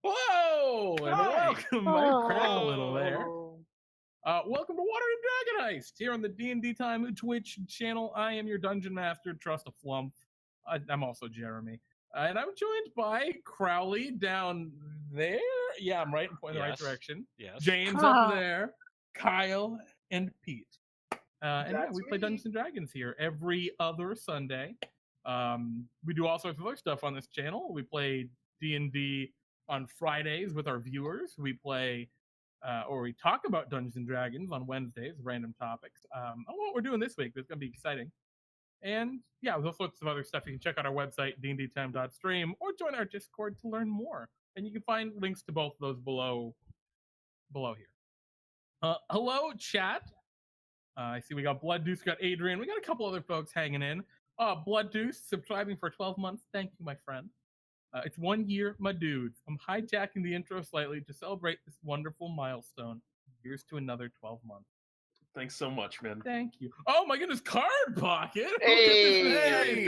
Whoa! And Hi. welcome. I cracked a little there. Welcome to Waterdeep Dragon Heist here on the D&D Time Twitch channel. I am your dungeon master, Trust a Flump. I'm also Jeremy, and I'm joined by Crowley down there. Yeah, I'm right, pointing in the right direction. Yes. James up there, Kyle, and Pete. And yeah, we play me. Dungeons and Dragons here every other Sunday. We do all sorts of other stuff on this channel. We play D&D on Fridays with our viewers. We play, or we talk about Dungeons and Dragons on Wednesdays, random topics. What we're doing this week is going to be exciting. And yeah, there's all sorts of other stuff. You can check out our website, dndtime.stream, or join our Discord to learn more. And you can find links to both of those below here. Hello, chat. I see we got Blood Deuce, we got Adrian, we got a couple other folks hanging in. Blood Deuce, subscribing for 12 months. Thank you, my friend. It's 1 year, my dudes. I'm hijacking the intro slightly to celebrate this wonderful milestone. Here's to another 12 months. Thanks so much, man. Thank you. Oh my goodness, Card Pocket! Hey!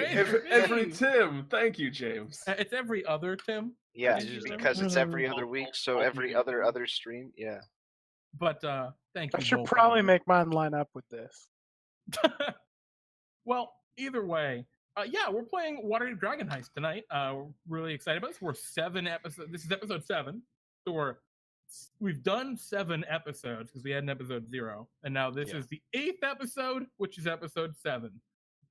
Every Tim. Thank you, James. It's every other Tim. Yeah, Thank you, because Tim. it's every other week, so every other stream. Yeah. But thank you. I should both probably of you. make mine line up with this. Well, either way, yeah, we're playing Waterdeep Dragon Heist tonight. We're really excited about this. We're 7 episodes. This is episode 7. So we've done 7 episodes because we had an episode 0, and now this is the 8th episode, which is episode 7.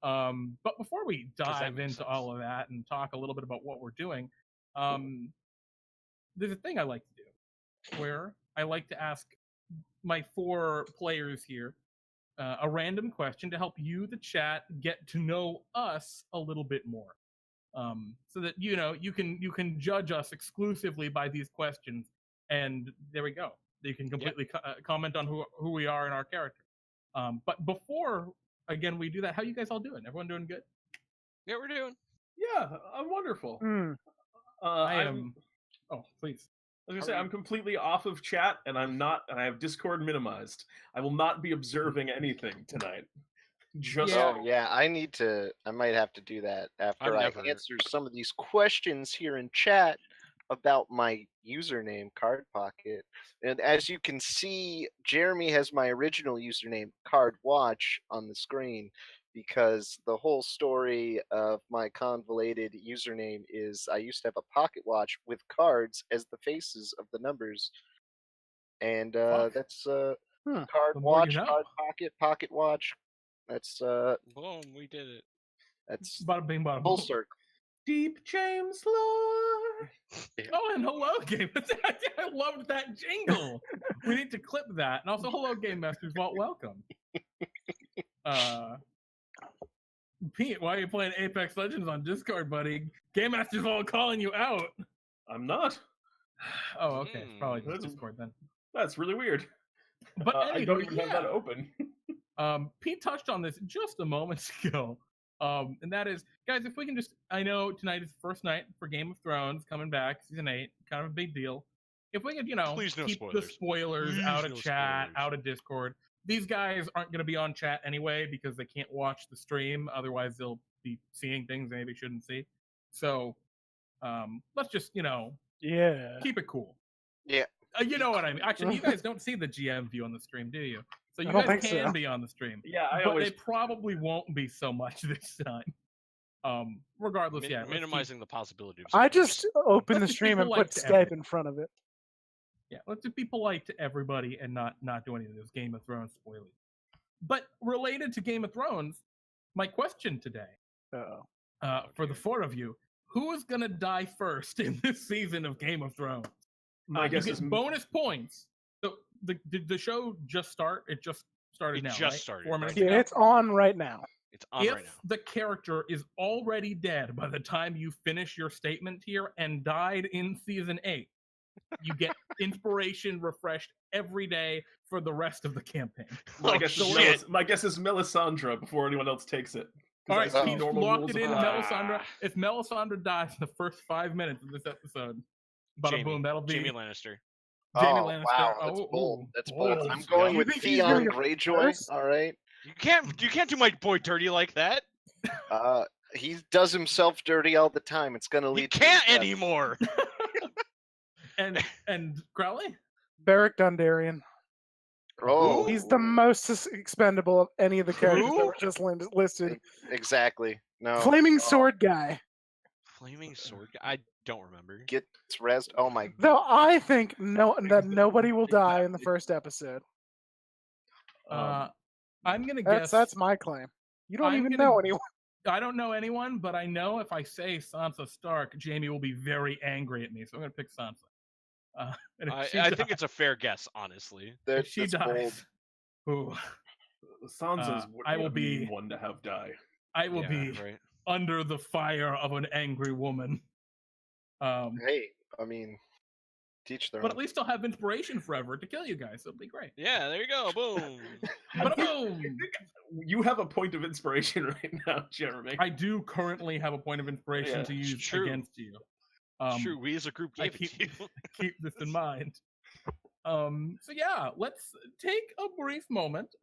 But before we dive into all of that and talk a little bit about what we're doing, there's a thing I like to do where I like to ask my 4 players here a random question to help you, the chat, get to know us a little bit more, so that you can judge us exclusively by these questions, and there we go. You can completely comment on who we are and our character. But before again we do that, how you guys all doing? Everyone doing good? Yeah, we're doing. Yeah, I'm wonderful. I am. Oh, please. I was gonna say I'm completely off of chat, and I have Discord minimized. I will not be observing anything tonight. Oh yeah, I might have to do that after I answer some of these questions here in chat about my username, Card Pocket. And as you can see, Jeremy has my original username, Cardwatch, on the screen, because the whole story of my convoluted username is I used to have a pocket watch with cards as the faces of the numbers. And that's Card Watch, Card Pocket, Pocket Watch. That's boom, we did it. That's bada bing, bada full boom. circle. Deep James lore. Oh, and hello, Game. I loved that jingle. We need to clip that. And also, hello, Game Masters. Welcome. Pete, why are you playing Apex Legends on Discord, buddy? Game Master's all calling you out. I'm not. Oh, okay. It's probably just Discord then. That's really weird. But anyway, I don't even have that open. Pete touched on this just a moment ago. And that is, guys, if we can just, I know tonight is the first night for Game of Thrones coming back, season 8, kind of a big deal. If we could, keep the spoilers out of chat, out of Discord. These guys aren't going to be on chat anyway because they can't watch the stream. Otherwise, they'll be seeing things they maybe shouldn't see. So let's just, keep it cool. Yeah. You know what I mean? Actually, you guys don't see the GM view on the stream, do you? So you guys can be on the stream. Yeah, but they probably won't be so much this time. Regardless, minimizing the possibility of I just open the stream and put Skype in front of it. Yeah, let's just be polite to everybody and not do any of those Game of Thrones spoilers. But related to Game of Thrones, my question today, for the 4 of you, who is gonna die first in this season of Game of Thrones? My guess is bonus points. So did the show just start? It just started now. It just started. 4 minutes ago? It's on right now. It's on right now. If the character is already dead by the time you finish your statement here and died in season 8, you get inspiration refreshed every day for the rest of the campaign. My guess is Melisandre before anyone else takes it. All right, Pete's locked it in. Melisandre. If Melisandre dies in the first 5 minutes of this episode, bada boom, that'll be Jamie Lannister. Jamie Lannister. Wow, that's bold. That's bold. I'm going with Theon Greyjoy. All right. You can't do my boy dirty like that. He does himself dirty all the time. It's gonna lead. You can't anymore. And Crowley? Beric Dondarrion. Oh, He's the most expendable of any of the characters that were just listed. exactly. No. Flaming sword guy. Flaming sword guy? I don't remember. Gets rezzed. Oh my. Though I think that nobody will die in the first episode. I'm gonna guess That's my claim. You don't I'm even gonna- know anyone. I don't know anyone, but I know if I say Sansa Stark, Jamie will be very angry at me, so I'm gonna pick Sansa. And if she I dies- think it's a fair guess, honestly. if she That's bold. dies. Ooh, Sansa's I will be- one to have die. I will Yeah, be right. under the fire of an angry woman. Hey, I mean, teach their But own. at least I'll have inspiration forever to kill you guys. So it'll be great. Yeah, there you go. Boom. But boom! You have a point of inspiration right now, Jeremy. I do currently have a point of inspiration Yeah, to it's use true. against you. True, we as a group I gave it to you. Keep this in mind. So yeah, let's take a brief moment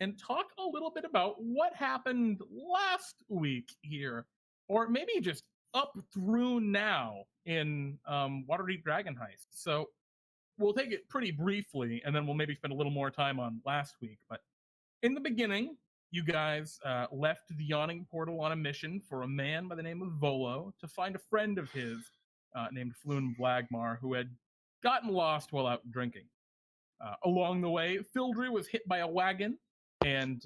and talk a little bit about what happened last week here, or maybe just up through now in Waterdeep Dragon Heist. So we'll take it pretty briefly, and then we'll maybe spend a little more time on last week. But in the beginning, you guys left the Yawning Portal on a mission for a man by the name of Volo to find a friend of his named Floon Vlagmar, who had gotten lost while out drinking. Along the way, Fildry was hit by a wagon, and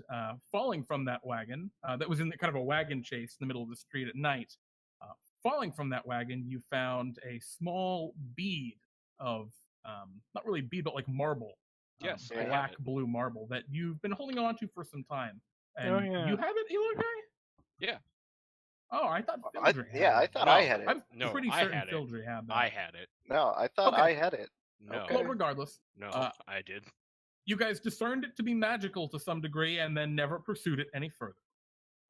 falling from that wagon, that was in kind of a wagon chase in the middle of the street at night. Falling from that wagon, you found a small bead of, not really bead, but like marble. Yes, I have black it. blue marble that you've been holding on to for some time. And Oh, yeah. you have it, Ilaha? Yeah. Oh, I thought I Fildry had yeah, I it. thought No, I had it. I'm No, pretty I certain had it. Fildry had that. I had it. No, I thought Okay. I had it. No, Okay. Well, regardless, no, I did. you guys discerned it to be magical to some degree and then never pursued it any further.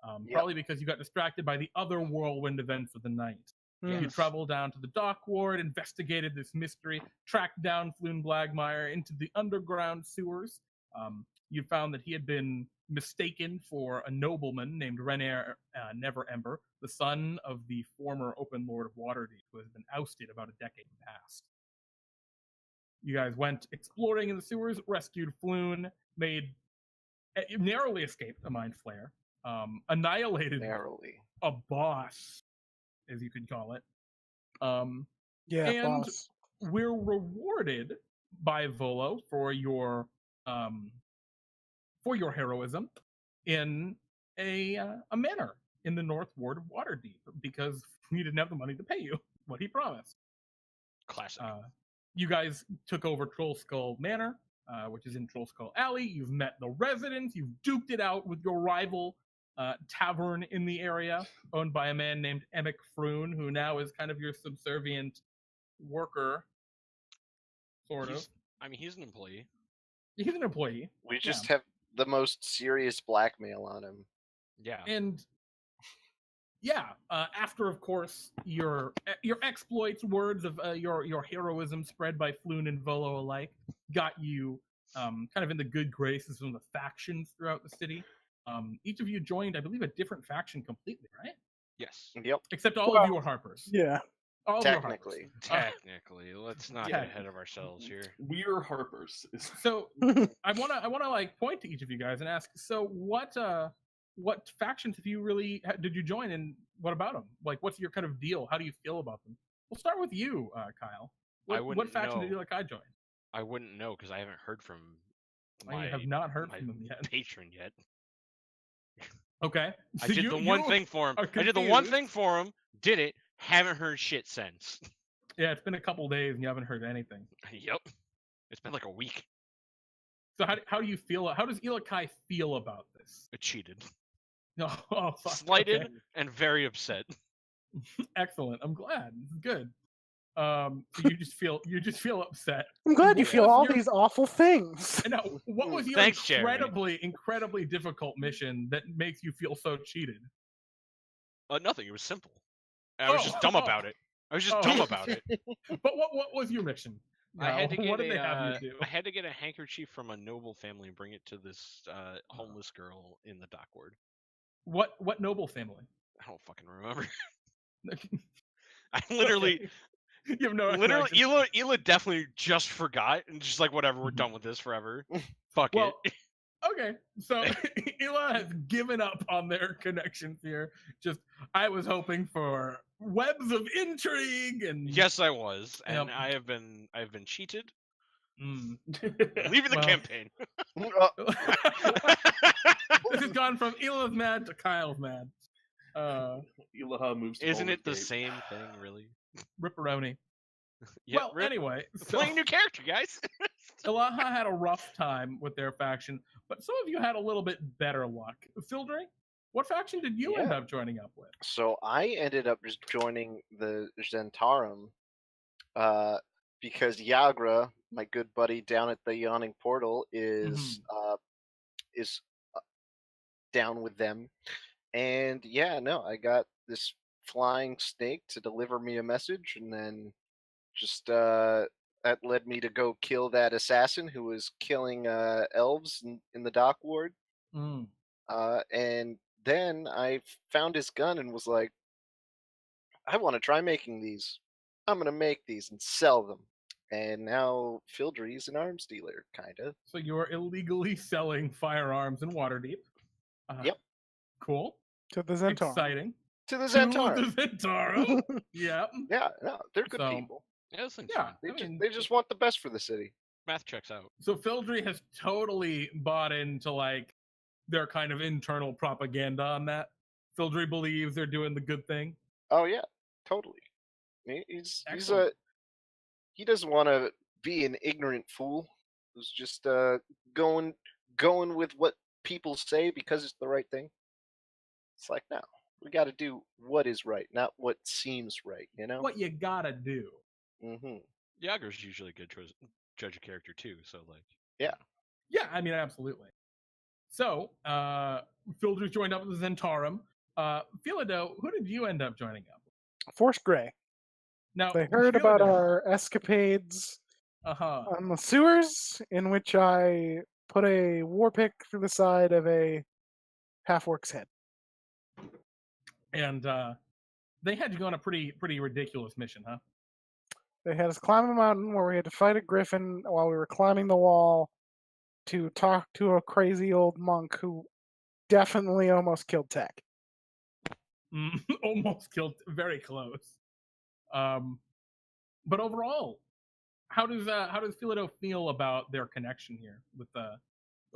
Yep. Probably because you got distracted by the other whirlwind events of the night. You Yes. traveled down to the dock ward, investigated this mystery, tracked down Floon Blagmire into the underground sewers. You found that he had been mistaken for a nobleman named Renaer Neverember, the son of the former Open Lord of Waterdeep, who has been ousted about a decade past. You guys went exploring in the sewers, rescued Floon, narrowly escaped a mind flare, annihilated Narrowly. a boss, as you could call it. Yeah, And- boss. We're rewarded by Volo for your heroism in a manor in the North Ward of Waterdeep, because he didn't have the money to pay you what he promised. Classic. You guys took over Troll Skull Manor, which is in Troll Skull Alley. You've met the residents. You've duked it out with your rival tavern in the area, owned by a man named Emic Froon, who now is kind of your subservient worker, sort of. He's an employee. He's an employee. We just have the most serious blackmail on him. Yeah. And yeah, after of course your exploits, words of your heroism spread by Floon and Volo alike, got you kind of in the good graces of the factions throughout the city. Each of you joined, I believe, a different faction completely, right? Yes. Yep. Except all of you are Harpers. Yeah. All of you are Harpers. Technically. Technically, let's not get ahead of ourselves here. We're Harpers. So I wanna like point to each of you guys and ask, so what factions have you really did you join, and what about them? Like, what's your kind of deal? How do you feel about them? We'll start with you, Kyle. I What wouldn't faction know. did Ilaha join? I wouldn't know because I haven't heard from I have not heard from them yet. patron yet. Okay. I So did the one thing for him. are I did the one confused. thing for him. Did it. Haven't heard shit since. Yeah, it's been a couple days and you haven't heard anything. Yep. It's been like a week. So how do you feel? How does Ilakai feel about this? I cheated. No, oh, fuck. Slighted okay. and very upset. Excellent. I'm glad. This is good. So you just feel upset. I'm glad you What feel was all your- these awful things. I know. What was your Thanks, Jeremy. incredibly difficult mission that makes you feel so cheated? Nothing. It was simple. I was just dumb about it. I was just dumb about it. But what was your mission? I had to get what did they have you do? I had to get a handkerchief from a noble family and bring it to this homeless girl in the dock ward. What noble family? I don't fucking remember. I literally, You have no Literally, recollection. Ela definitely just forgot and just like whatever, we're done with this forever. Fuck Well, it. okay, so Ilaha has given up on their connections here. Just, I was hoping for webs of intrigue and Yes, I was, and Yep. I've been cheated. Mm. Leaving the Well- campaign. This has gone from Ila's mad to Kyle's mad. Ilaha moves to Isn't Baldur's it the Gate. same thing, really? Ripperoni. Yeah, Well, anyway, so playing a new character, guys. Ilaha had a rough time with their faction, but some of you had a little bit better luck. Fildry, what faction did you end Yeah. up joining up with? So I ended up just joining the Zentarum because Yagra, my good buddy down at the Yawning Portal, is down with them. And yeah, no, I got this flying snake to deliver me a message, and then just that led me to go kill that assassin who was killing elves in the dock ward. Mm. And then I found his gun and was like, I want to try making these. I'm going to make these and sell them. And now Fildry's an arms dealer, kind of. So you're illegally selling firearms in Waterdeep. Yep. Cool. To the Zentarum. Exciting. To the To Zentarum. the Zentarum. Yep. Yeah, no, they're good So, people. Yeah, this thing's Yeah. fun. They just want the best for the city. Math checks out. So Fildry has totally bought into like their kind of internal propaganda on that. Fildry believes they're doing the good thing. Oh yeah, totally. Excellent. He doesn't want to be an ignorant fool who's just going with what people say because it's the right thing. It's like, no, we got to do what is right, not what seems right. You know. What you gotta do. Mm-hmm. Yager's usually a good judge of character too, so like. Yeah. Yeah, I mean, absolutely. So, Fildry's joined up with Zentarum. Philado, who did you end up joining up with? Force Grey. Now, They heard about Philado- our escapades Uh-huh. on the sewers, in which I put a war pick through the side of a half-orc's head. And they had to go on a pretty ridiculous mission, huh? They had us climb a mountain where we had to fight a griffin while we were climbing the wall to talk to a crazy old monk who definitely almost killed Tack. Almost killed, very close. But overall, how does Philado feel about their connection here with the?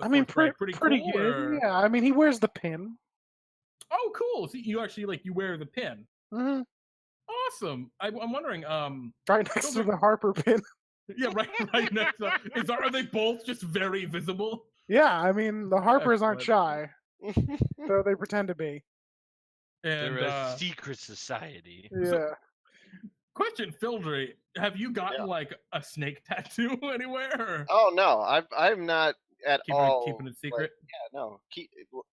I mean, Force pretty cool, good. or- Yeah, I mean, he wears the pin. Oh, cool! So you actually you wear the pin. Hmm. Awesome. I'm wondering. Right next to the Harper pin. Yeah, right next. Are they both just very visible? Yeah, I mean, the Harpers aren't Excellent. shy, though they pretend to be. And They're a secret society. Yeah. question, Fildry, have you gotten like a snake tattoo anywhere? Or Oh no, I'm not at all keeping it secret. Yeah, no.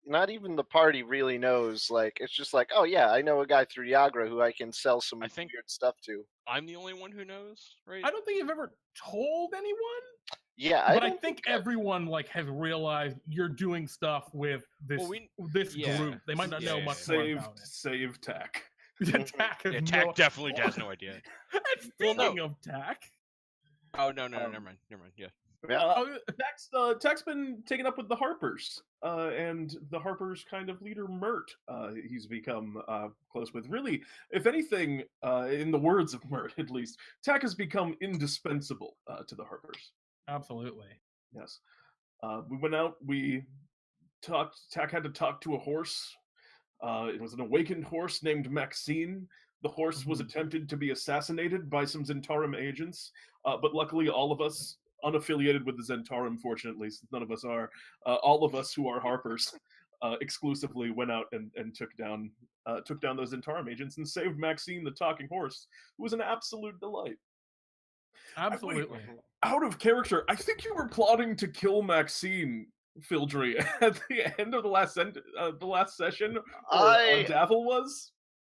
Not even the party really knows. Like, it's just like, oh yeah, I know a guy through Yagra who I can sell some I think- weird stuff to. I'm the only one who knows, right? I don't think you've ever told anyone. Yeah, But I don't think I've- everyone has realized you're doing stuff with this Well, this group. They might not know Yeah. much more Save about it. save Tack. Yeah, Tack has Yeah, Tack no- definitely has no idea. And Well, no. speaking of Tack, Oh no, never mind. Yeah. Yeah. Tack's been taken up with the Harpers, and the Harpers' kind of leader, Mert, he's become close with. Really, if anything, in the words of Mert, at least, Tack has become indispensable to the Harpers. absolutely. Yes. We went out, we talked, Tack had to talk to a horse. It was an awakened horse named Maxine. The horse was attempted to be assassinated by some Zentarum agents, but luckily all of us, unaffiliated with the Zentarum, fortunately, since none of us are, all of us who are Harpers exclusively went out and took down those Zentarum agents and saved Maxine, the talking horse, who was an absolute delight. Absolutely. Out of character, I think you were plotting to kill Maxine, Fildry, at the end of the last session. Where Davil was.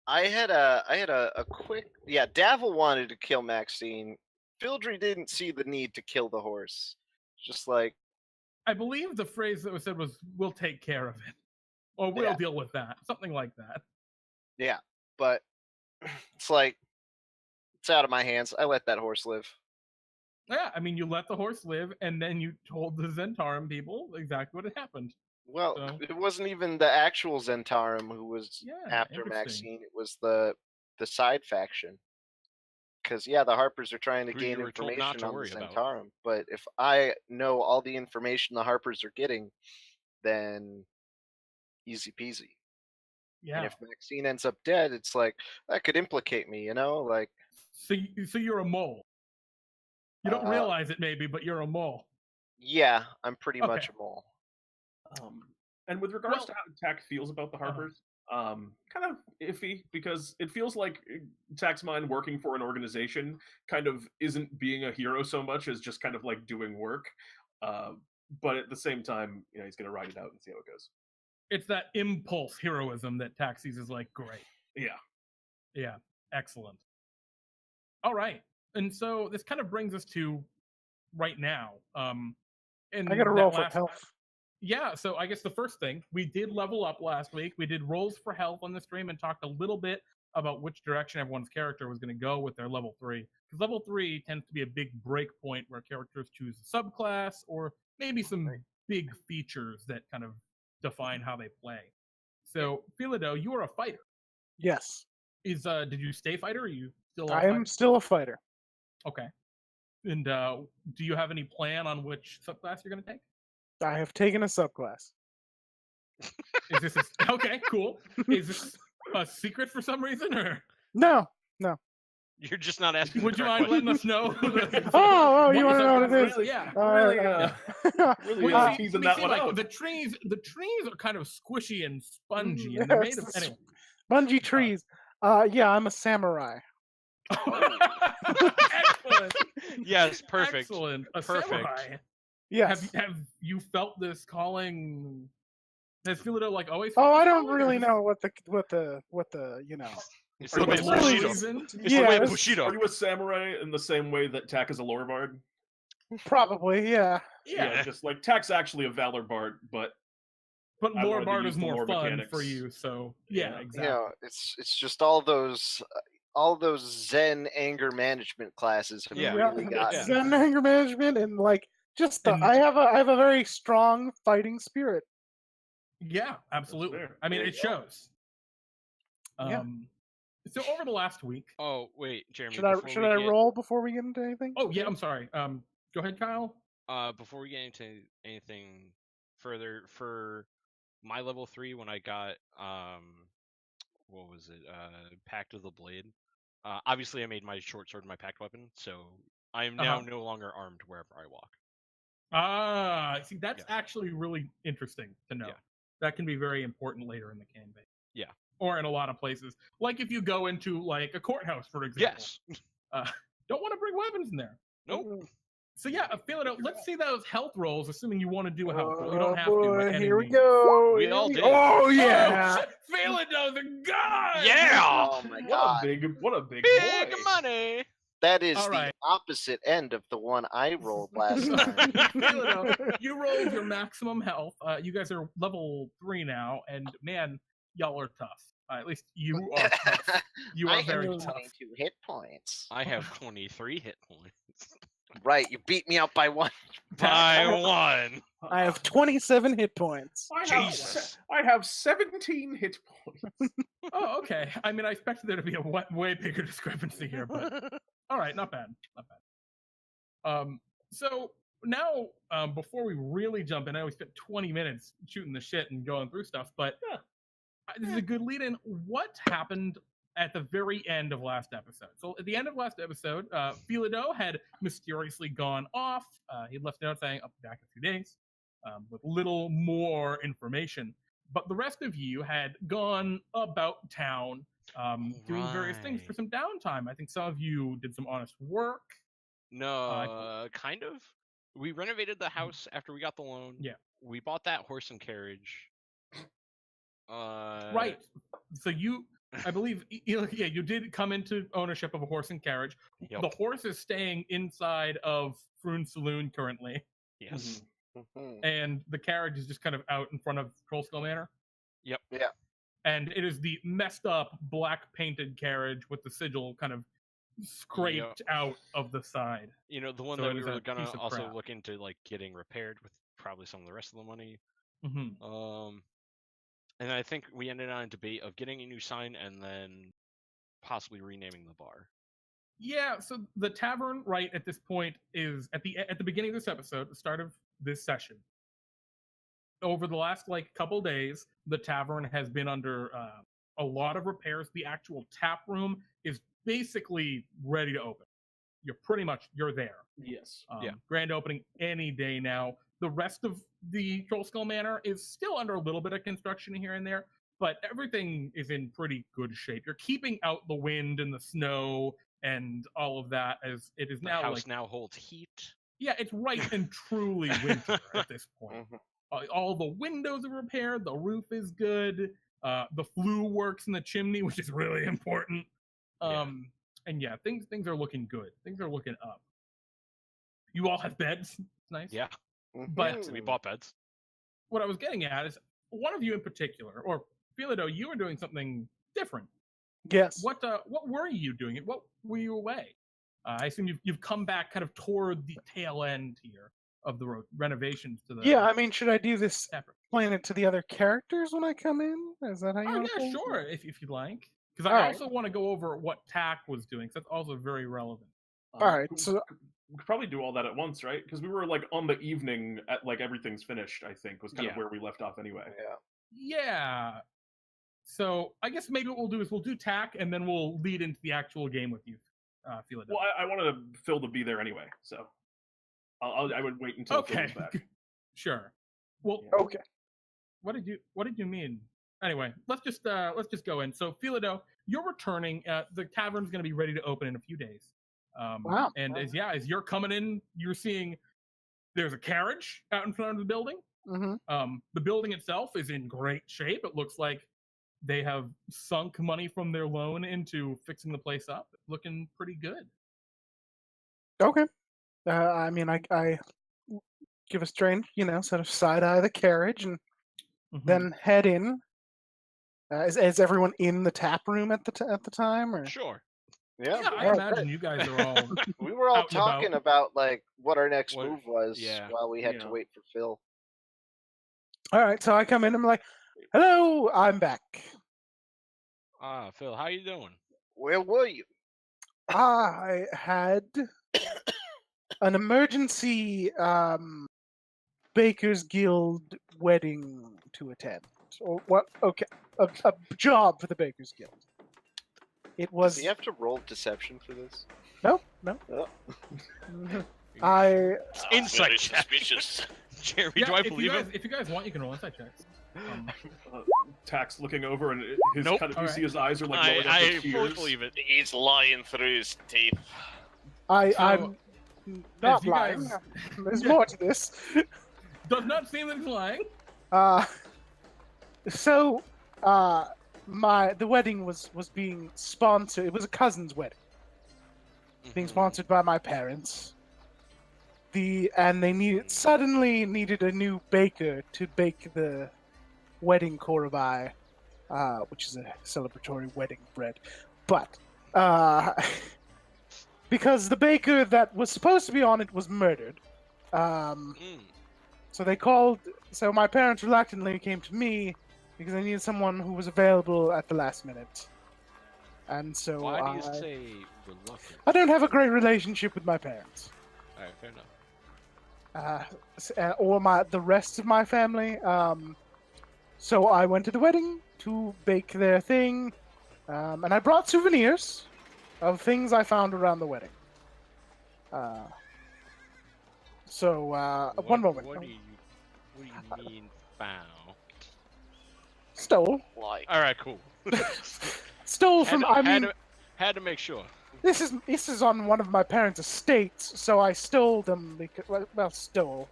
I had a quick Davil wanted to kill Maxine. Fildry didn't see the need to kill the horse. Just like, I believe the phrase that was said was, "We'll take care of it," or "We'll deal with that," something like that. yeah, but it's like It's out of my hands. I let that horse live. Yeah, I mean, you let the horse live, and then you told the Zentarum people exactly what had happened. Well, So- it wasn't even the actual Zentarum who was after interesting. Maxine. It was the side faction. Because the Harpers are trying to Who gain you were told not information to on the worry about. Zentarum. But if I know all the information the Harpers are getting, then easy peasy. Yeah. And if Maxine ends up dead, it's like that could implicate me, like. So you're a mole. You don't realize it maybe, but you're a mole. Yeah, I'm pretty much a mole. And with regards to how Tack feels about the Harpers, kind of iffy, because it feels like Tack's mind working for an organization kind of isn't being a hero so much as just kind of like doing work. But at the same time, he's going to ride it out and see how it goes. It's that impulse heroism that Tack sees as like great. Yeah. Yeah. Excellent. All right. And so this kind of brings us to right now. And I got to roll for health. Yeah, so I guess the first thing, we did level up last week. We did rolls for health on the stream and talked a little bit about which direction everyone's character was going to go with their level 3. Because level 3 tends to be a big break point where characters choose a subclass or maybe some big features that kind of define how they play. So, Philado, you are a fighter. Yes. Did you stay fighter or are you still I am still a fighter. Okay. And do you have any plan on which subclass you're going to take? I have taken a subclass. Is this okay? Cool. Is this a secret for some reason, or no? You're just not asking. Would you mind letting us know? Oh, you want to know what it is? Really, yeah. Really teasing that one out. The trees are kind of squishy and spongy, and they're made of anyway. Spongy trees. Yeah, I'm a samurai. Excellent. Yes, perfect. Excellent. A Perfect. samurai. Yes. Have you felt this calling? Has Philado always? Oh, I don't really know what the It's Are the way you Bushido. reason? It's the way Yes. Bushido. Are you a samurai in the same way that Tack is a lore bard? Probably, yeah. Yeah. Just like Tack's actually a valor bard, but I lore wanted to bard use is the more lore fun mechanics. for you, so yeah, exactly. It's just all those Zen anger management classes have really gotten. Zen anger management and I have a very strong fighting spirit. Yeah, absolutely. I mean, it shows. Yeah. So over the last week. Oh wait, Jeremy. Should I roll before we get into anything? Oh yeah, I'm sorry. Go ahead, Kyle. Before we get into anything further, for my level 3, when I got what was it? Pact of the Blade. Obviously, I made my short sword my pact weapon, so I am now no longer armed wherever I walk. See, that's actually really interesting to know. Yeah. That can be very important later in the campaign. Yeah. Or in a lot of places, like if you go into a courthouse, for example. Yes. Don't want to bring weapons in there. Nope. So yeah, Philado, let's see those health rolls. Assuming you want to do a health roll, you don't have to. By any Here we means. go. We all did. Oh yeah. Philado's a god. Yeah. Oh my god. What a big Big boy. money. That is All the right. opposite end of the one I rolled last time. Philado, you rolled your maximum health. You guys are level 3 now, and man, y'all are tough. At least you are tough. You are very have tough. 22 hit points. I have 23 hit points. Right, you beat me out by 1. By 1. I have 27 hit points. Jesus. I have 17 hit points. Oh, okay. I mean, I expected there to be a way bigger discrepancy here, but all right, not bad, not bad. So now, before we really jump in, I know we spent 20 minutes shooting the shit and going through stuff, but this is a good lead-in. What happened at the very end of last episode? So at the end of last episode, Philado had mysteriously gone off. He left a note saying, "I'll be back in 2 days," with little more information. But the rest of you had gone about town, doing various things for some downtime. I think some of you did some honest work. No, kind of. We renovated the house after we got the loan. Yeah. We bought that horse and carriage. Right. So you, I believe, you did come into ownership of a horse and carriage. Yep. The horse is staying inside of Froon's Saloon currently. Yes. And the carriage is just kind of out in front of Trollskull Manor. Yep. Yeah. And it is the messed up black painted carriage with the sigil kind of scraped out of the side. You know, the one So that it we is were a gonna piece of also crap. look into like getting repaired with probably some of the rest of the money. Mm-hmm. And I think we ended on a debate of getting a new sign and then possibly renaming the bar. Yeah, so the tavern, right, at this point is at the beginning of this episode, the start of this session. Over the last like couple days, the tavern has been under a lot of repairs. The actual tap room is basically ready to open. You're there. Yes. Yeah. Grand opening any day now. The rest of the Troll Skull Manor is still under a little bit of construction here and there, but everything is in pretty good shape. You're keeping out the wind and the snow and all of that, as it is The now house now holds heat. Yeah, it's right and truly winter at this point. All the windows are repaired, the roof is good, the flue works in the chimney, which is really important. And yeah, things are looking good. Things are looking up. You all have beds. It's nice. Yeah. But we bought beds. What I was getting at is one of you in particular, or Philado, you were doing something different. Yes. What were you doing? What were you away? I assume you've come back kind of toward the tail end here of the renovations to the. Yeah, I mean, should I do this? Explain it to the other characters when I come in? Is that how you? Oh want yeah, to sure. If you'd like, because I All also want to go over what Tack was doing. So that's also very relevant. All right, so we could probably do all that at once, right? Because we were like on the evening at like everything's finished. I think was kind of where we left off anyway. Yeah. So I guess maybe what we'll do is we'll do Tack, and then we'll lead into the actual game with you, Philado. Well, I wanted Phil to be there anyway, so I would wait until Phil was back. Sure. Well, okay. What did you mean? Anyway, let's just go in. So Philado, you're returning. The tavern's going to be ready to open in a few days. Wow. And as you're coming in, you're seeing there's a carriage out in front of the building. Mm-hmm. The building itself is in great shape. It looks like they have sunk money from their loan into fixing the place up. It's looking pretty good. Okay. I mean, I give a strange, sort of side eye the carriage and then head in. Is everyone in the tap room at the time, or? Sure. Yeah, I imagine you guys are all. We were all out and talking about like what our next What- move was yeah. while we had to wait for Phil. All right, so I come in. I'm like, "Hello, I'm back." Phil, how you doing? Where were you? I had an emergency Baker's Guild wedding to attend. Or what? Okay, a job for the Baker's Guild. It was. Does he have to roll deception for this? No. Oh. Insight Very check. suspicious. Jeremy, do I believe him? If you guys want, you can roll insight checks. Tack's looking over and his Nope. kind of, you see his eyes are like I rolling up with fully tears. believe it. He's lying through his teeth. I'm not you lying. guys- There's more to this. Does not seem that he's lying. So the wedding was being sponsored. It was a cousin's wedding, being sponsored by my parents. And they suddenly needed a new baker to bake the wedding korabai, which is a celebratory wedding bread. But because the baker that was supposed to be on it was murdered, so they called. So my parents reluctantly came to me because they needed someone who was available at the last minute. And so Why do you say reluctant? I don't have a great relationship with my parents. All right, fair enough. Or the rest of my family. So I went to the wedding to bake their thing, and I brought souvenirs of things I found around the wedding. One moment. What do you mean, found? Stole. Like, All right, cool. Stole from. Had to make sure. This is on one of my parents' estates, so I stole them because stole.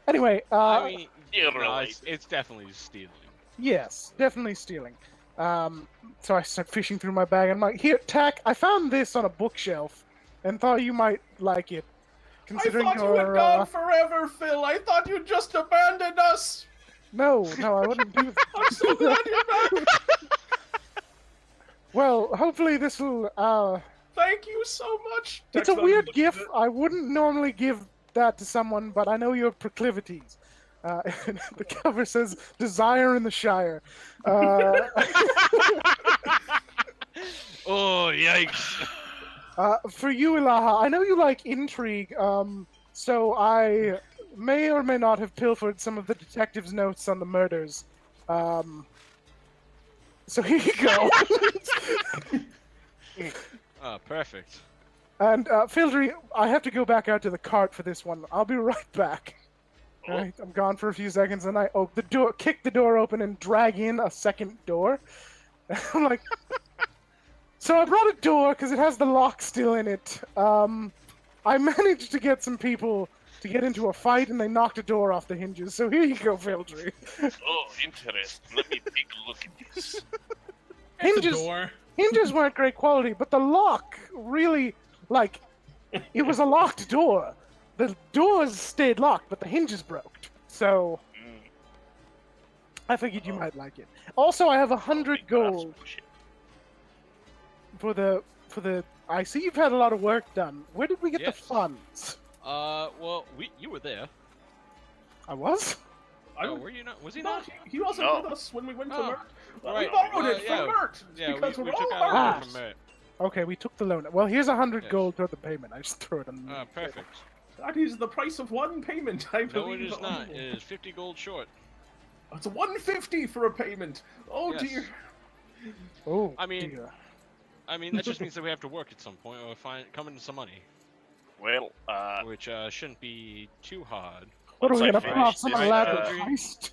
Anyway, I mean, You're no, right. it's definitely stealing. yes, definitely stealing. So I start fishing through my bag, and I'm like, "Here, Tack, I found this on a bookshelf, and thought you might like it." Considering I thought you had gone forever, Phil. I thought you just abandoned us. No, I wouldn't do that. I'm so glad you're back. Well, hopefully this will. thank you so much. It's a weird gift. I wouldn't normally give that to someone, but I know your proclivities. The cover says "Desire in the Shire." Oh, yikes. For you, Ilaha, I know you like intrigue, so I may or may not have pilfered some of the detective's notes on the murders. So here you go. Oh, perfect. And Fildry, I have to go back out to the cart for this one. I'll be right back. Oh. Right, I'm gone for a few seconds, and I kick the door open and drag in a second door. I'm like, so I brought a door because it has the lock still in it. I managed to get some people to get into a fight, and they knocked a door off the hinges. So here you go, Fildry. Oh, interesting. Let me take a look at this. Hinges weren't great quality, but the lock really, like, it was a locked door. The doors stayed locked, but the hinges broke. So I figured you might like it. Also, I have 100 gold for the. I see you've had a lot of work done. Where did we get the funds? Well, you were there. I was. Oh, were you not? Was he No, not? he wasn't No. with us when we went to Oh, Mert. right. We borrowed it Yeah. from Mert. Yeah, because we we're took all out artists. from Mert. Okay, we took the loan. Well, here's 100 Yes. gold toward the payment. I just threw it on. Perfect. That is the price of one payment, I No, believe. it is not. It is 50 gold short. It's 150 for a payment. Oh Yes. dear. Oh, I mean- dear. That just means that we have to work at some point or come into some money, Well, which shouldn't be too hard. What are we once I gonna finish pop some this, elaborate uh, heist?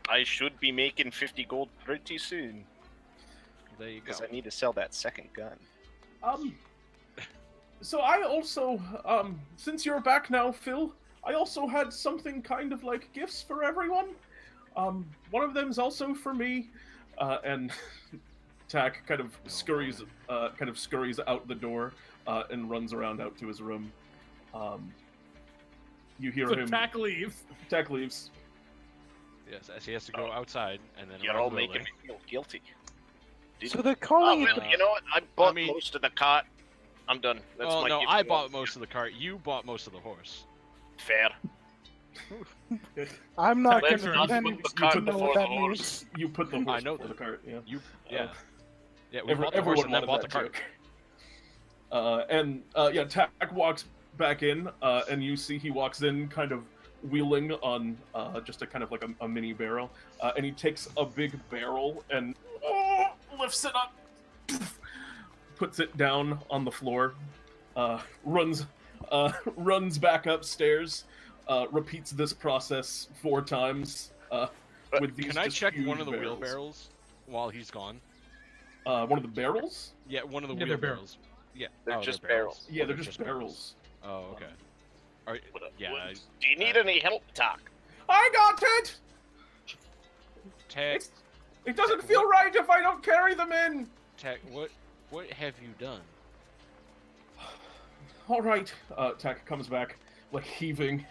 I should be making 50 gold pretty soon. There you go. Because I need to sell that second gun. So I also, since you're back now, Phil, I also had something kind of like gifts for everyone. One of them's also for me, and Tack kind of scurries out the door, and runs around out to his room. You hear So him. Tack leaves. Tack leaves. Yes, as he has to go outside and then. You're around all the making building. me feel guilty. So they're Oh, calling it. well, you know what? I bought mean- most of the cart. I'm done. That's Oh my no, gift I to bought all. most of the cart. You bought most of the horse. Fair. I'm not Let's gonna not pretend put the you cart know before what the that horse. means. You put the horse I know before the that. cart. Yeah. Yeah. We bought the horse Everyone and then wanted bought the that cart. joke. Tack walks back in, and you see he walks in kind of wheeling on just a kind of like a mini barrel, and he takes a big barrel and lifts it up, puts it down on the floor, runs back upstairs, repeats this process 4 times. With these Can I just check huge one of the barrels. wheelbarrows while he's gone? One of the barrels? Yeah, one of the Yeah, they're wheelbarrows. Yeah, They're just barrels. Yeah, they're just barrels. Oh, okay. All right. Yeah. Do you need any help, Tack? I got it! Tack, It doesn't feel right if I don't carry them in! Tack, what have you done? Alright, Tack comes back, like heaving,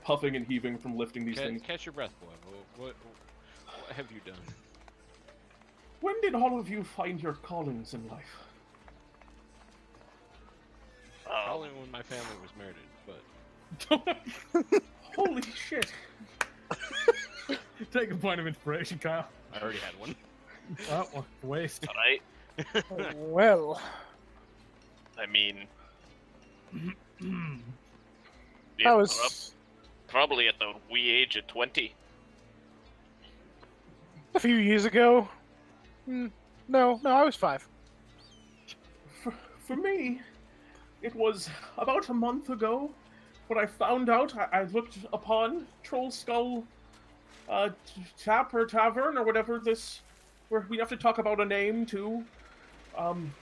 puffing and heaving from lifting these things. Catch your breath, boy. What have you done? When did all of you find your callings in life? Probably when my family was murdered, but Holy shit. Take a point of inspiration, Kyle. I already had one. Oh, waste. Alright. Well, I mean, that yeah, was probably at the wee age of 20. a few years ago. No, I was 5. For me, it was about a month ago when I found out I looked upon Troll Skull Tap or Tavern or whatever this... where we have to talk about a name too. When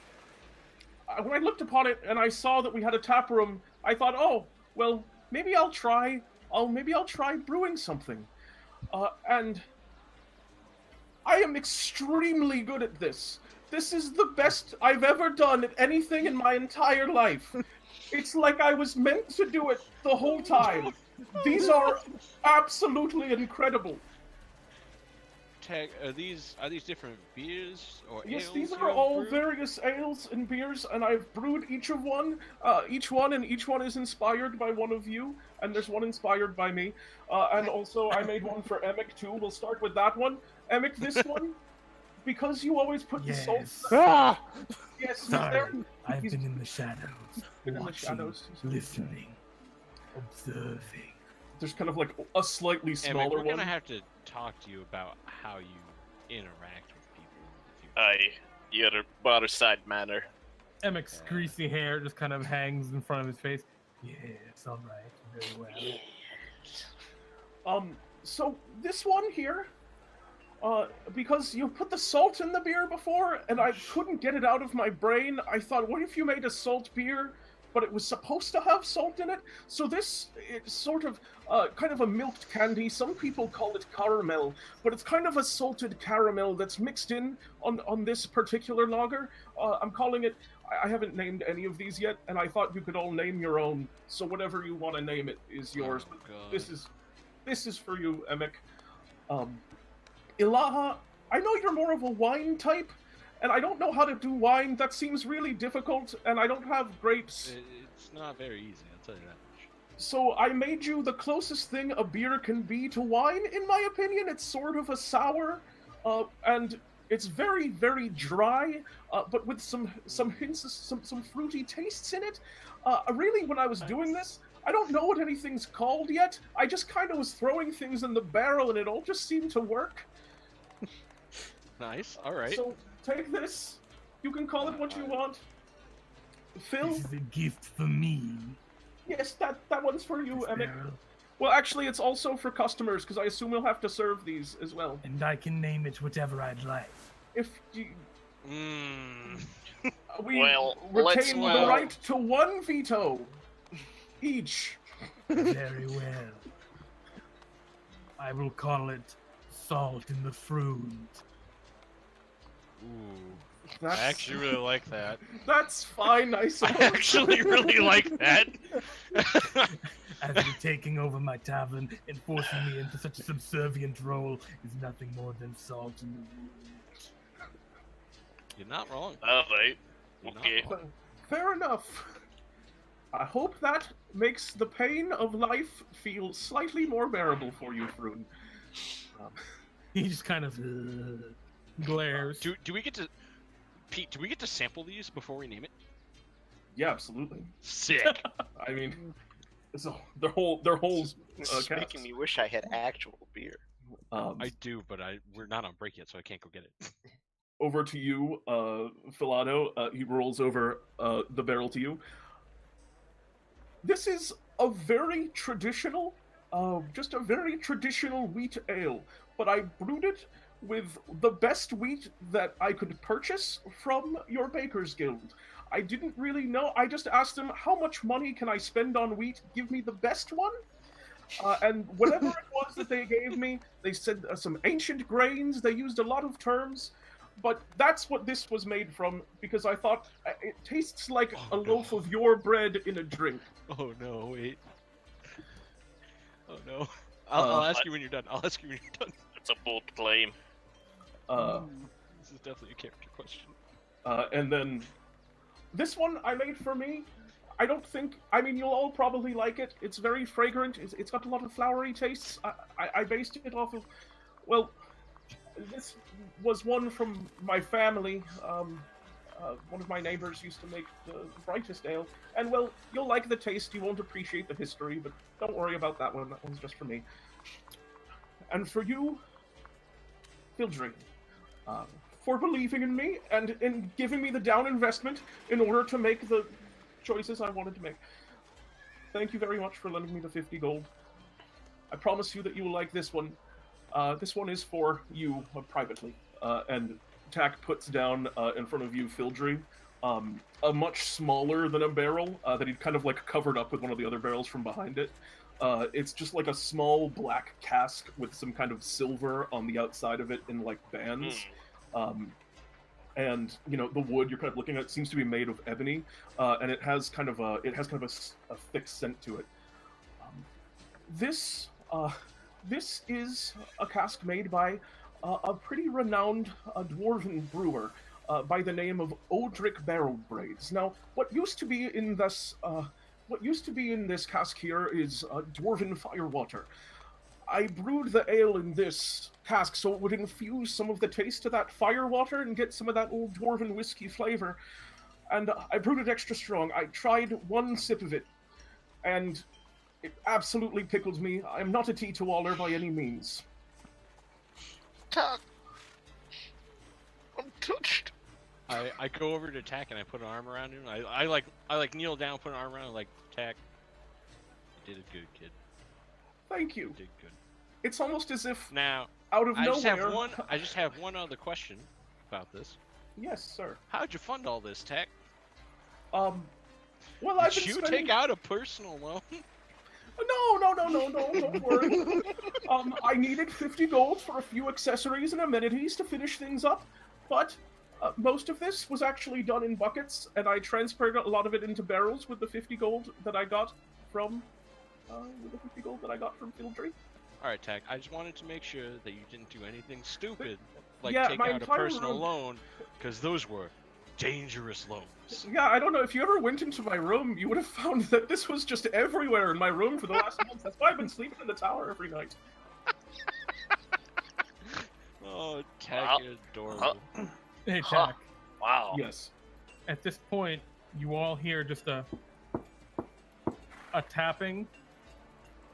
I looked upon it and I saw that we had a tap room, I thought, oh, well, maybe I'll try brewing something. And I am extremely good at this. This is the best I've ever done at anything in my entire life. It's like I was meant to do it the whole time. These are absolutely incredible. Tack, are these different beers or Yes, ales these you are have all brewed? various ales and beers, and I've brewed each one, and each one is inspired by one of you, and there's one inspired by me. And also, I made one for Emic too. We'll start with that one. Emic, this one, because you always put the salt. Yes. Ah! Yes, he's Sorry, there. I've He's been in the shadows, been in the watching, shadows. listening, observing. There's kind of like a slightly Emmett, smaller we're one. gonna have to talk to you about how you interact with people in the future. Aye, you had a waterside manner. Emic's greasy hair just kind of hangs in front of his face. Yes, all right, very well. So this one here, because you put the salt in the beer before, and I couldn't get it out of my brain, I thought, what if you made a salt beer, but it was supposed to have salt in it? So this, it's sort of, kind of a milked candy. Some people call it caramel, but it's kind of a salted caramel that's mixed in on this particular lager. I'm calling it, I haven't named any of these yet, and I thought you could all name your own, so whatever you want to name it is yours. Oh, God. This is for you, Emic. Ilaha, I know you're more of a wine type, and I don't know how to do wine. That seems really difficult, and I don't have grapes. It's not very easy, I'll tell you that much. So I made you the closest thing a beer can be to wine, in my opinion. It's sort of a sour, and it's very, very dry, but with some hints, some fruity tastes in it. Really, when I was doing this, I don't know what anything's called yet. I just kind of was throwing things in the barrel, and it all just seemed to work. Nice, alright. So take this. You can call it what you want. Phil? This is a gift for me. Yes, that one's for you, This Emic. barrel. Well, actually, it's also for customers, because I assume we'll have to serve these as well. And I can name it whatever I'd like. If you... We Well, let's- retain the well- right to one veto. Each. Very well. I will call it Salt in the Fruit. Ooh, That's, I actually really like that. that's fine, I I suppose. actually really like that. As you're taking over my tavern and forcing me into such a subservient role is nothing more than salt in the wound. You're not wrong. Alright, You're not okay. wrong. Fair enough. I hope that makes the pain of life feel slightly more bearable for you, Froon. He just kind of glares. Do we get to... Pete, do we get to sample these before we name it? Yeah, absolutely. Sick. I mean, so their whole This is cast. making me wish I had actual beer. I do, but we're not on break yet, so I can't go get it. Over to you, Philado. He rolls over the barrel to you. This is a very traditional, just a very traditional wheat ale, but I brewed it with the best wheat that I could purchase from your Baker's Guild. I didn't really know. I just asked them, how much money can I spend on wheat? Give me the best one. And whatever it was that they gave me, they said some ancient grains. They used a lot of terms. But that's what this was made from, because I thought it tastes like Oh, a loaf no. of your bread in a drink. Oh no, wait. Oh no. I'll ask you when you're done. I'll ask you when you're done. It's a bold claim. This is definitely a character question. And then this one I made for me. I don't think, I mean, you'll all probably like it. It's very fragrant. It's got a lot of flowery tastes. I based it off of, well, this was one from my family. One of my neighbors used to make the brightest ale. And, well, you'll like the taste. You won't appreciate the history, but don't worry about that one. That one's just for me. And for you, Fildry, for believing in me and in giving me the down investment in order to make the choices I wanted to make. Thank you very much for lending me the 50 gold. I promise you that you will like this one. This one is for you privately. And Tack puts down in front of you Fildry, a much smaller than a barrel that he'd kind of like covered up with one of the other barrels from behind it. It's just like a small black cask with some kind of silver on the outside of it in like bands. And you know, the wood you're kind of looking at seems to be made of ebony, and it has kind of a thick scent to it. This is a cask made by a pretty renowned dwarven brewer by the name of Odric Barrelbraids. Now, what used to be in this cask here is dwarven firewater. I brewed the ale in this cask so it would infuse some of the taste of that firewater and get some of that old dwarven whiskey flavor. And I brewed it extra strong. I tried one sip of it, and it absolutely pickled me. I'm not a teetotaler by any means. Tack. I'm touched. I go over to Tack and I put an arm around him. I like kneel down, put an arm around him, like, Tack, you did it good, kid. Thank you. You did good. It's almost as if Now, out of I nowhere. just have one other question about this. Yes, sir. How'd you fund all this, Tack? Well, I've Did been you spending... take out a personal loan? No, don't worry. I needed 50 gold for a few accessories and amenities to finish things up, but most of this was actually done in buckets, and I transferred a lot of it into barrels with the 50 gold that I got from Fildry. Alright, Tack, I just wanted to make sure that you didn't do anything stupid, like Yeah, take my out a entire personal room- loan, because those were dangerous loans. Yeah, I don't know, if you ever went into my room, you would have found that this was just everywhere in my room for the last month. That's why I've been sleeping in the tower every night. Oh, Tack, Wow. you're adorable. Hey, Huh. Tack. Wow. Yes. At this point, you all hear just a tapping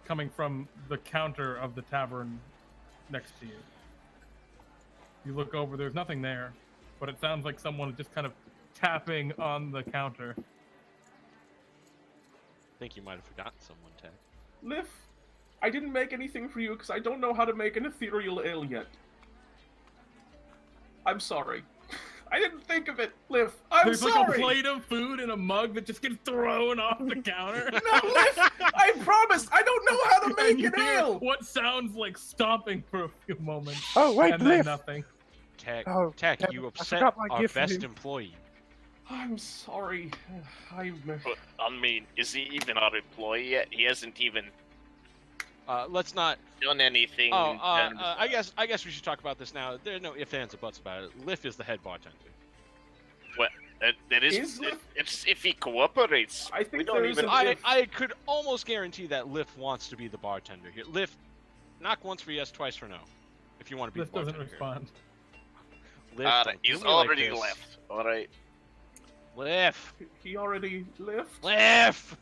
coming from the counter of the tavern next to you. You look over, there's nothing there, but it sounds like someone is just kind of tapping on the counter. I think you might have forgotten someone, Tack. Liv, I didn't make anything for you because I don't know how to make an ethereal ale yet. I'm sorry. I didn't think of it, Liv. I'm There's sorry. like a plate of food and a mug that just gets thrown off the counter. No, Liv, I promise, I don't know how to And make you an hear ale. what sounds like stomping for a few moments. Oh, wait, and then Liv! nothing. Tack, Oh, Tack, damn you it, I upset forgot my our gift for best you. employee. I'm sorry. But, I mean, is he even our employee yet? He hasn't even Let's not. done anything. I guess we should talk about this now. There are no ifs, ands, or buts about it. Liff is the head bartender. That is Is Liv- if he cooperates. I We think don't there is even- a I could almost guarantee that Liff wants to be the bartender here. Liff, knock once for yes, twice for no. If you want to be This the doesn't bartender respond. Here. Liff, Alright, don't do he's me like already this. left. Alright. Liff, He already left. Liff.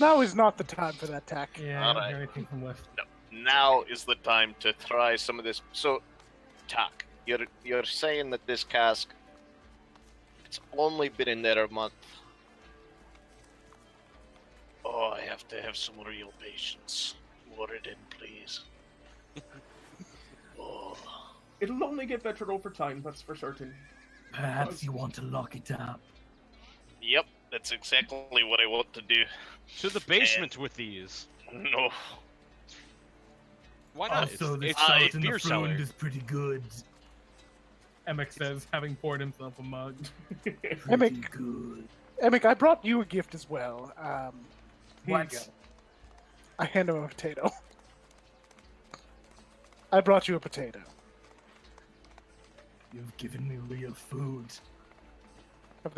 Now is not the time for that, Tack. Yeah, I don't Alright. hear anything from Lift. Now is the time to try some of this. So, Tack, you're saying that this cask, it's only been in there a month. Oh, I have to have some real patience. Water it in, please. Oh. It'll only get better over time, that's for certain. Perhaps you want to lock it up. Yep, that's exactly what I want to do. To the basement with these. No. Why not? Also, the it's salt salt a in beer the cellar. food is pretty good. Emick says, having poured himself a mug. Pretty Emick. good. Emick, I brought you a gift as well. Here What? you go. I hand him a potato. I brought you a potato. You've given me real food. Have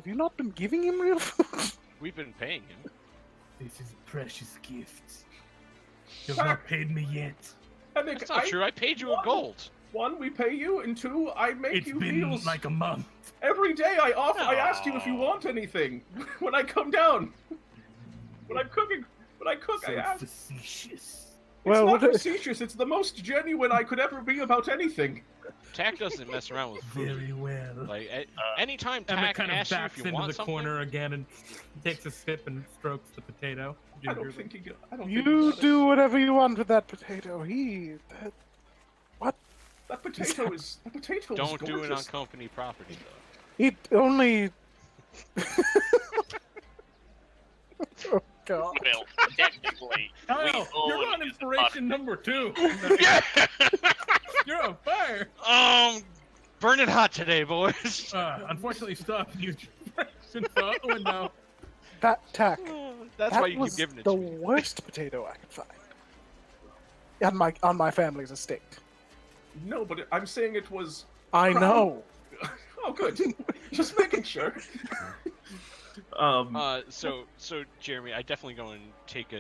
you not been giving him real food? We've been paying him. This is a precious gift. You've not paid me yet. That's not true. I paid you a gold. One, we pay you, and two, I make It's you been meals. like a month. Every day I ask you if you No. want anything. When I come down. When I cook, I So ask. facetious. Well, It's what not facetious, it's the most genuine I could ever be about anything. Tack doesn't mess around with food. Very well. Like anytime Emmett Tack kind of asks you if backs you into want the something, corner again and takes a sip and strokes the potato. I don't gingerly. think he got You it. do whatever you want with that potato. That potato is don't do it on gorgeous. company property though. It only. Oh God. Well, technically, Kyle, you're own on his inspiration number 2. You're on fire. Burn it hot today, boys. Unfortunately, stop. You inspiration fell out the window. That Tack. That's that why you was keep giving it the to me. worst potato I could find. on my family's estate. No, but I'm saying it was. I know. Oh, good. Just making sure. So Jeremy, I definitely go and take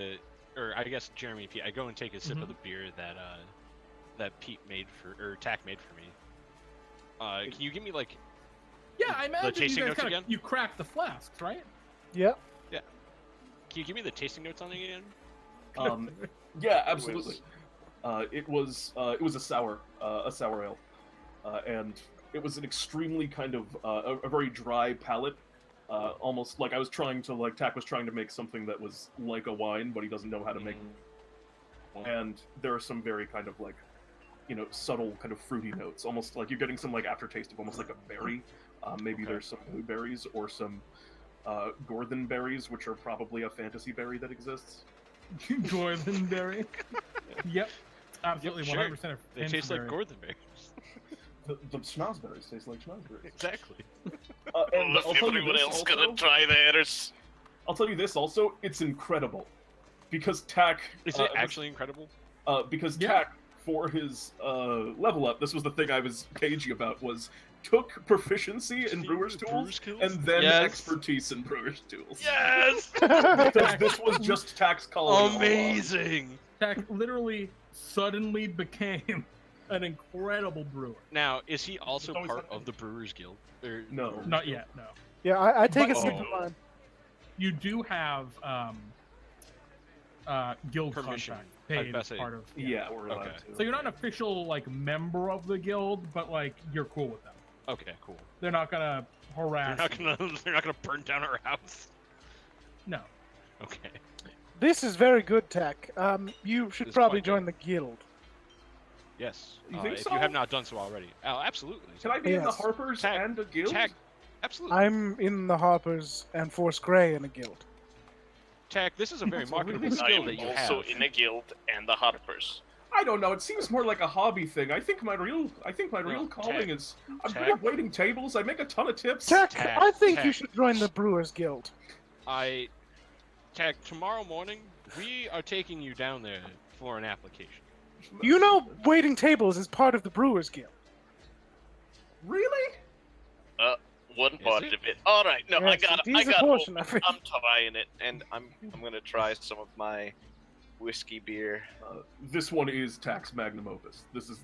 I guess Jeremy, Pete, I go and take a sip of the beer that Pete made or Tack made for me. Can you give me like? Yeah, I imagine tasting you guys notes again? you cracked the flasks, right? Yep. Yeah. Can you give me the tasting notes on it again? Yeah, absolutely. It was a sour ale, and it was an extremely kind of a very dry palate. Almost like I was trying to Tack was trying to make something that was like a wine, but he doesn't know how to make it. And there are some very kind of subtle kind of fruity notes, almost like you're getting some aftertaste of almost like a berry. Maybe there's some blueberries or some Gorthan berries, which are probably a fantasy berry that exists. Gorthan berry. Yep, absolutely, 100%. They taste like Gorthan berries. The schnozberries taste like schnozberries. Exactly. And I'll tell you Everyone this else also, gonna try theirs. I'll tell you this also, it's incredible. Because Tack... Is it actually incredible? Because Tack, for his level up, this was the thing I was cagey about, was took proficiency in Brewer's Tools, and then expertise in Brewer's Tools. Yes! Because this was just Tack's calling. Amazing! Tack literally suddenly became an incredible brewer. Now, is he also part of the Brewers Guild? Or... No. Not yet, no. Yeah, I take a But- sip of mine. You do have guild Permission. contract paid as part of. Yeah, we're allowed Okay. to. So you're not an official member of the guild, but you're cool with them. Okay, cool. They're not gonna harass. They're not gonna burn down our house. No. Okay. This is very good, Tack. You should This is probably quite join good. the guild. Yes. You think if so? you have not done so already. Oh, absolutely. Can I be in the Yes. Harpers Tack- and a guild? Tack, absolutely. I'm in the Harpers and Force Grey in a guild. Tack, this is a very marketable I skill am that you also have. in a guild and the Harpers. I don't know. It seems more like a hobby thing. I think my real calling Tack. is I'm Tack. good at waiting tables. I make a ton of tips. Tack, Tack, I think you Tack. should join the Brewers Guild. Tack, tomorrow morning, we are taking you down there for an application. You know waiting tables is part of the Brewers Guild. Really? One Is part it? of it. All right, no, I Yes, got it is a hope. portion of it. I'm trying it, and I'm gonna try some of my whiskey beer. This one is Tack's magnum opus. This is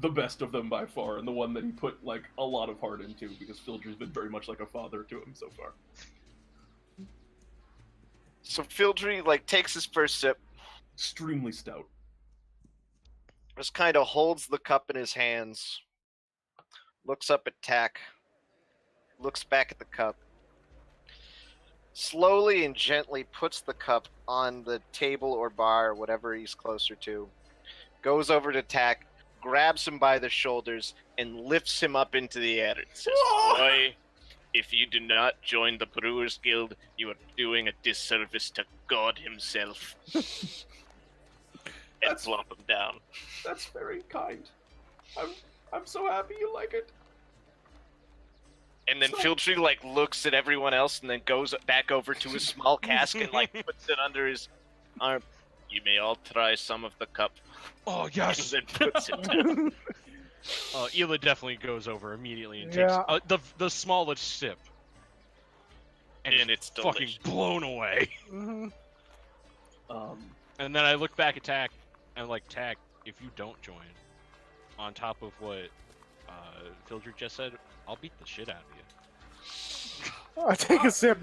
the best of them by far, and the one that he put a lot of heart into because Fildry's been very much like a father to him so far. So Fildry takes his first sip, Extremely stout. just kind of holds the cup in his hands, looks up at Tack, looks back at the cup, slowly and gently puts the cup on the table or bar or whatever he's closer to, goes over to Tack, grabs him by the shoulders, and lifts him up into the air and says, "Boy, if you do not join the Brewers Guild, you are doing a disservice to God himself." And plump him down. That's very kind. I'm so happy you like it. And then Fildry looks at everyone else and then goes back over to his small cask and puts it under his arm. "You may all try some of the cup." Oh, And yes! then puts it down. Ela definitely goes over immediately and Yeah. takes the smallest sip. And And is it's fucking delicious. blown away. hmm And then I look back at Tack, and Tack, if you don't join, on top of what Fildry just said, I'll beat the shit out of you. I take a sip.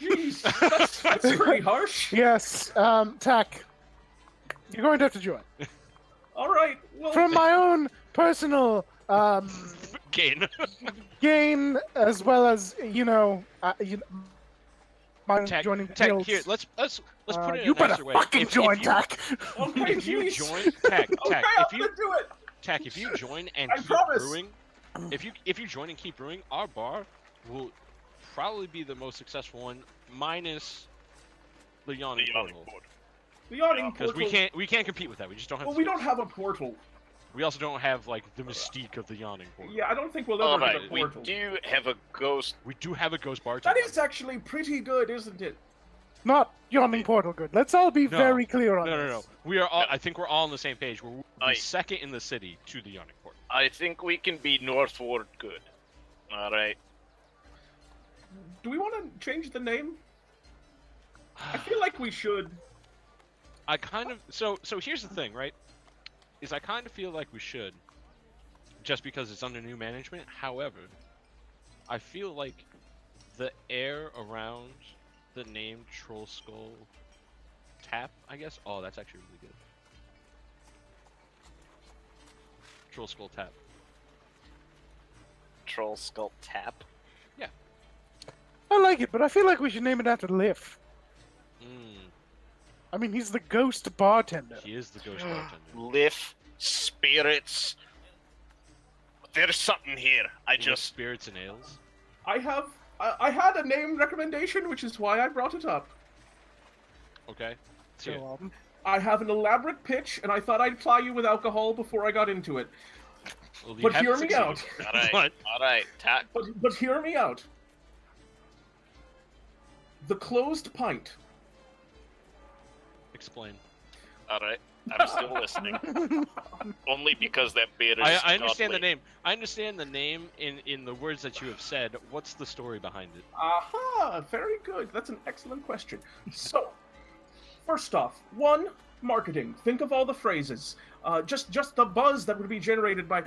Jeez, that's pretty harsh. Yes, Tack, you're going to have to join. All right. Well, From my own personal Gain. gain, as well as my Tack, joining the Tack, guild. here, let's put it in You a better nicer way. fucking If join, you- Tack. okay, If you jeez. join, Tack, Okay, if I'm you gonna do it. Tack, if you join and I keep promise. brewing, if you join and keep brewing, our bar will probably be the most successful one, minus the yawning portal. The yawning Because portal. we can't compete with that. We just don't have. Well, the we space. don't have a portal. We also don't have the mystique of the yawning portal. Yeah, I don't think we'll All ever right, get a we portal. do have a ghost. We do have a ghost That bartender. is actually pretty good, isn't it? not Yawning Portal good. Let's all be No. very clear on No. this. We are all. I think we're all on the same page. We're the second in the city to the Yawning Portal. I think we can be northward good. All right. Do we want to change the name? I feel like we should. I kind of so here's the thing, right? Is I kind of feel like we should, just because it's under new management. However, I feel like the air around the name Troll Skull Tap, I guess. Oh, that's actually really good. Troll Skull Tap. Troll Skull Tap. I like it, but I feel like we should name it after Liff. Mm, I mean, he's the ghost bartender. he is the ghost bartender. Lift spirits. There's something here. I just spirits and ales. I had a name recommendation, which is why I brought it up. Okay. So, Yeah. I have an elaborate pitch, and I thought I'd ply you with alcohol before I got into it. Well, you But haven't hear me out. succeeded. all right. But- All right. Tack. But hear me out. The Closed Pint. Explain. All right. I'm still listening. Only because that beer is I understand the godly. name. I understand the name in the words that you have said. What's the story behind it? Aha! Very good. That's an excellent question. So, first off, one, marketing. Think of all the phrases. Just the buzz that would be generated by,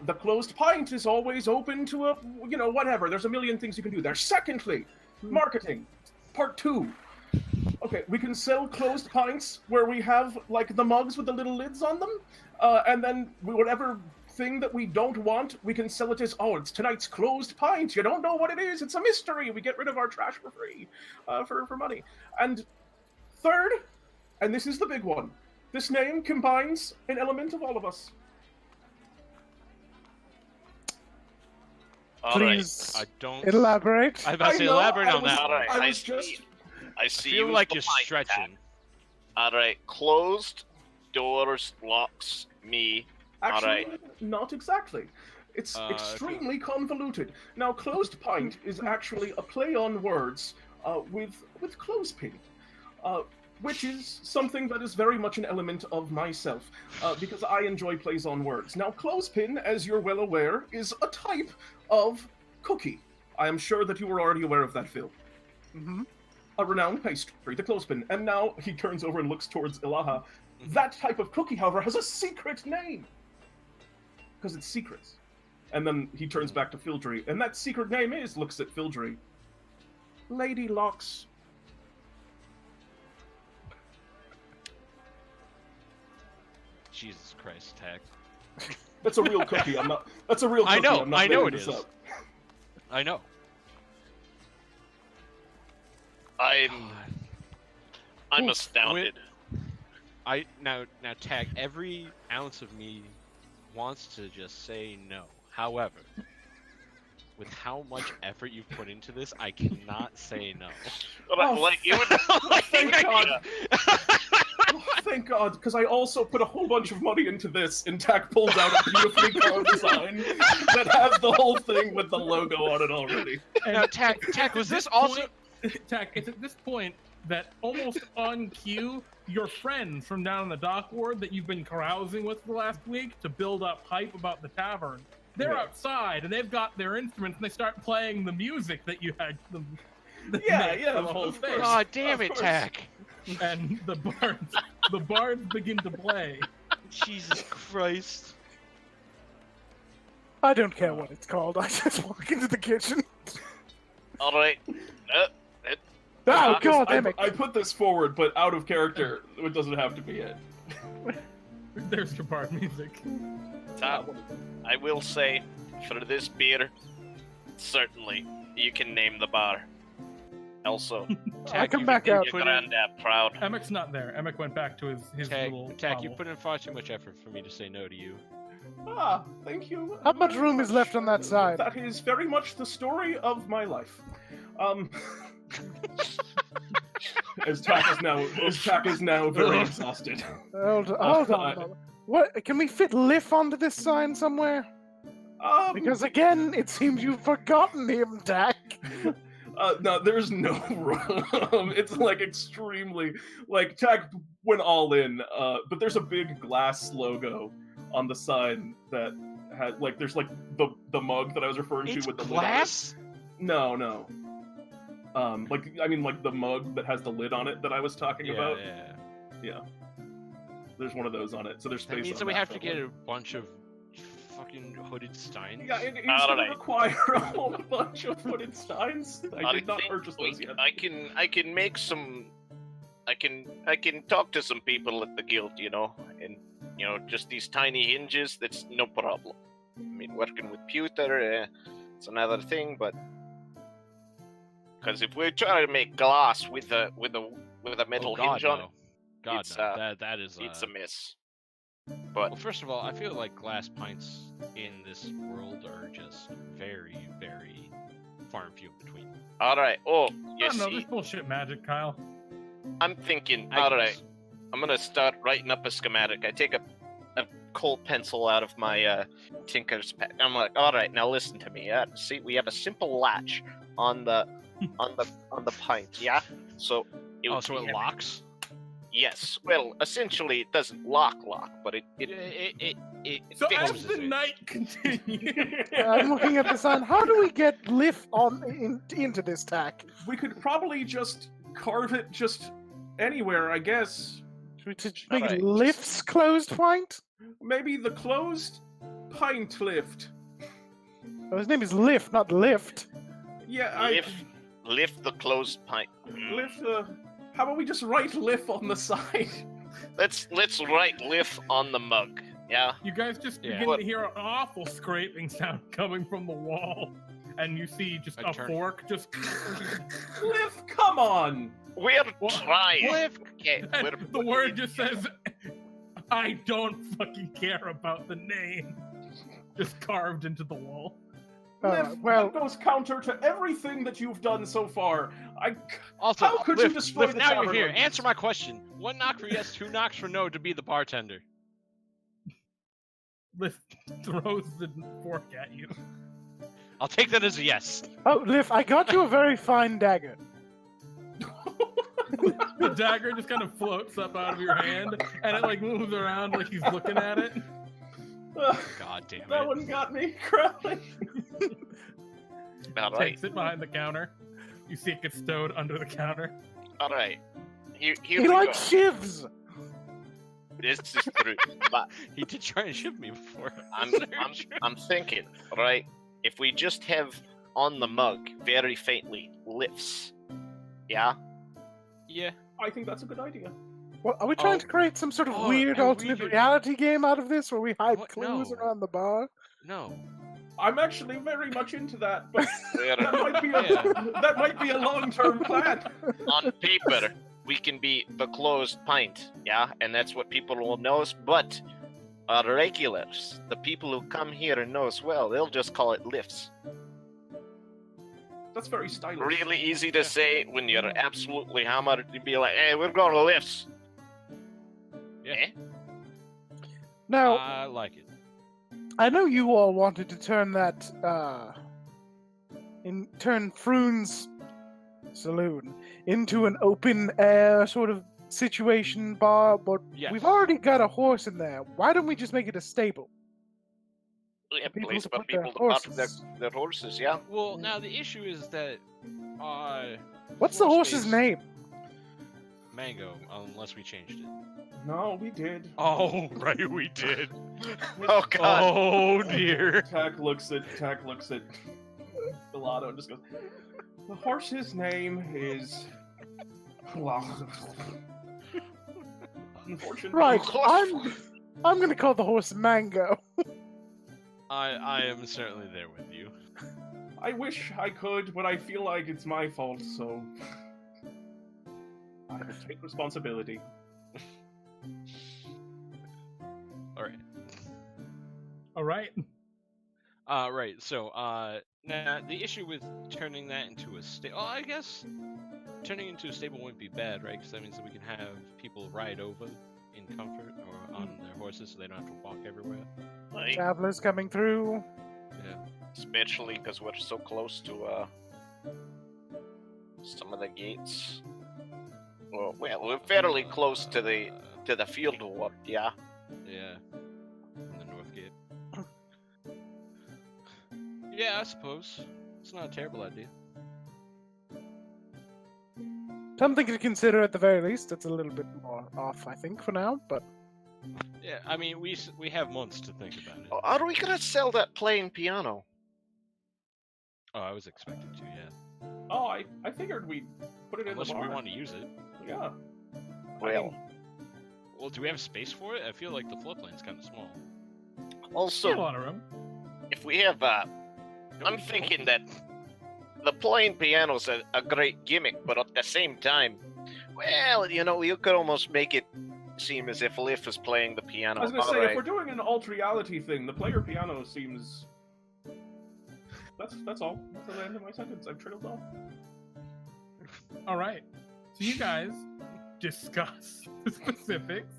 the Closed Pint is always open to whatever. There's a million things you can do there. Secondly, marketing. Part 2. Okay, we can sell closed pints where we have, like, the mugs with the little lids on them, and then whatever thing that we don't want, we can sell it as, it's tonight's closed pint. You don't know what it is. It's a mystery. We get rid of our trash for free, for money. And third, and this is the big one, this name combines an element of all of us. All right. Please I don't. elaborate. I was about to say know, elaborate I on was- that. All one. right. I I was see. just... I I see. feel you like with you're the pint, Tack. stretching. All right. Closed doors locks me. Actually, Alright. not exactly. It's extremely convoluted. Now, Closed Pint is actually a play on words with clothespin, which is something that is very much an element of myself, because I enjoy plays on words. Now, clothespin, as you're well aware, is a type of cookie. I am sure that you were already aware of that, Phil. Mm-hmm. A renowned pastry, the clothespin. And now he turns over and looks towards Ilaha. That type of cookie, however, has a secret name. Because it's secrets. And then he turns back to Fildry, and that secret name looks at Fildry. Lady Locks. Jesus Christ, Tack. That's a real cookie. That's a real cookie. I know. I'm not I know making it this is. up. I know. I'm astounded. Now Tack. Every ounce of me wants to just say no. However, with how much effort you've put into this, I cannot say no. Like you would. Thank God. Oh, thank God, because I also put a whole bunch of money into this, and Tack pulls out a beautifully carved design that has the whole thing with the logo on it already. Now, Tack, was this also? Tack, it's at this point that almost on cue, your friends from down in the dock ward that you've been carousing with for the last week to build up hype about the tavern, they're outside and they've got their instruments and they start playing the music that you had them. Yeah, make for the of whole course. thing. Oh, damn it, course. Tack! And the bards begin to play. Jesus Christ! I don't care what it's called. I just walk into the kitchen. All right. Oh God, damn it! I put this forward, but out of character. It doesn't have to be it. There's your bard music. Tom, I will say, for this beer, certainly you can name the bar. Also, I come you back can out. your put in- granddad proud. Emmek's not there. Emmek went back to his little Tack, you bubble. put in far too much effort for me to say no to you. Thank you. How much room is left on that side? That is very much the story of my life. As Tack is now very exhausted. Hold on. What? Can we fit Liff onto this sign somewhere? Because again, it seems you've forgotten him, Tack. No, there's no rum. It's like extremely like Tack went all in. But there's a big glass logo on the side that had like there's like the mug that I was referring to with the glass. lid on it. No. Like I mean like the mug that has the lid on it that I was talking about. Yeah. There's one of those on it, so there's space. That means that we have to get a bunch of fucking hooded steins. Yeah, it's going to require a whole bunch of hooded steins. I did not purchase those yet. I can make some. I can talk to some people at the guild, and just these tiny hinges. That's no problem. I mean, working with pewter, it's another thing, but because if we're trying to make glass with a metal hinge on it, that is it's a miss. But well, first of all, I feel like glass pints in this world are just very, very far and few in between. All right. Oh, I don't know. This bullshit magic, Kyle. I'm thinking. All right. I'm gonna start writing up a schematic. I take a cold pencil out of my tinker's pad. I'm like, all right, now listen to me. See, we have a simple latch on the pint. Yeah. So. It locks. Yes. Well, essentially, it doesn't lock, but it so as the night continues, I'm looking at the sign. How do we get lift into this tack? We could probably just carve it just anywhere, I guess. Should we make lifts closed pint? Maybe the closed pint lift. Oh, his name is Lift, not Lift. Yeah, lift the closed pint. Lift the. How about we just write "lift" on the side? Let's write "lift" on the mug. Yeah. You guys just begin to hear an awful scraping sound coming from the wall, and you see just a fork just. Lift, come on! We're trying. Lift. Okay, the word just says, "I don't fucking care about the name." Just carved into the wall. Lift, that goes counter to everything that you've done so far. Also, how could you destroy the now you're here. like Answer my question. 1 knock for yes, 2 knocks for no to be the bartender. Lift throws the fork at you. I'll take that as a yes. Oh, Lift, I got you a very fine dagger. The dagger just kind of floats up out of your hand, and it like moves around like he's looking at it. God damn it. That one got me, Crowley. Takes it behind the counter. You see it gets stowed under the counter. All right. Here he we likes go. shivs. This is true. But he did try and shiv me before. I'm thinking, right? If we just have on the mug very faintly lifts, yeah. Yeah. I think that's a good idea. Well, are we trying to create some sort of weird alternate reality game out of this, where we hide clues around the bar? No. I'm actually very much into that, but that might be a long-term plan. On paper, we can be the closed pint, yeah, and that's what people will know us. But our regulars, the people who come here and know us well, they'll just call it lifts. That's very stylish. Really easy to say when you're absolutely hammered. You'd be like, "Hey, we're going to lifts." Yeah. Eh? Now, I like it. I know you all wanted to turn that, turn Froon's saloon into an open air sort of situation bar, but we've already got a horse in there. Why don't we just make it a stable? Yeah, place for people to park their horses, yeah. Well, now the issue is that, what's the horse's name? Mango, unless we changed it. No, we did. Oh, right, we did. Oh, God. Oh, dear. Tack looks at Philado and just goes, the horse's name is... Well... Unfortunately... Right, I'm going to call the horse Mango. I am certainly there with you. I wish I could, but I feel like it's my fault, so... I will take responsibility. Alright. Right, so, now, the issue with turning that into a stable... Oh, I guess turning into a stable wouldn't be bad, right? Because that means that we can have people ride over in comfort or on their horses so they don't have to walk everywhere. Like, travelers coming through. Yeah. Especially because we're so close to Some of the gates. Well, we're fairly close to the field ward, yeah. Yeah. In the north gate. Yeah, I suppose. It's not a terrible idea. Something to consider at the very least. It's a little bit more off, I think, for now, but... Yeah, I mean, we have months to think about it. Are we gonna sell that playing piano? Oh, I was expecting to, yeah. Oh, I figured we'd put it Unless in the we bar. want to use it. Yeah. Well, Well, do we have space for it? I feel like the floodplain's kind of small. Still a also, lot of room. if we have, I'm thinking that the playing piano's a great gimmick, but at the same time, well, you could almost make it seem as if Liv is playing the piano. I was gonna say, Alright. if we're doing an alt reality thing, the player piano seems. That's all. That's the end of my sentence. I've trailed off. All right. So you guys discuss the specifics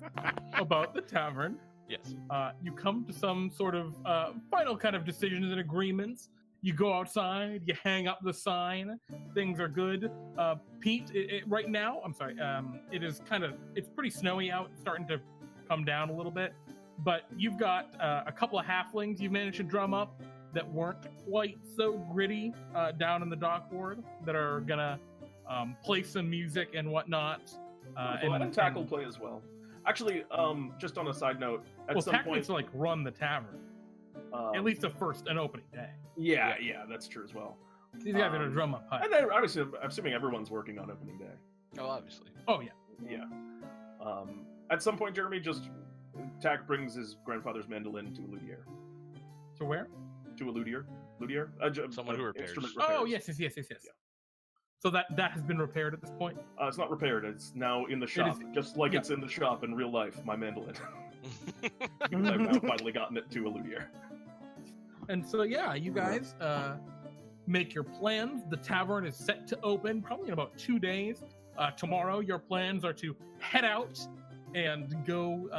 about the tavern. Yes. You come to some sort of final kind of decisions and agreements. You go outside, you hang up the sign, things are good. Pete, right now, I'm sorry, it's pretty snowy out, starting to come down a little bit, but you've got a couple of halflings you've managed to drum up that weren't quite so gritty down in the dock ward that are gonna play some music and whatnot. And Tack will play as well. Actually, just on a side note, at some Tack point, needs to run the tavern, at least the first and opening day. Yeah, that's true as well. These guys are gonna drum up high. And then, obviously, I'm assuming everyone's working on opening day. Oh, obviously. Oh yeah. Yeah. At some point, Jeremy Tack brings his grandfather's mandolin to a luthier. So where? To a luthier. Someone who repairs. Instrument Oh repairs. yes. Yeah. So that has been repaired at this point. It's not repaired. It's now in the shop, just like it's in the shop in real life. My mandolin. Because I've now finally gotten it to a luthier. And so yeah, you guys make your plans. The tavern is set to open probably in about 2 days. Tomorrow, your plans are to head out and go.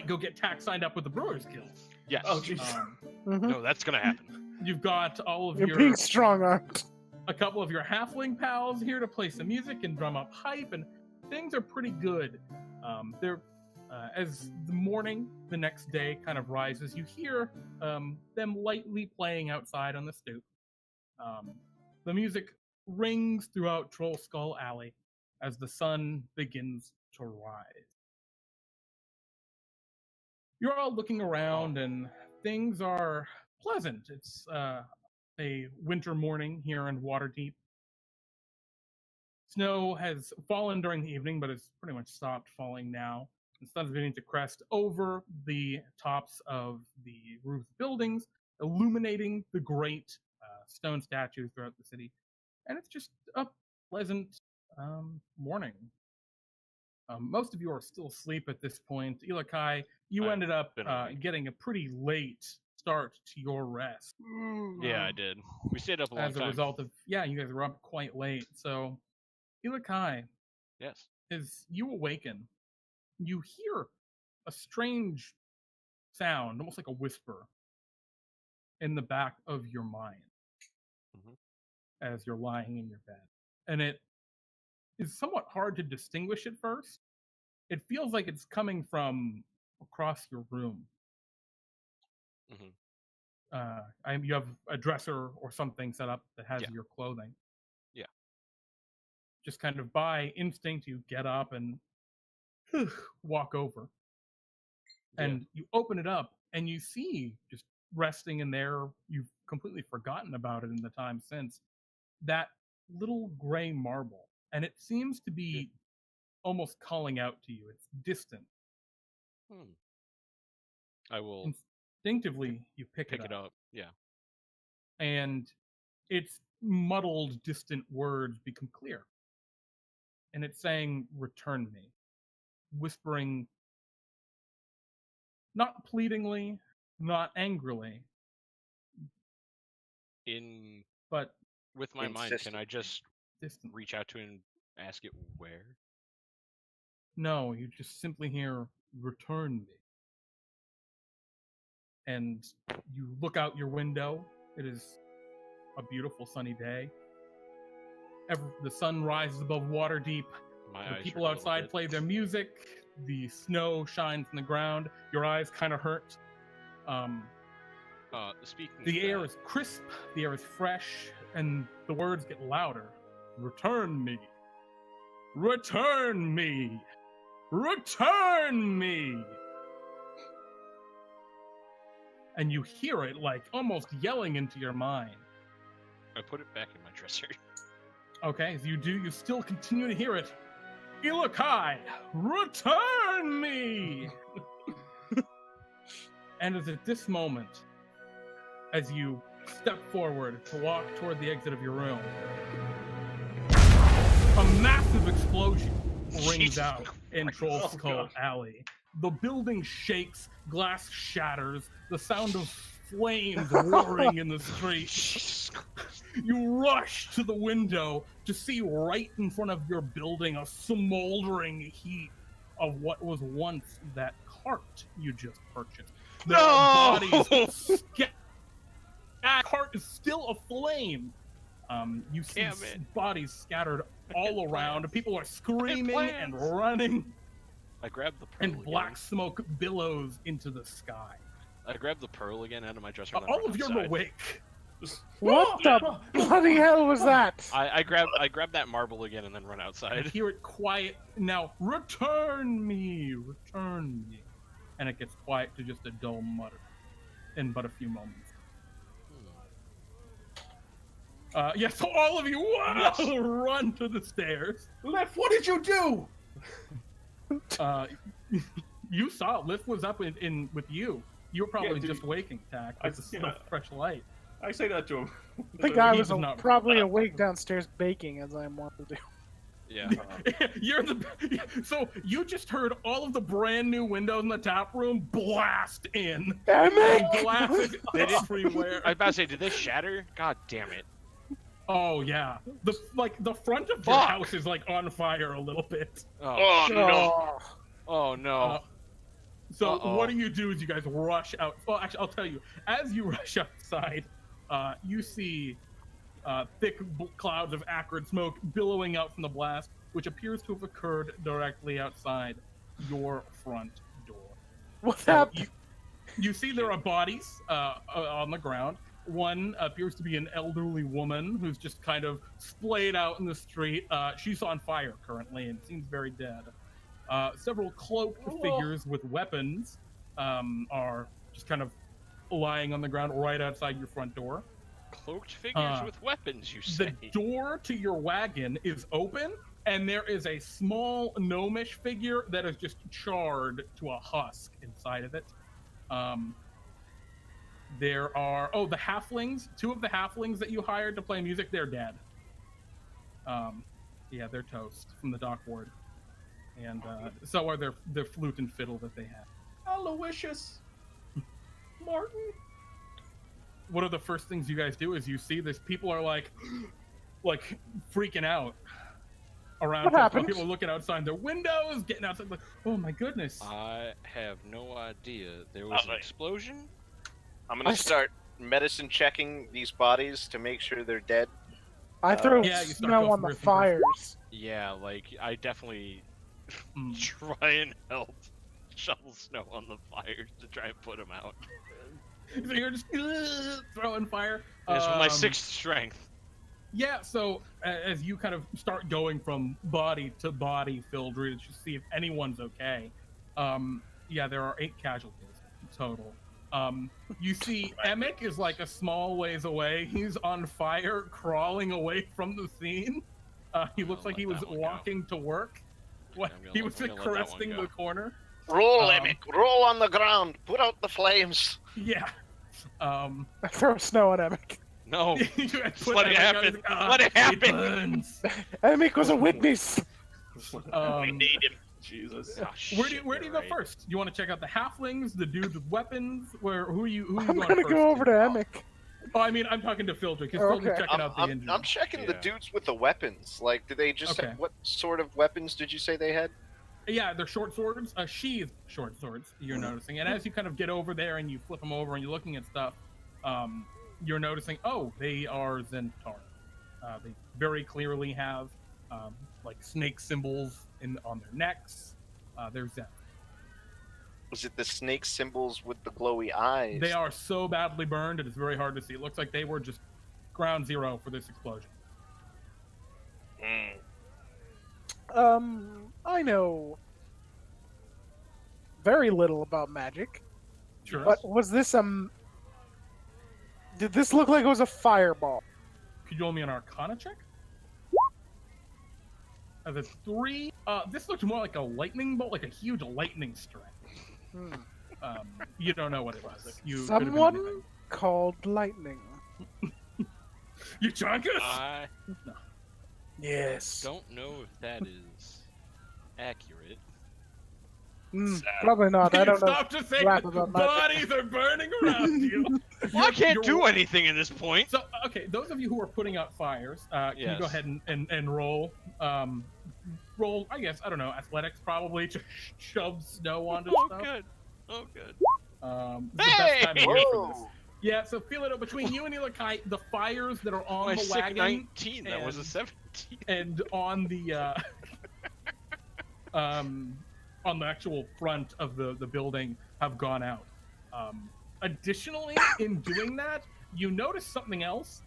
Go get Tack signed up with the Brewers Guild. Yes. Oh, jeez. No, that's gonna happen. You've got all of You're being strong-armed. a couple of your halfling pals here to play some music and drum up hype, and things are pretty good. They're as the morning the next day kind of rises, you hear them lightly playing outside on the stoop. The music rings throughout Troll Skull Alley as the sun begins to rise. You're all looking around, and things are pleasant. It's a winter morning here in Waterdeep. Snow has fallen during the evening, but it's pretty much stopped falling now. The sun's beginning to crest over the tops of the roof buildings, illuminating the great stone statues throughout the city. And it's just a pleasant morning. Most of you are still asleep at this point. Ilakai, you ended up getting a pretty late start to your rest. Yeah, I did. We stayed up a long As a time. result of, you guys were up quite late. So, Ilakai, Yes. as you awaken, you hear a strange sound, almost like a whisper, in the back of your mind as you're lying in your bed. And it is somewhat hard to distinguish at first. It feels like it's coming from across your room. You have a dresser or something set up that has your clothing. Yeah. Just kind of by instinct, you get up and walk over. And you open it up, and you see, just resting in there, you've completely forgotten about it in the time since, that little gray marble. And it seems to be almost calling out to you. It's distant. I will instinctively you pick it up. Yeah. And its muddled, distant words become clear. And it's saying, "Return me," whispering, not pleadingly, not angrily, but with my mind, can I just distant. reach out to it and ask it where? No, you just simply hear, "Return me." And you look out your window. It is a beautiful sunny day. The sun rises above Waterdeep. The people outside play their music. The snow shines on the ground. Your eyes kind of hurt. The air is crisp. The air is fresh, and the words get louder. Return me. Return me. Return me. And you hear it like almost yelling into your mind. I put it back in my dresser. Okay, as you do, you still continue to hear it. Ilaha, return me! And it's at this moment, as you step forward to walk toward the exit of your room, a massive explosion rings out in Troll Skull Alley. The building shakes, glass shatters, the sound of flames roaring in the street. You rush to the window to see right in front of your building a smoldering heap of what was once that cart you just purchased. There are bodies. That cart is still aflame. You see bodies scattered all around. People are screaming and running. I grabbed the pearl and black smoke billows into the sky. I grabbed the pearl again out of my dresser. All of you are awake. What the bloody hell was that? I grabbed that marble again and then run outside. I hear it quiet now. Return me, return me, and it gets quiet to just a dull mutter in but a few moments. So all of you run to the stairs. Lif, what did you do? You saw it. Lif was up in with you. You were probably just waking, Tack. It's a fresh light. I say that to him. I think I was probably awake downstairs baking, as I want to do. Yeah. So you just heard all of the brand new windows in the tap room blast in. Glass everywhere. I was about to say, did they shatter? God damn it. Oh yeah, the front of your house is like on fire a little bit. Oh no! Oh no! So what do? Is you guys rush out? Well, actually, I'll tell you. As you rush outside, you see thick clouds of acrid smoke billowing out from the blast, which appears to have occurred directly outside your front door. What's happening? You see there are bodies on the ground. One appears to be an elderly woman who's just kind of splayed out in the street. She's on fire currently and seems very dead. Several cloaked figures with weapons are just kind of lying on the ground right outside your front door. Cloaked figures with weapons, you say? The door to your wagon is open, and there is a small gnomish figure that is just charred to a husk inside of it. There are the halflings. Two of the halflings that you hired to play music, they're dead. They're toast from the dock ward, and so are their flute and fiddle that they have. Aloysius, Martin. One of the first things you guys do is you see this. People are like freaking out around. What happened? People are looking outside their windows, getting outside like, oh my goodness. I have no idea. There was an explosion. I'm gonna start medicine checking these bodies to make sure they're dead. I throw snow on the fires. Yeah, I definitely try and help shovel snow on the fires to try and put them out. So you're just throwing fire. It's my 6th strength. Yeah, so as you kind of start going from body to body, Fildry, to see if anyone's okay. There are 8 casualties total. You see Emic is like a small ways away. He's on fire, crawling away from the scene. He looks like he was walking to work. He was caressing the corner. Roll, Emic, roll on the ground. Put out the flames. Yeah. I throw snow on Emic. No. Let it happen. Let it happen. Emic was a witness. We need him. Jesus. Where do you go first? You want to check out the halflings, the dudes with weapons? Who are you I'm gonna go over to Emic. Oh, I mean, I'm talking to Fildry, because Fildry's checking out the engine. I'm checking the dudes with the weapons. Like, do they just have, what sort of weapons did you say they had? Yeah, they're short swords, sheathed short swords, you're noticing. And as you kind of get over there and you flip them over and you're looking at stuff, you're noticing, oh, they are Zentaur. They very clearly have like snake symbols on their necks. They're Zen. Was it the snake symbols with the glowy eyes? They are so badly burned, it is very hard to see. It looks like they were just ground zero for this explosion. I know very little about magic. Sure. But was this did this look like it was a fireball? Could you roll me an Arcana check? As a 3, this looked more like a lightning bolt, like a huge lightning strike. You don't know what it was. Someone called lightning. You drunk us? I No. Yes. don't know if that is accurate. Probably not. I don't know. Stop to say crap about magic. bodies are burning around you. Well, I can't You're- do anything at this point. So, okay, those of you who are putting out fires, can you go Yes. ahead and roll? Roll, I guess, I don't know, athletics probably to shove snow onto Oh, stuff. good. Oh, good. The best time of year for this. Whoa! Yeah, so Philado, between you and Ilaha, the fires that are on My the sick wagon 19. That was a and- 17. and on the on the actual front of the building have gone out. Additionally, in doing that, you notice something else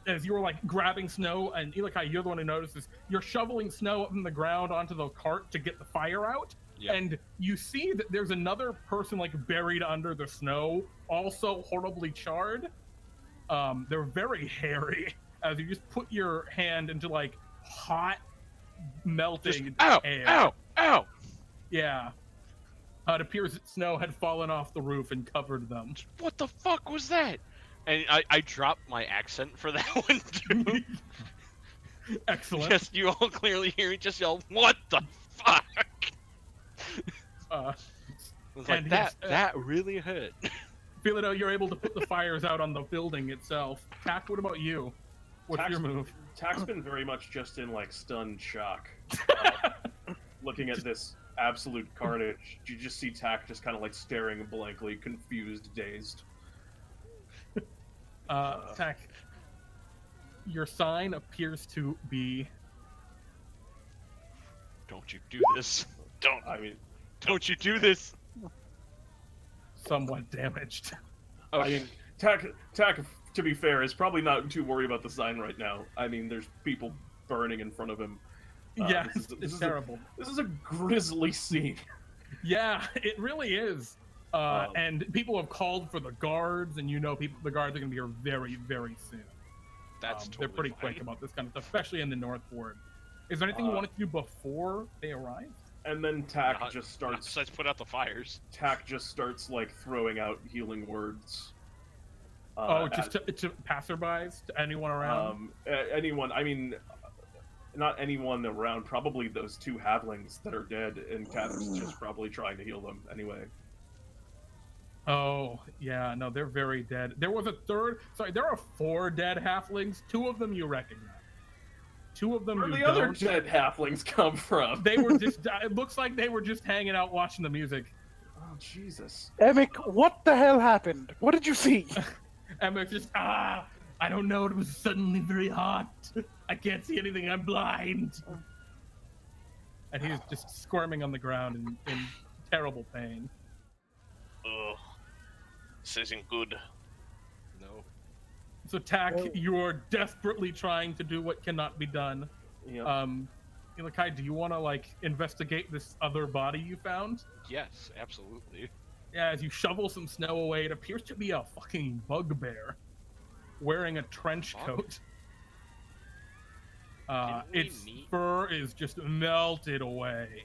as you were like grabbing snow, and Ilaha, you're the one who notices. You're shoveling snow up from the ground onto the cart to get the fire out. Yep. And you see that there's another person like buried under the snow, also horribly charred. They're very hairy as you just put your hand into like hot, melting Ow! air. Ow! Ow! Yeah. It appears that snow had fallen off the roof and covered them. What the fuck was that? And I dropped my accent for that one too. Excellent. Just you all clearly hear me just yell, "What the fuck!" Uh, I was like, and that yes, that really hurt. Philado, you're able to put the fires out on the building itself. Tack, what about you? What's Tack's- your move? Tack's been very much just in like stunned shock, looking at this absolute carnage. You just see Tack just kind of like staring blankly, confused, dazed. Tack, your sign appears to be Don't you do this? I mean, Don't you do this? somewhat damaged. I mean, Tack, to be fair, is probably not too worried about the sign right now. I mean, there's people burning in front of him. Yeah, this it's is terrible. This is a grisly scene. Yeah, it really is. And people have called for the guards, and you know the guards are going to be here very, very soon. That's They're totally pretty quick fine. about this kind of stuff, especially in the North Ward. Is there anything you wanted to do before they arrive? And then Tack Not- just starts. Let's put out the fires. Tack just starts like throwing out healing words. Just to passerbys, to anyone around? Anyone. I mean, not anyone around. Probably those two halflings that are dead, and Catherine's just probably trying to heal them anyway. Oh, yeah, no, they're very dead. There was a third. Sorry, there are 4 dead halflings. 2 of them you recognize. 2 of them Where you the other don't. dead halflings come from? They were just. It looks like they were just hanging out watching the music. Oh Jesus! Emic, what the hell happened? What did you see? Emma's just, I don't know. It was suddenly very hot. I can't see anything. I'm blind. And he's just squirming on the ground in terrible pain. Ugh. This isn't good. No. So, Tack, Oh. you're desperately trying to do what cannot be done. Yeah. Ilakai, do you want to, like, investigate this other body you found? Yes, absolutely. Yeah, as you shovel some snow away, it appears to be a fucking bugbear wearing a trench Fuck. coat. Didn't we Its meet- fur is just melted away.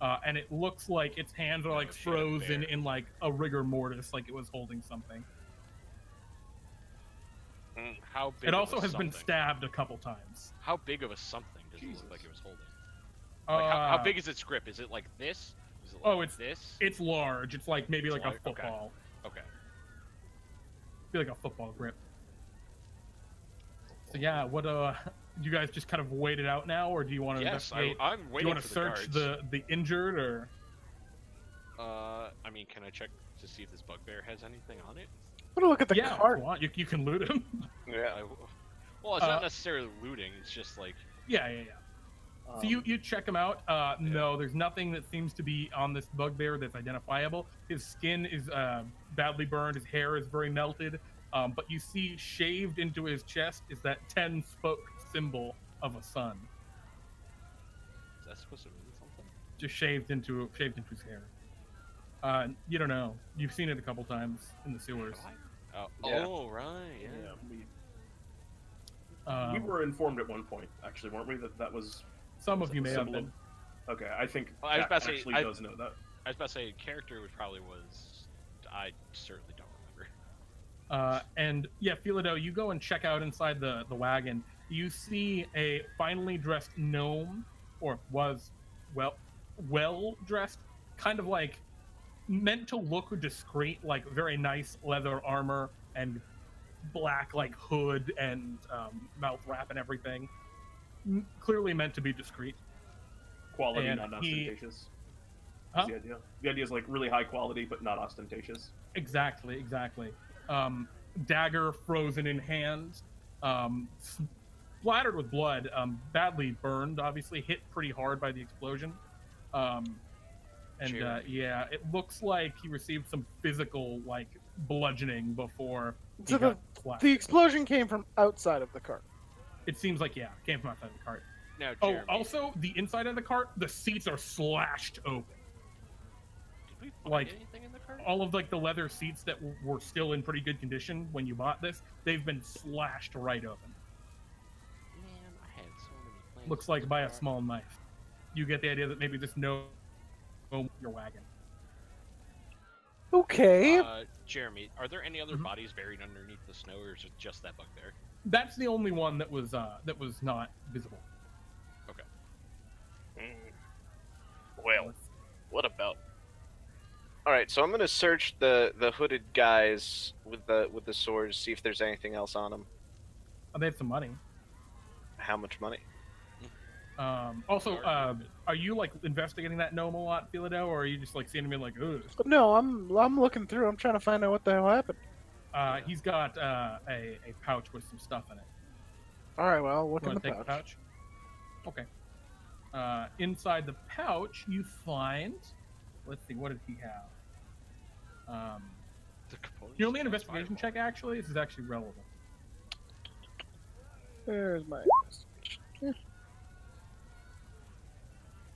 And it looks like its hands are like Oh, shit, a frozen bear. in like a rigor mortis, like it was holding something. How big? It of also a has been something? stabbed a couple times. How big of a something does it Jesus. look like it was holding? Like, how big is its grip? Is it like this? Is it like Oh, it's- this. It's large. It's like maybe It's like large, a okay. football. Okay. Be like a football grip. So yeah, what you guys just kind of wait it out now, or do you want to Yes, investigate? I'm Do you waiting want to for search the guards. the injured, or I mean, can I check to see if this bugbear has anything on it? I'm gonna look at the Yeah, if cart. you want, you can loot him. Yeah. Well, it's not necessarily looting. It's just like Yeah. So you check him out. No, there's nothing that seems to be on this bugbear that's identifiable. His skin is badly burned. His hair is very melted. But you see shaved into his chest is that 10-spoke symbol of a sun. Is that supposed to mean something? Just shaved into his hair. You don't know. You've seen it a couple times in the sewers. Oh, Yeah. oh right. Yeah. We were informed at one point, actually, weren't we, that was Some of you may have symbol been. Okay, I think Well, I was Jack about to say, actually does know that. I was about to say character was probably was. I certainly don't remember. And yeah, Philado, you go and check out inside the wagon. You see a finely dressed gnome, or was well dressed, kind of like meant to look discreet, like very nice leather armor and black like hood and mouth wrap and everything. Clearly meant to be discreet. Quality, and not he- ostentatious. Huh? Is the idea. The idea is like really high quality, but not ostentatious. Exactly. Dagger frozen in hand, splattered with blood, badly burned, obviously hit pretty hard by the explosion. Yeah, it looks like he received some physical like bludgeoning before he So got splattered. the explosion came from outside of the cart. It seems like, yeah, it came from outside the cart. Now, Oh, Jeremy, also the inside of the cart, the seats are slashed open. did we find like, anything in the cart? All of like the leather seats that were still in pretty good condition when you bought this, they've been slashed right open. Man, I had so many plans. Looks for like this by a car. small knife. You get the idea that maybe this gnome your wagon. Okay. Jeremy, are there any other Mhm. bodies buried underneath the snow, or is it just that bugbear? That's the only one that was not visible. Well, what about? All right, so I'm gonna search the hooded guys with the swords, see if there's anything else on them. They have some money. How much money? Also, are you like investigating that gnome a lot, Philado, or are you just like seeing him in like, ugh? No, I'm looking through. I'm trying to find out what the hell happened. He's got a pouch with some stuff in it. All right, well, look You in want the to take pouch. the pouch? Okay. Inside the pouch, you find. Let's see, what did he have? The components You know, me an of that investigation fireball. check. Actually, this is actually relevant. There's my.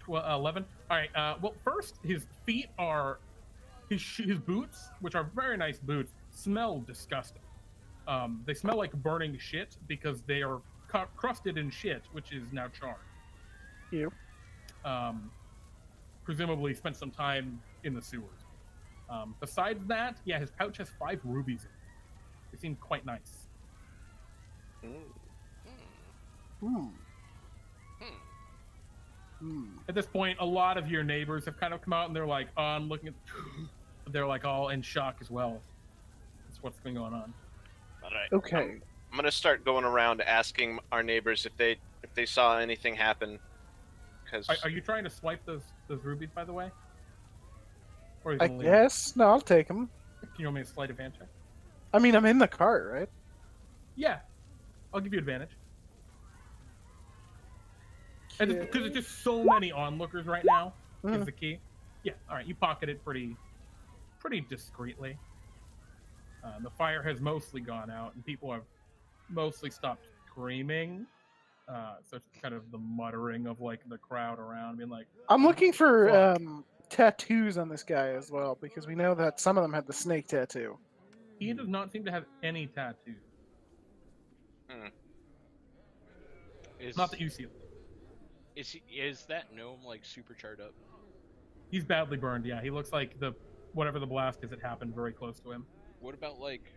Well, 11. All right. Well, first, his feet are his boots, which are very nice boots, smell disgusting. They smell like burning shit because they are crusted in shit, which is now charred. You. Presumably spent some time in the sewers. Besides that, yeah, his pouch has 5 rubies in it. They seem quite nice. Hmm. Hmm. Hmm. At this point, a lot of your neighbors have kind of come out and they're like, oh, I'm looking at. They're like all in shock as well. That's what's been going on. All right. Okay. I'm gonna start going around asking our neighbors if they saw anything happen. Because Are you trying to swipe those rubies, by the way? Or are you I gonna leave? guess. No, I'll take them. Can you want me to sleight advantage check? I mean, I'm in the cart, right? Yeah, I'll give you advantage. And because there's just so many onlookers right now is the key. Yeah, all right, you pocket it pretty discreetly. The fire has mostly gone out, and people have mostly stopped screaming. So it's kind of the muttering of like the crowd around, being like, I'm looking for Fuck. tattoos on this guy as well, because we know that some of them had the snake tattoo. he does not seem to have any tattoos. Is, Not that you see. is that gnome like super charred up? He's badly burned. Yeah, he looks like whatever the blast is. It happened very close to him. What about like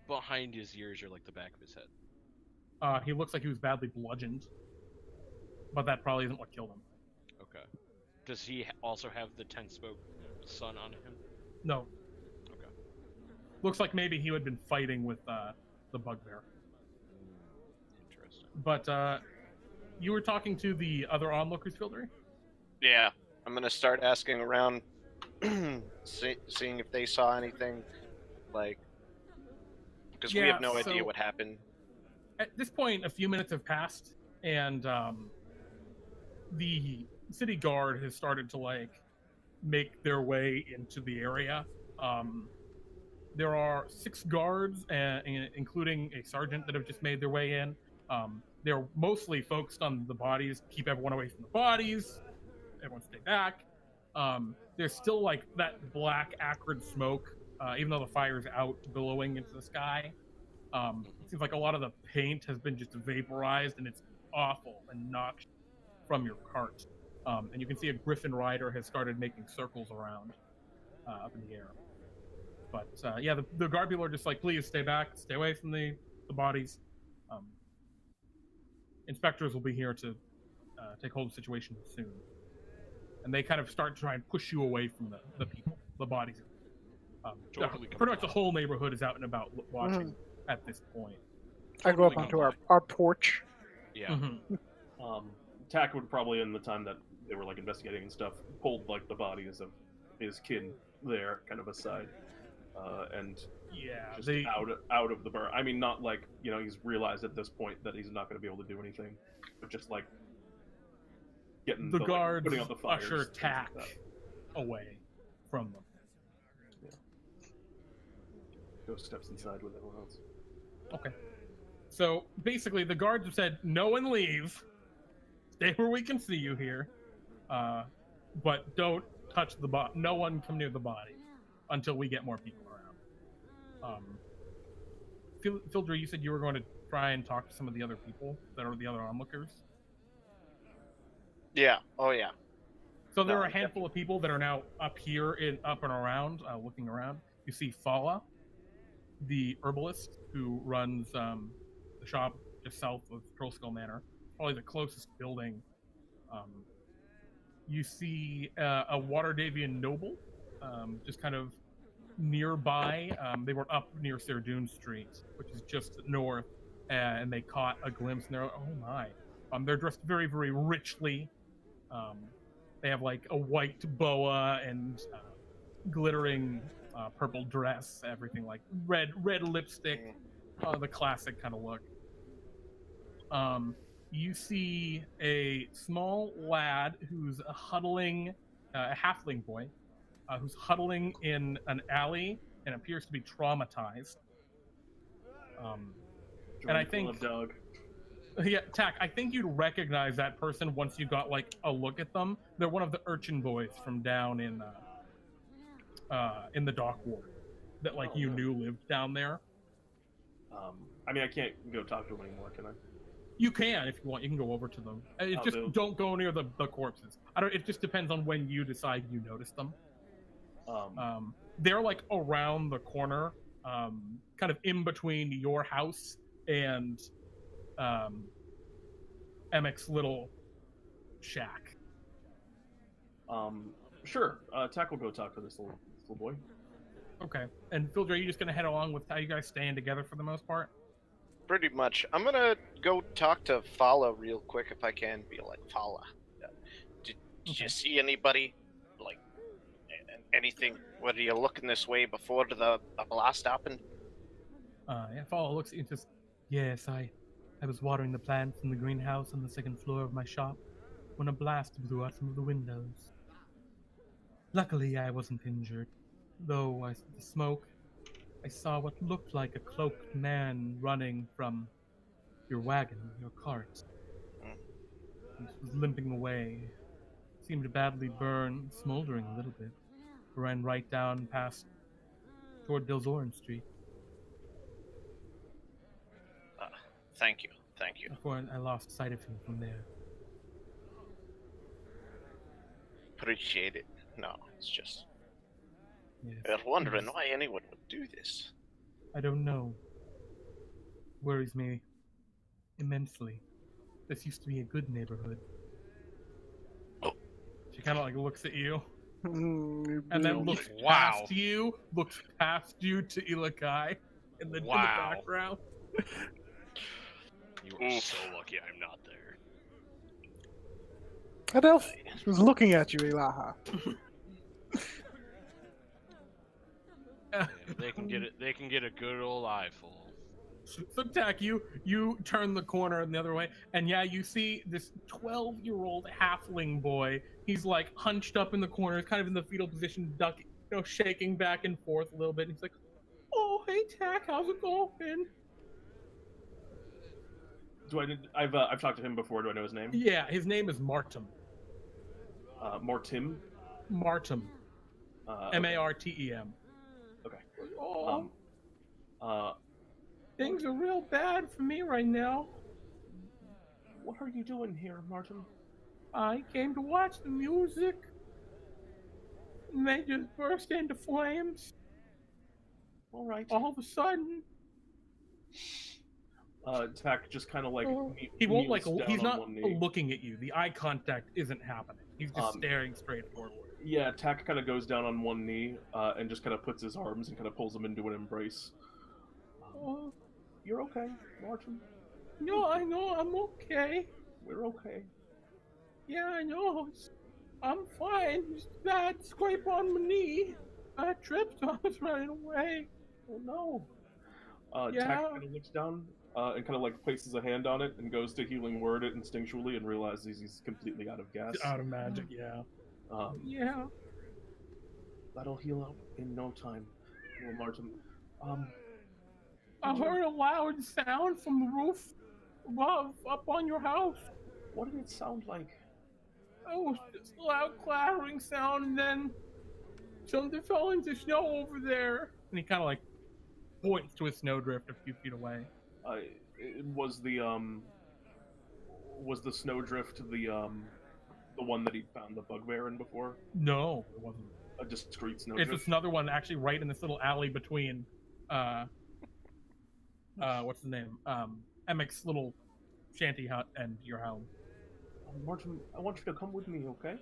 behind his ears or like the back of his head? He looks like he was badly bludgeoned, but that probably isn't what killed him. Okay. Does he also have the 10-spoke sun on him? No. Okay. Looks like maybe he had been fighting with the bugbear. Interesting. But you were talking to the other onlookers, Fildry? yeah, I'm gonna start asking around, seeing if they saw anything. Like, Because we have no idea what happened. At this point, a few minutes have passed, and the city guard has started to make their way into the area. There are 6 guards, including a sergeant, that have just made their way in. They're mostly focused on the bodies. Keep everyone away from the bodies. Everyone stay back. There's still that black acrid smoke, even though the fire's out, billowing into the sky. It seems like a lot of the paint has been just vaporized, and it's awful and noxious from your cart. And you can see a griffin rider has started making circles around up in the air. But the guard people are just please stay back, stay away from the bodies. Inspectors will be here to take hold of the situation soon. And they kind of start to try and push you away from the people, the bodies. Pretty much the whole neighborhood is out and about watching at this point. I go up onto our porch. Yeah. Mm-hmm. Tack would probably, in the time that they were investigating and stuff, pulled the bodies of his kin there, kind of aside, and just out of the burn. I mean, not he's realized at this point that he's not going to be able to do anything, but just getting the guards putting out the fires, usher Tack away from them. Yeah. Go steps inside with everyone else. Okay. So basically, the guards have said, "No one leave. Stay where we can see you here, but don't touch the body. No one come near the body until we get more people around." Fildry, you said you were going to try and talk to some of the other people that are the other onlookers. Yeah. Oh yeah. So there are a handful of people that are now up and around, looking around. You see Fala, the herbalist who runs the shop just south of Trollskull Manor, probably the closest building. You see a Waterdeepian noble, just kind of nearby. They were up near Serdoon Street, which is just north, and they caught a glimpse, and they're oh my. They're dressed very, very richly. They have a white boa and glittering purple dress, everything red lipstick, the classic kind of look. You see a small lad who's a halfling boy, who's huddling in an alley and appears to be traumatized. And I think, Doug. Yeah, Tack, I think you'd recognize that person once you got a look at them. They're one of the urchin boys from down in the dock ward that you knew lived down there. I mean, I can't go talk to them anymore, can I? You can if you want. You can go over to them. Don't go near the corpses. It just depends on when you decide you notice them. They're around the corner, kind of in between your house and Emek's little shack. Sure. Tack will go talk to this little boy. Okay. And Fildry, are you just gonna head along with how you guys staying together for the most part? Pretty much. I'm gonna go talk to Fala real quick if I can. Be Fala, did you see anybody? Anything? Were you looking this way before the blast happened? Yeah, Fala looks at you and says, "Yes, I was watering the plants in the greenhouse on the second floor of my shop when a blast blew out some of the windows. Luckily, I wasn't injured, though the smoke, I saw what looked like a cloaked man running from your wagon, your cart. He was limping away, seemed badly burned, smoldering a little bit. Ran right down past toward Delzorin Street. Thank you. Before I lost sight of him from there." Appreciate it. No, it's just... Yes. I was wondering why anyone would do this. I don't know. Worries me immensely. This used to be a good neighborhood. Oh. She kind of looks at you. And then looks past you to Ilaha in the background. You are so lucky I'm not there. That elf was looking at you, Ilaha. Yeah, they can get a good old eyeful. So Tack, you turn the corner in the other way, and yeah, you see this 12-year-old halfling boy. He's like hunched up in the corner, kind of in the fetal position, ducking, shaking back and forth a little bit. He's like, "Oh, hey Tack, how's it going?" I've talked to him before. Do I know his name? Yeah, his name is Martum. Martim. Martum. Okay. Martem. Okay. Oh, things are real bad for me right now. What are you doing here, Martin? I came to watch the music, and they just burst into flames. All right. All of a sudden. Tack just kind of like he won't like. He's not one knee. looking at you. The eye contact isn't happening. He's just staring straight forward. Yeah, Tack kind of goes down on one knee and just kind of puts his arms and kind of pulls him into an embrace. You're okay, Martin. No, I know I'm okay. We're okay. Yeah, I know. I'm fine. Just a bad scrape on my knee. I tripped. I was running away. Oh no. Yeah. Tack kind of looks down and kind of like places a hand on it and goes to healing word it instinctually and realizes he's completely out of gas. Out of magic, yeah. Yeah. That'll heal up in no time. Well, Martin. I heard a loud sound from the roof above, up on your house. What did it sound like? It was just a loud clattering sound, and then something fell into snow over there. And he kind of like points to a snowdrift a few feet away. Was the snowdrift the one that he found the bugbear in before? No, it wasn't. A discreet snowdrift? It's another one actually right in this little alley between, what's the name? Emmek's little shanty hut and your home. Martin, I want you to come with me, okay?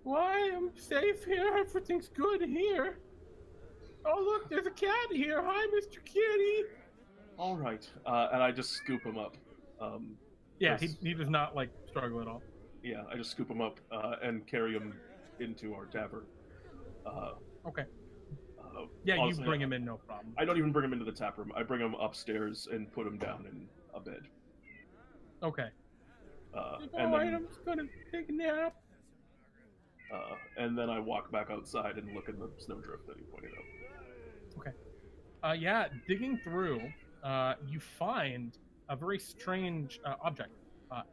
Why? I'm safe here. Everything's good here. Oh, look, there's a cat here. Hi, Mr. Kitty. All right. And I just scoop him up. Yeah, he does not, like, struggle at all. Yeah, I just scoop him up and carry him into our tavern. Okay. Yeah, honestly, you bring him in, no problem. I don't even bring him into the tap room. I bring him upstairs and put him down in a bed. Okay. And Alright, then, I'm just gonna take a nap. And then I walk back outside and look in the snowdrift that he pointed out. Okay. Yeah, digging through, you find a very strange object.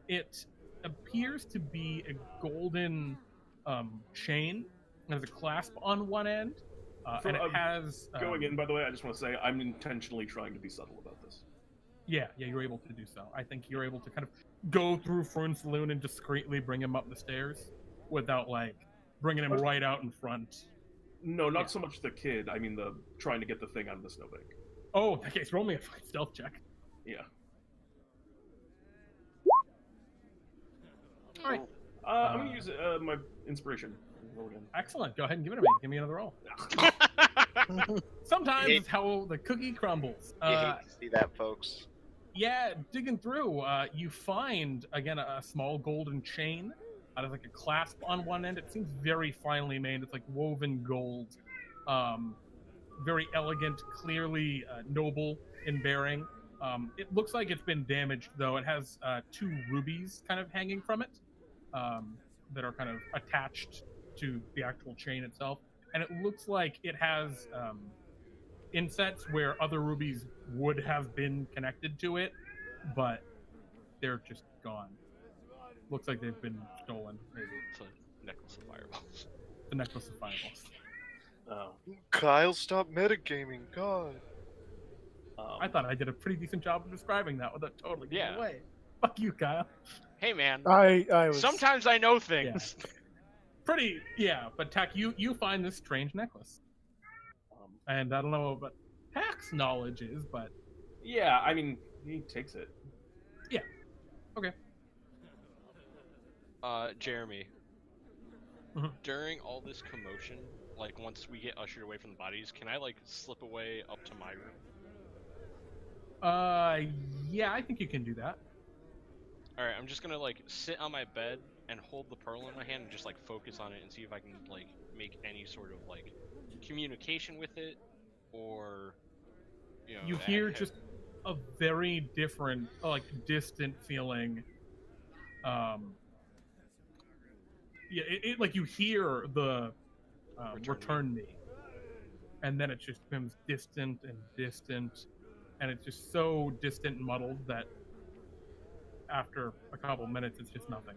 It appears to be a golden chain. There's a clasp on one end, and it has... going in, by the way, I just want to say I'm intentionally trying to be subtle about this. Yeah, you're able to do so. I think you're able to kind of go through Fern Saloon and discreetly bring him up the stairs without, like, bringing him right out in front. No, not so much the kid. I mean, the trying to get the thing out of the snowbank. Oh, in that case, roll me a stealth check. Yeah. All right. I'm going to use my inspiration. Roll again. Excellent. Go ahead and give it to me. Give me another roll. Sometimes it's how the cookie crumbles. You hate to see that, folks. Yeah, digging through, you find, again, a small golden chain. There's like a clasp on one end. It seems very finely made. It's like woven gold. Very elegant, clearly noble in bearing. It looks like it's been damaged, though. It has 2 rubies kind of hanging from it that are kind of attached to the actual chain itself. And it looks like it has insets where other rubies would have been connected to it, but they're just gone. Looks like they've been stolen, maybe. It's a necklace of fireballs. The necklace of fireballs. Oh. Kyle, stop metagaming, God. I thought I did a pretty decent job of describing that without totally giving Yeah. away. Fuck you, Kyle. Hey, man. I was... Sometimes I know things. Yeah. But Tack, you find this strange necklace. And I don't know what Tack's knowledge is, but... Yeah, I mean, he takes it. Yeah. Okay. Jeremy. Mhm. During all this commotion, like once we get ushered away from the bodies, can I like slip away up to my room? Yeah, I think you can do that. Alright, I'm just gonna like sit on my bed and hold the pearl in my hand and just like focus on it and see if I can like make any sort of like communication with it, or you hear just a very different, like distant feeling. Yeah, it like you hear the return me, and then it just becomes distant and distant, and it's just so distant and muddled that after a couple minutes, it's just nothing.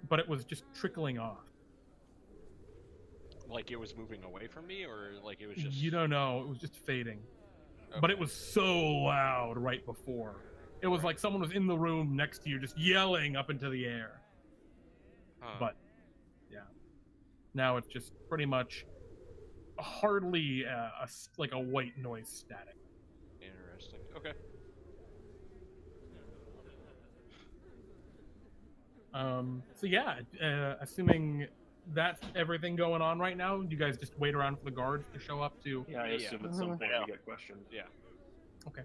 But it was just trickling off. Like it was moving away from me, or like it was just... You don't know. It was just fading. Okay. But it was so loud right before. It was like someone was in the room next to you just yelling up into the air. But, yeah. Now it's just pretty much hardly like a white noise static. Interesting. Okay. So yeah, assuming that's everything going on right now, you guys just wait around for the guards to show up to... Yeah, I assume at some point we get questioned. Yeah. Okay.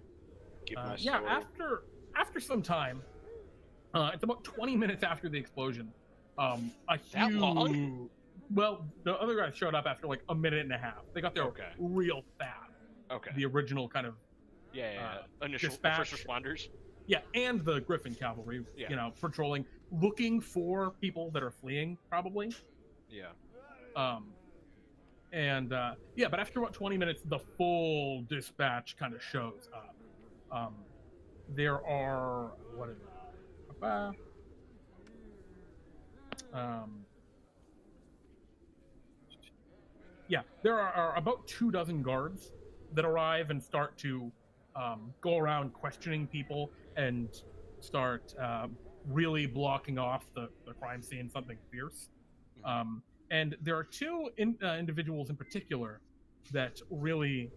Give my Yeah, story. after some time, it's about 20 minutes after the explosion, a That huge... long? Well, the other guys showed up after like a minute and a half. They got there real fast. Okay. The original kind of... Initial dispatch. first responders. Yeah, and the Griffin cavalry, Yeah. you know, patrolling, looking for people that are fleeing, probably. Yeah. Yeah, but after about 20 minutes, the full dispatch kind of shows up. There are what is it? Yeah, there are about 24 guards that arrive and start to go around questioning people and start really blocking off the crime scene, something fierce. And there are two individuals in particular that really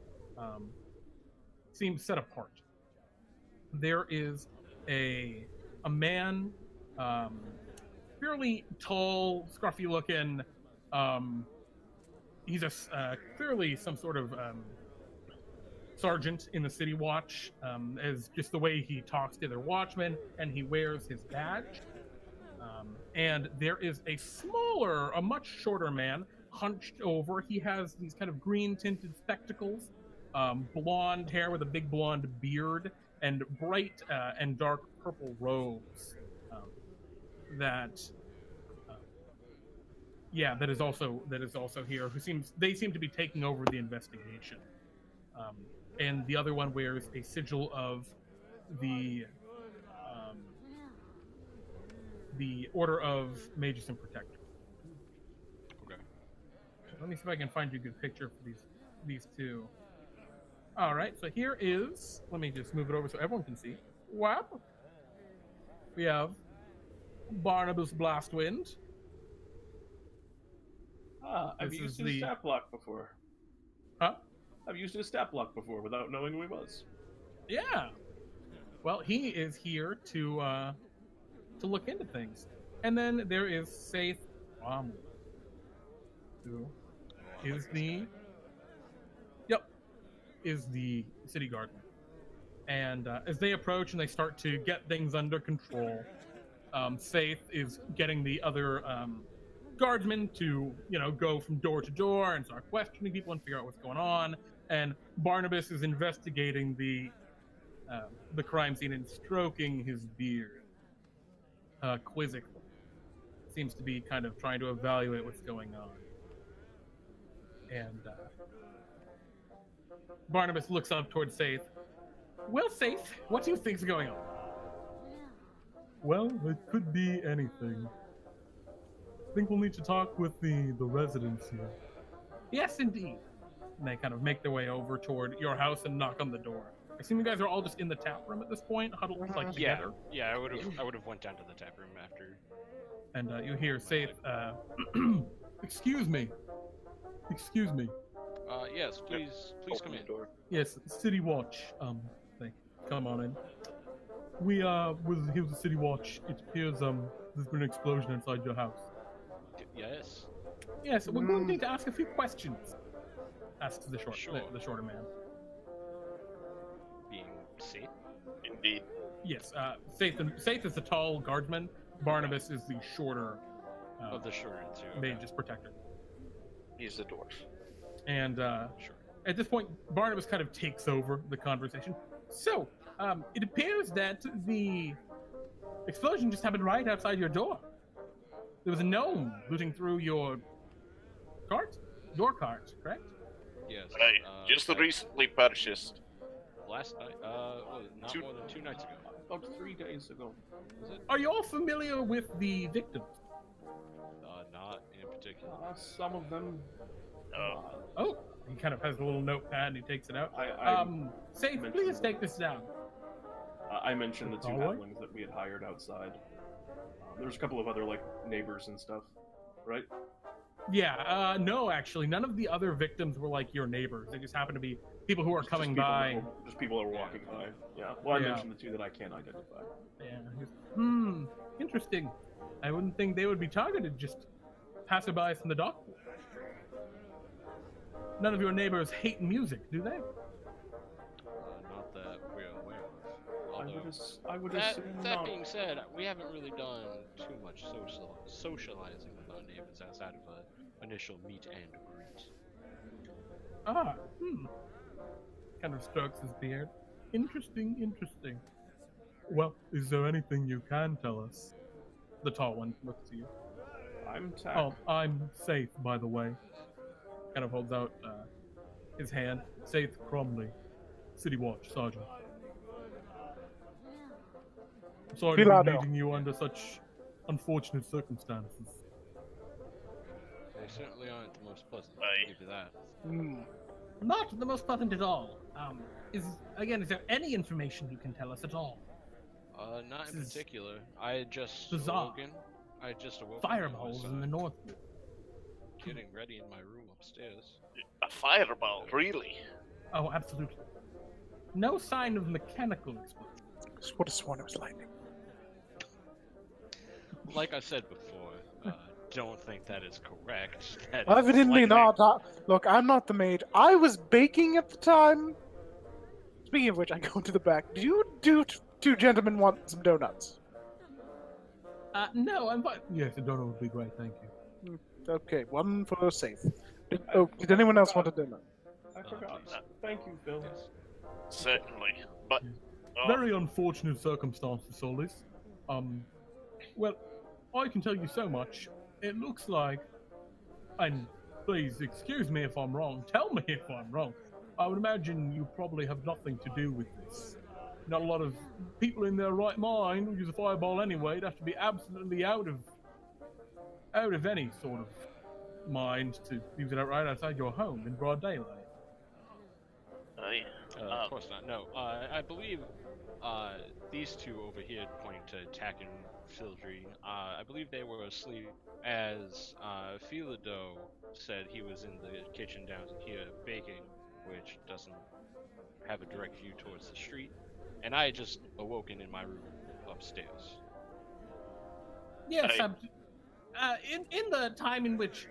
seem set apart. There is a man, fairly tall, scruffy-looking. He's clearly some sort of sergeant in the City Watch, as just the way he talks to their watchmen, and he wears his badge. And there is a much shorter man, hunched over. He has these kind of green-tinted spectacles, blonde hair with a big blonde beard, and bright and dark purple robes. That is also here. They seem to be taking over the investigation. And the other one wears a sigil of the Order of Magus and Protectors. Okay. Let me see if I can find you a good picture for these two. All right, so here is. Let me just move it over so everyone can see. Wow. We have Barnabas Blastwind. I've used his stat block before. Huh? I've used his stat block before without knowing who he was. Yeah. Well, he is here to look into things. And then there is Saith Ramu, who is the city gardener. And as they approach and they start to get things under control, Saith is getting the other guardsmen to, go from door to door and start questioning people and figure out what's going on. And Barnabas is investigating the crime scene and stroking his beard quizzically. Seems to be kind of trying to evaluate what's going on. And Barnabas looks up towards Saith. Well, Saith, what do you think's going on? Well, it could be anything. I think we'll need to talk with the residents here. Yes, indeed. And they kind of make their way over toward your house and knock on the door. I assume you guys are all just in the tap room at this point, huddled together. Yeah, I would have went down to the tap room after. And you hear Saith, excuse me. Yes, please come in. Door. Yes, City Watch. Come on in. We was here with the City Watch. It appears there's been an explosion inside your house. Yes. Yes, we're going to need to ask a few questions. Asks the shorter man. Being safe. Indeed. Yes, Saith is the tall guardsman. Barnabas is the shorter. Of the shorter two. Magus protector. He's a dwarf. And Sure. At this point, Barnabas kind of takes over the conversation. So, it appears that the explosion just happened right outside your door. There was a gnome looting through your cart? Your cart, correct? Yes. Just recently purchased. Last night, not more than 2 nights ago. About 3 days ago. Was it? Are you all familiar with the victims? Not in particular. Some of them. Oh, he kind of has a little notepad and he takes it out. Safe, mentioned- please take this down. I mentioned the 2 Alright. halflings that we had hired outside. There's a couple of other like neighbors and stuff, right? Yeah, no, actually, none of the other victims were like your neighbors. They just happened to be people who are Just coming people by. Just people that were walking by. Yeah. Well, I Yeah. mentioned the 2 that I can't identify. Yeah. Interesting. I wouldn't think they would be targeted, just passerbys from the dock. None of your neighbors hate music, do they? Not that we're aware of. Although, I would that assume that not. being said, we haven't really done too much socializing with our neighbors outside of an initial meet and greet. Kind of strokes his beard. Interesting. Well, is there anything you can tell us? The tall one looks to you. I'm Tack. Oh, I'm Safe, by the way. Kind of holds out his hand. Safe Cromley, City Watch Sergeant. I'm sorry to Philado. be meeting you under such unfortunate circumstances. They certainly aren't the most pleasant. Aye. I'll give you that. Not the most pleasant at all. Is there any information you can tell us at all? Not in This is particular. I had just bizarre. awoken. I just awoken. Fireballs in the north. Getting ready in my room upstairs. A fireball, really? Oh, absolutely. No sign of mechanical explosion. I would have sworn it was lightning. Like I said before, don't think that is correct. That is Evidently lightning. not. Look, I'm not the maid. I was baking at the time. Speaking of which, I go to the back. Do you two gentlemen want some donuts? No, I'm fine. Yes, a donut would be great, thank you. Okay, one for Safe. Did anyone else want a donut? I forgot. please. Thank you, Phil. Yes. Certainly. But Very unfortunate circumstances, Solis. Well, I can tell you so much. It looks like, and please excuse me if I'm wrong, tell me if I'm wrong. I would imagine you probably have nothing to do with this. Not a lot of people in their right mind would use a fireball anyway. It'd have to be absolutely out of any sort of mind to use it right outside your home in broad daylight. Of course not. No. I believe these two over here, pointing to Tack and Fildry, I believe they were asleep as Philado said he was in the kitchen down here baking, which doesn't have a direct view towards the street. And I had just awoken in my room upstairs. Yes, in the time in which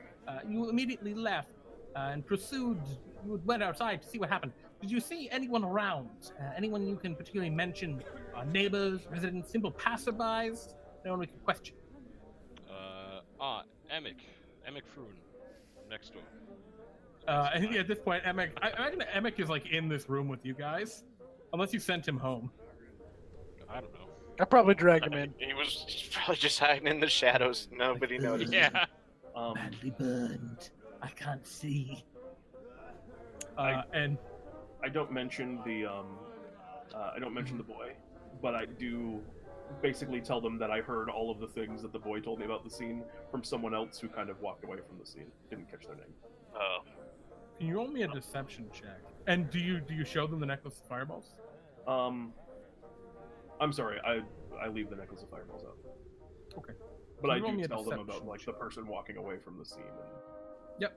you immediately left and pursued, you went outside to see what happened. Did you see anyone around? Anyone you can particularly mention? Neighbors, residents, simple passerbys? Anyone we can question? Emic Froon, next door. I think at this point, Emic, I imagine Emic is like in this room with you guys, unless you sent him home. I don't know. I probably dragged him in. he was probably just hiding in the shadows. Nobody noticed. Yeah. Badly burned. I can't see. I- And I don't mention the the boy, but I do basically tell them that I heard all of the things that the boy told me about the scene from someone else who kind of walked away from the scene. Didn't catch their name. Oh. can you roll me a deception check? And do you show them the necklace of fireballs? I'm sorry, I leave the necklace of fireballs out. Okay. But Can I you roll me do a tell them deception about like the person walking away from the scene. And, Yep.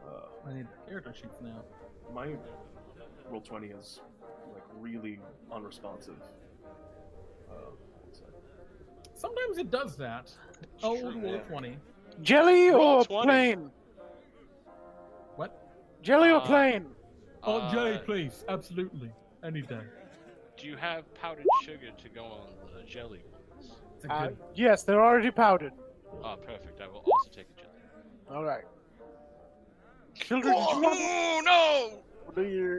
uh, I need the character sheets now. my roll 20 is like really unresponsive. So- Sometimes it does that. Oh, true, roll yeah. 20. Jelly Roll or 20. plain? What? Jelly or Uh, plain? Oh, jelly, please. Absolutely. Any day. Do you have powdered sugar to go on the jelly ones? It's a good. Yes, they're already powdered. Oh, perfect. I will also take a jelly. All right. Children, did you want Oh no!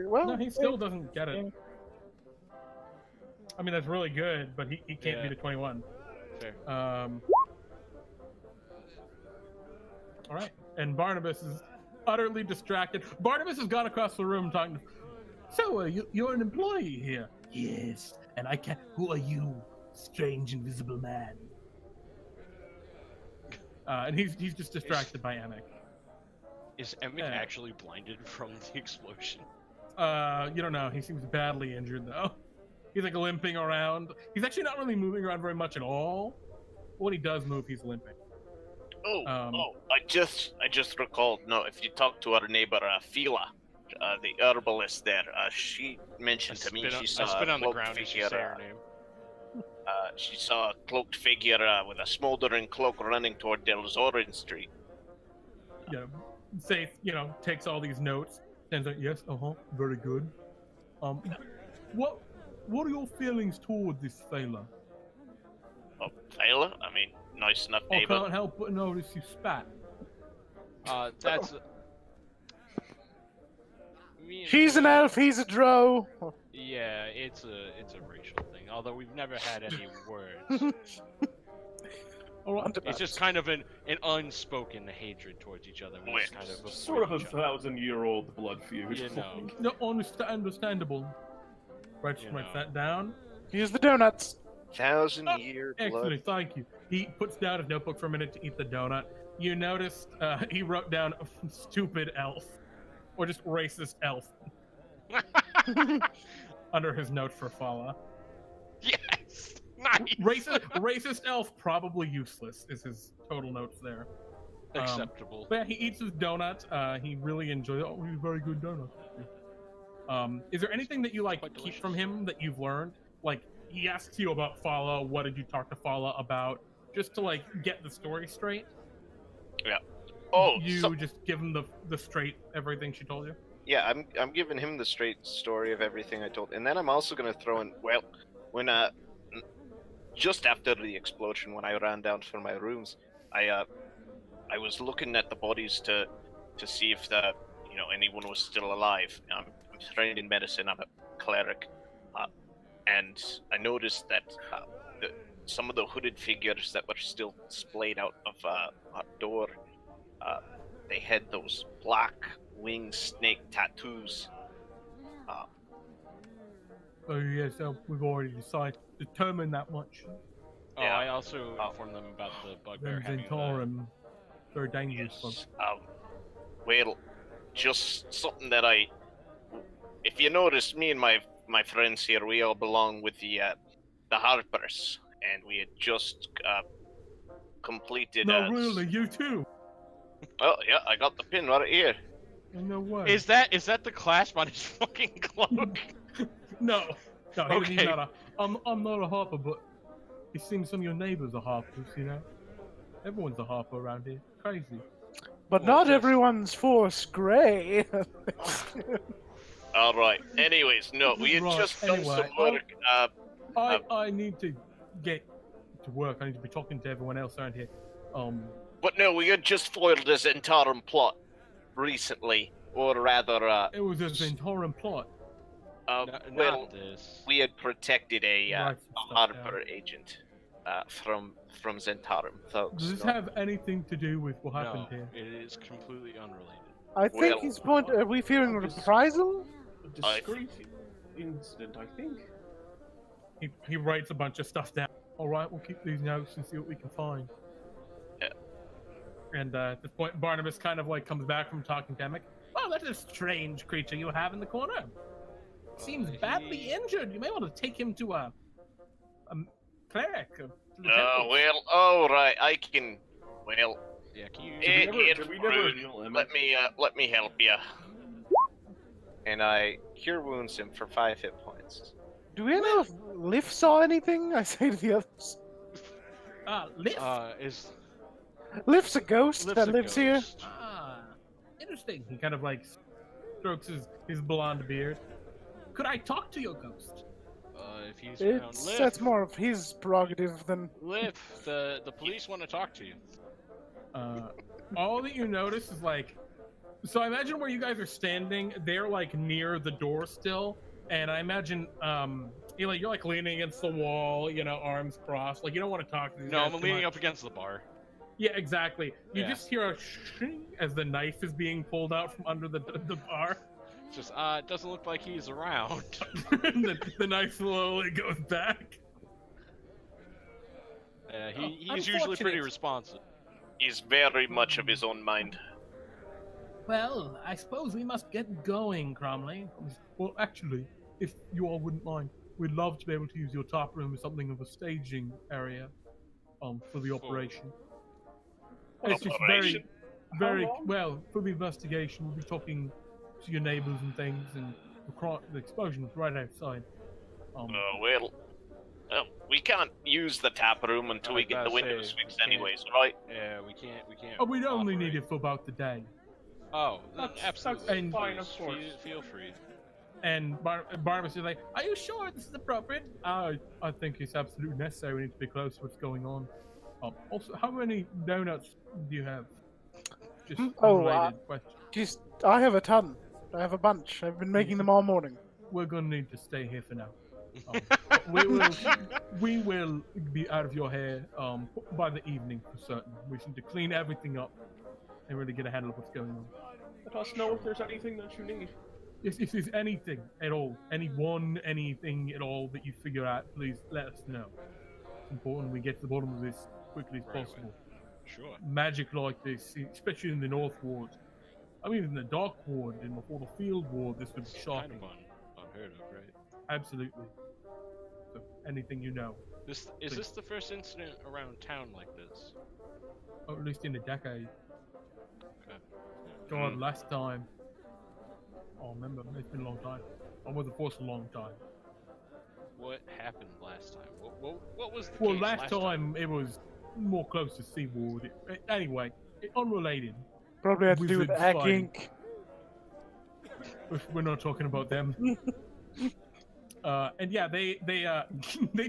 well, No, he still doesn't get it. I mean, that's really good, but he can't beat a 21. Fair. All right, and Barnabas is utterly distracted. Barnabas has gone across the room talking to... So, you're an employee here? Yes, and I can't... Who are you, strange invisible man? And he's just distracted by Emic. Is Emic actually blinded from the explosion? You don't know. He seems badly injured, though. He's like limping around. He's actually not really moving around very much at all. When he does move, he's limping. I just recalled. No, if you talk to our neighbor Phila, the herbalist there, she mentioned to me she saw I spit a on the cloaked ground as you figure. say her name. She saw a cloaked figure with a smoldering cloak running toward Delzorin Street. Safe, takes all these notes. And like, yes, very good. What are your feelings toward this Phala? Oh, Phala? I mean, nice enough I neighbor. can't help but notice you spat. That's. She's an elf, he's a drow. Yeah, it's a racial thing. Although we've never had any words. It's just kind of an unspoken hatred towards each other. We just kind of Sort of a avoid each other. 1,000-year-old blood feud. You know. No, understandable. Write that down. Here's the donuts. 1,000-year blood. Excellent, thank you. He puts down his notebook for a minute to eat the donut. You noticed he wrote down stupid elf. Or just racist elf. Under his note for Phala. Yes! Nice! Racist elf, probably useless, is his total notes there. Acceptable. But yeah, he eats his donut. He really enjoys it. Oh, he's a very good donut. Is there anything that you keep from him that you've learned? Like, he asks you about Phala. What did you talk to Phala about? Just to get the story straight. Yeah. Just give him the straight everything she told you. Yeah, I'm giving him the straight story of everything I told, and then I'm also gonna throw in. Well, when just after the explosion, when I ran down for my rooms, I was looking at the bodies to see if anyone was still alive. I'm trained in medicine. I'm a cleric, and I noticed that some of the hooded figures that were still splayed out of our door, they had those black winged snake tattoos. Oh yes, we've already determined that much. Oh, yeah. I also informed them about the bugbear having Zentarum. Very dangerous. Yes. Well, just something that if you notice, me and my friends here, we all belong with the Harpers, and we had just completed. No, really, you too. Oh yeah, I got the pin right here. No way. Is that the clasp on his fucking cloak? No, Okay. he's not a. I'm not a harper, but it seems some of your neighbors are harpers. Everyone's a harper around here. Crazy. But not everyone's force gray. All right. Anyways, no, we had just done some work. I need to get to work. I need to be talking to everyone else around here. But no, we had just foiled the Zentarum plot recently, or rather, it was a Zentarum plot. Not this. We had protected a Right, Harper agent from Zentarum thugs. Does this have anything to do with what happened No, here? it is completely unrelated. I think he's pointing. Are we fearing reprisal? A discreet incident, I think. He writes a bunch of stuff down. All right, we'll keep these notes and see what we can find. Yeah. And at this point, Barnabas kind of comes back from talking to Emic. Oh, that's a strange creature you have in the corner. Seems badly injured. You may want to take him to a cleric. Well, all right. I can. Well. Yeah, can you? It's rude. Let me help you. And I cure wounds him for 5 hit points. Do we know if Liff saw anything? I say to the others. Liff? Liff's a ghost that lives here. Interesting. He kind of strokes his blonde beard. Could I talk to your ghost? If he's around, Liff. That's more of his prerogative than... Liff, the police want to talk to you. All that you notice is So I imagine where you guys are standing, they're like near the door still, and I imagine you're like leaning against the wall, arms crossed, like you don't want to talk to these guys. No, I'm leaning up against the bar. Yeah, exactly. You Yeah. just hear a shing as the knife is being pulled out from under the bar. It's just it doesn't look like he's around. the knife slowly goes back. He's usually pretty responsive. He's very much of his own mind. Well, I suppose we must get going, Cromley. Well, actually, if you all wouldn't mind, we'd love to be able to use your top room as something of a staging area for the operation. It's just very well, for the investigation, we'll be talking to your neighbors and things, and the explosion was right outside. We can't use the tap room until we get the windows fixed anyways, right? Yeah, we can't. Oh, we'd only need it for about the day. Oh, absolutely. And fine, of course. Feel free. And Barnabas is like, "Are you sure this is appropriate?" I think it's absolutely necessary. We need to be close to what's going on. Also, how many donuts do you have? Just unrelated question. I have a ton. I have a bunch. I've been making them all morning. We're gonna need to stay here for now. We will be out of your hair by the evening for certain. We need to clean everything up and really get a handle of what's going on. Let us know if there's anything that you need. If there's anything at all, anything at all that you figure out, please let us know. It's important we get to the bottom of this quickly as possible. Sure. Magic like this, especially in the North Ward. I mean, in the Dark Ward and before the Field Ward, this would be shocking. Kind of unheard of, right? Absolutely. So, anything you know. Is this the first incident around town like this? Or at least in a decade. Okay. God, last time. Oh, remember, it's been a long time. I was the force a long time. What happened last time? What was the Well, case last time it was more close to Seaward. Anyway, unrelated. Probably had to do with Wizards Egg fighting. Inc. We're not talking about them. And yeah, they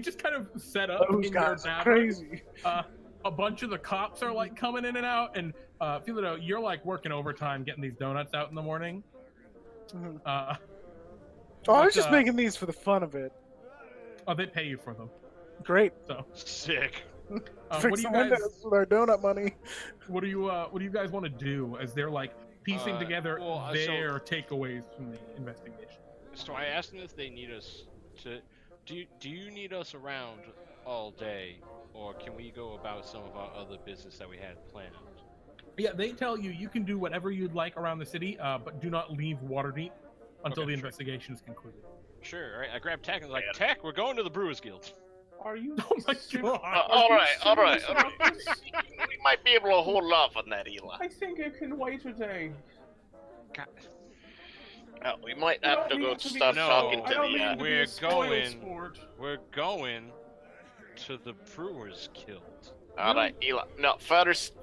just kind of set up Those in your guys are tavern. crazy. A bunch of the cops are like coming in and out, and Philado, you're like working overtime getting these donuts out in the morning. Mhm. I I was just making these for the fun of it. Oh, they pay you for them. Great. So, Sick. what Fix do you the guys? windows with our donut money. What do you guys want to do as they're like piecing together their takeaways from the investigation? So I asked them if they need us to. Do you need us around all day, or can we go about some of our other business that we had planned? Yeah, they tell you can do whatever you'd like around the city, but do not leave Waterdeep until the investigation is concluded. Sure. All right. I grabbed Tack and was like, Tack, we're going to the Brewers Guild. Are you? Oh my god! All right. We might be able to hold off on that, Ilaha. I think it can wait a day. God. We might have to go start talking to the. We're going to the Brewers Guild. All right, Ilaha. No, first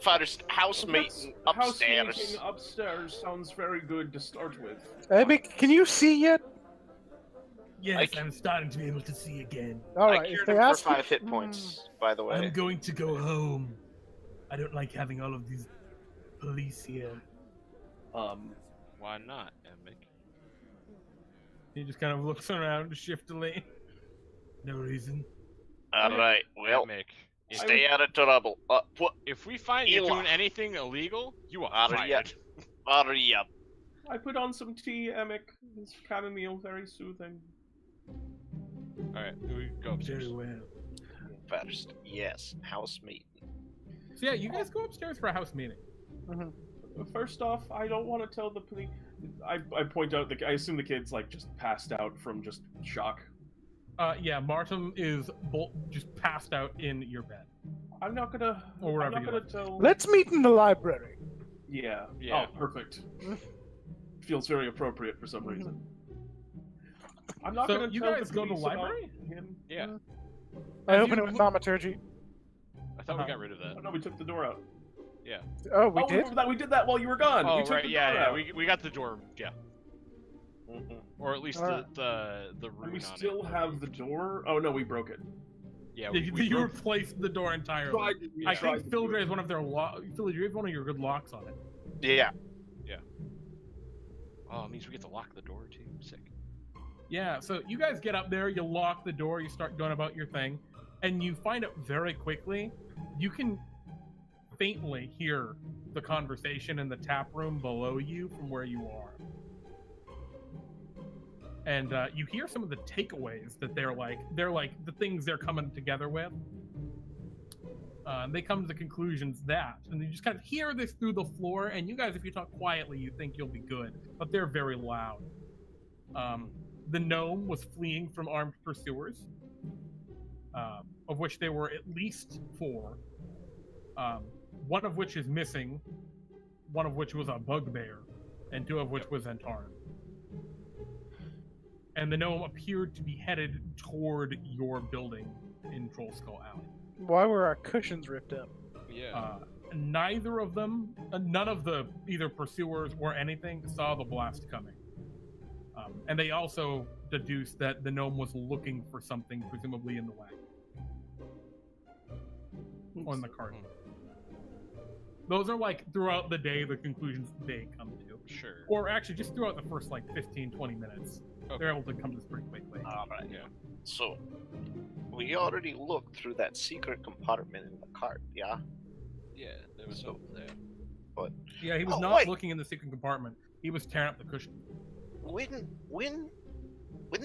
house meeting upstairs. House meeting upstairs sounds very good to start with. Abby, can you see yet? Yes, I'm starting to be able to see again. All I right. If cured they him for ask 5 hit points, by the way. I'm going to go home. I don't like having all of these police here. Why not, Emic? He just kind of looks around shiftily. No reason. All right, well, Emic, stay out of trouble. if we find you doing anything illegal, you are fired. Hurry up. I put on some tea, Emic. It's chamomile, very soothing. Alright, we go upstairs. Very well. First, yes, house meeting. So yeah, you guys go upstairs for a house meeting. First off, I don't want to tell the police. I point out I assume the kid's like just passed out from just shock. Yeah, Martin is just passed out in your bed. I'm not gonna. Or wherever I'm not you gonna tell. Let's meet in the library. Yeah. Yeah. Oh, perfect. Feels very appropriate for some reason. I'm not gonna you tell guys the go to the police about library? him. Yeah. I open it with thaumaturgy. I thought we got rid of Oh that. no, we took the door out. Yeah. Oh, we did? We did that while you were gone. Oh, we took right, the yeah, door yeah. out. We got the door, yeah. Or at least Alright. the And rune we on still it. have the door. Oh no, we broke it. Yeah, You replaced the door entirely. I think Fildry has one of their Fildry has one of your good locks on it. Yeah. Oh, it means we get to lock the door too. Sick. Yeah, so you guys get up there, you lock the door, you start going about your thing, and you find out very quickly, you can faintly hear the conversation in the tap room below you from where you are. And you hear some of the takeaways that they're like the things they're coming together with. They come to the conclusions that, and you just kind of hear this through the floor, and you guys, if you talk quietly, you think you'll be good, but they're very loud. The gnome was fleeing from armed pursuers, of which there were at least 4. One of which is missing, one of which was a bugbear, and 2 of which was Antaran. And the gnome appeared to be headed toward your building in Troll Skull Alley. Why were our cushions ripped up? Yeah. Neither of them, none of the either pursuers or anything saw the blast coming. And they also deduced that the gnome was looking for something, presumably in the wagon. On the cart. Those are like throughout the day the conclusions they come to. Sure. Or actually just throughout the first like 15-20 minutes. Okay. They're able to come to this pretty quickly. Alright. Yeah. So, we already looked through that secret compartment in the cart, yeah? Yeah, there was So- no there. Yeah, he was Oh, not wait. looking in the secret compartment. He was tearing up the cushion. When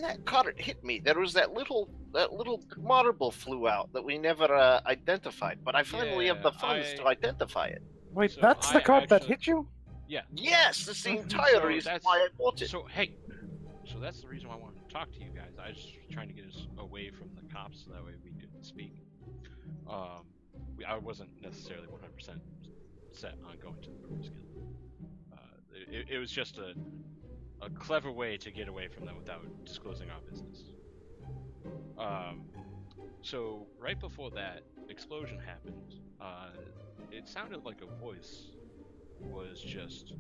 that cart hit me, there was that little marble flew out that we never identified, but I finally have the funds to identify it. Wait, So that's the I card that actually- hit you? Yeah. Yes, that's the entire reason that's- why I bought it. So hey, so that's the reason why I wanted to talk to you guys. I was just trying to get us away from the cops so that way we could speak. I wasn't necessarily 100% set on going to the Brewers Guild. It was just a clever way to get away from them without disclosing our business. So right before that explosion happened, it sounded like a voice was just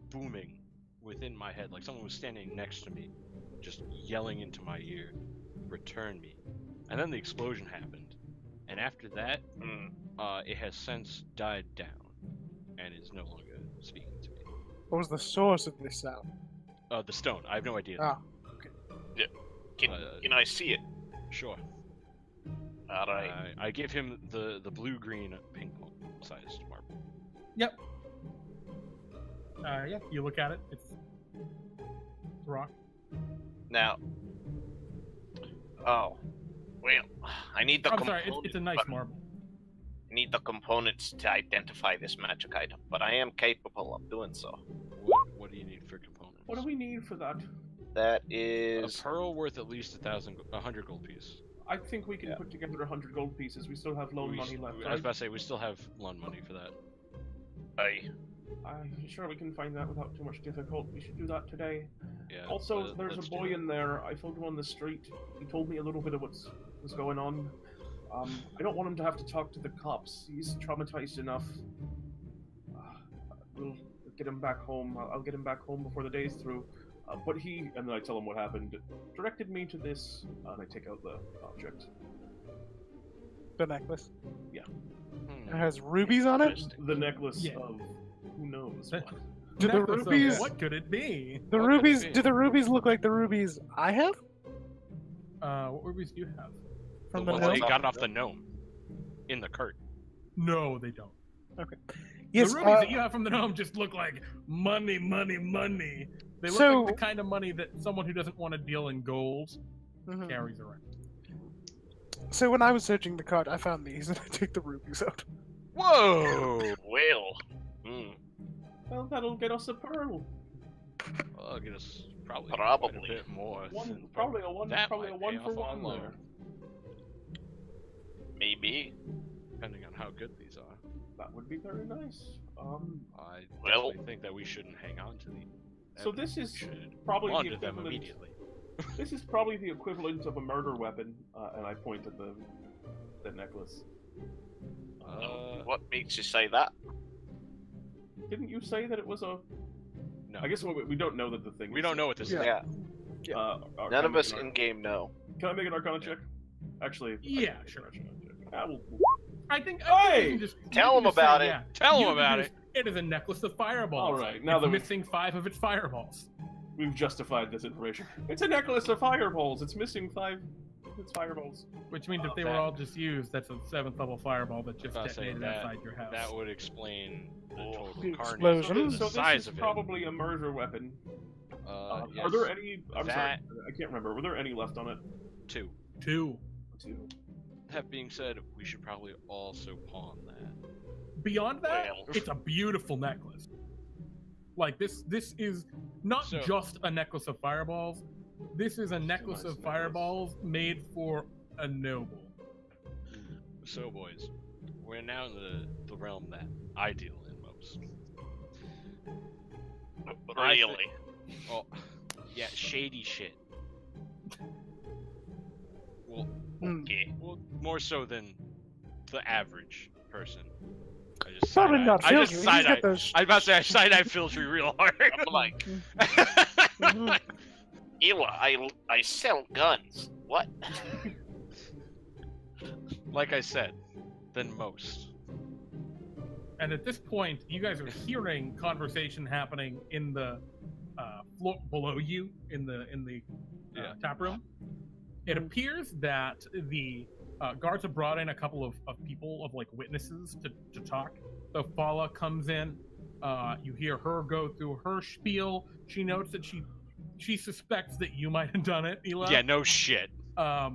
booming within my head, like someone was standing next to me, just yelling into my ear, "Return me." And then the explosion happened, and after that, it has since died down, and is no longer speaking to me. What was the source of this sound? The stone. I have no idea. Ah. Can I see it? Sure. Alright. I give him the blue, green, pink sized marble. Yep. Yeah, you look at it. It's rock. Now. Oh. Well, I need the I'm sorry, component- it's a nice marble. I need the components to identify this magic item, but I am capable of doing so. What do you need for components? What do we need for that? That A is pearl worth at least 100 gold piece. I think we can put together 100 gold pieces. We still have loan money left. I was Right? about to say we still have loan money for that. I'm sure we can find that without too much difficulty. We should do that today. Yeah. Also, there's let's a do boy it. in there. I found him on the street. He told me a little bit of what's going on. I don't want him to have to talk to the cops. He's traumatized enough. We'll get him back home. I'll get him back home before the day's through. But he, and then I tell him what happened, directed me to this, and I take out the object. The necklace. Hmm. It has rubies on it? The necklace Yeah. of who knows That- what. Do the Necklace of rubies? What could it be? The What could it rubies? be? Do the rubies look like the rubies I have What rubies do you have? from The the ones that gnome? you got off the gnome in the cart. No, they don't. Yes. The rubies that you have from the gnome just look like money, money, money. They look So- like the kind of money that someone who doesn't want to deal in gold Mhm. carries around. So when I was searching the cart, I found these and I took the rubies out. Whoa! well. Well, that'll get us a pearl. Well, I'll get us probably Probably. quite a bit more. One, probably a one, That probably a might one pay for off one on loan. there. Maybe. Depending on how good these are. That would be very nice. I Well- definitely think that we shouldn't hang on to these. So this is should probably the launder them equivalent. immediately. This is probably the equivalent of a murder weapon, and I point at the necklace. What makes you say that? Didn't you say that it was a? No. I guess we don't know that the thing. We don't know what this Yeah. is. Yeah. Can None I of make us an in game know. Can I make an Arcana check? Actually. I Yeah, can make sure. an Arcana check. we'll- I think. Hey! You can just, Tell you him can just about say, it. yeah. Tell You him about deduce it. It is a necklace of fireballs. All right, now It's that we- missing 5 of its fireballs. We've justified this information. It's a necklace of fireballs. It's missing 5. It's fireballs. Which means if they were all just used, that's a 7th level fireball that just detonated that, outside your house. That would explain the total The carnage explosion. and the So size this is of it. probably a murder weapon. Yes. Are there any? I'm sorry, That- I can't remember. Were there any left on it? 2. 2. 2. That being said, we should probably also pawn that. Beyond that, Well. it's a beautiful necklace. Like this is not So- just a necklace of fireballs. This is a necklace nice of necklace. fireballs made for a noble. So, boys, we're now in the realm that I deal in most. I thi- Really? Oh, yeah, shady shit. Well, Okay. well, more so than the average person. I just Probably side-eye- not I just Fildry. He's side-eye. got those. I was about to say I side-eye Fildry real hard. I'm like, Ela, I sell guns. What? like I said, than most. And at this point, you guys are hearing conversation happening in the floor below you in the tap room. It appears that the guards have brought in a couple of people, of like witnesses to talk. So Fala comes in. You hear her go through her spiel. She notes that she suspects that you might have done it, Ilaha. Yeah, no shit. Or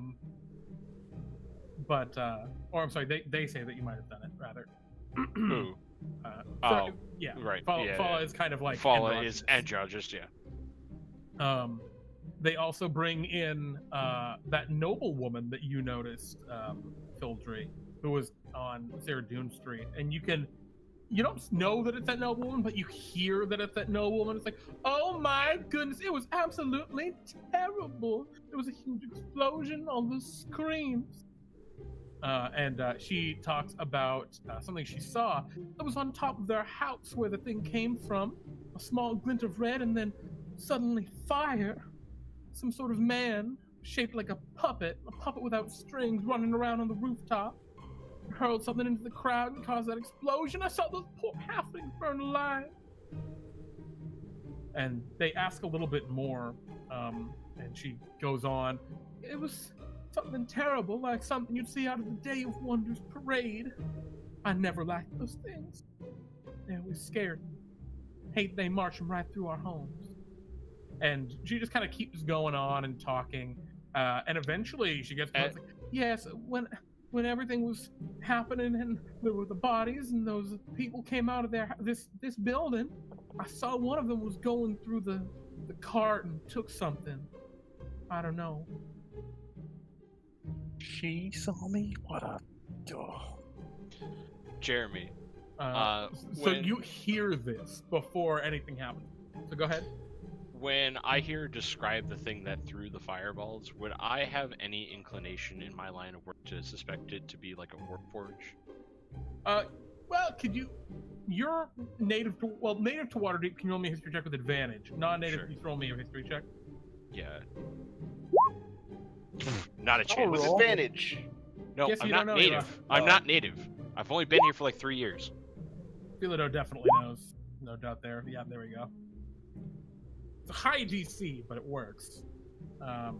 I'm sorry, they say that you might have done it, rather. Ooh. So, yeah, right. Fala yeah. is kind of like Fala is androgynous. androgynous, yeah. They also bring in that noble woman that you noticed, Fildry, who was on Saradoon Street, and you don't know that it's that noble woman, but you hear that it's that noble woman. It's like, oh my goodness, it was absolutely terrible. There was a huge explosion, all the screams. And she talks about something she saw that was on top of their house where the thing came from, a small glint of red, and then suddenly fire. Some sort of man shaped like a puppet without strings, running around on the rooftop, hurled something into the crowd and caused that explosion. I saw those poor halflings burn alive. And they ask a little bit more, and she goes on. It was something terrible, like something you'd see out of the Day of Wonders parade. I never liked those things. They always scared me. Hate they march them right through our homes. And she just kind of keeps going on and talking, and eventually she gets to like, yes, when everything was happening and there were the bodies and those people came out of this building, I saw one of them was going through the cart and took something. I don't know. She saw me? What a... Oh. Jeremy. So when- you hear this before anything happens. So go ahead. When I hear her describe the thing that threw the fireballs, would I have any inclination in my line of work to suspect it to be like a warforge? Well, could you? You're native to Waterdeep. Can you roll me a history check with advantage? Non-native, Sure. can you roll me a history check? Yeah. Not a chance. roll. Advantage. No, Guess I'm you not don't know, native. Ilaha. I'm not native. I've only been here for like 3 years. Philado definitely knows. No doubt there. Yeah, there we go. It's a high DC, but it works. All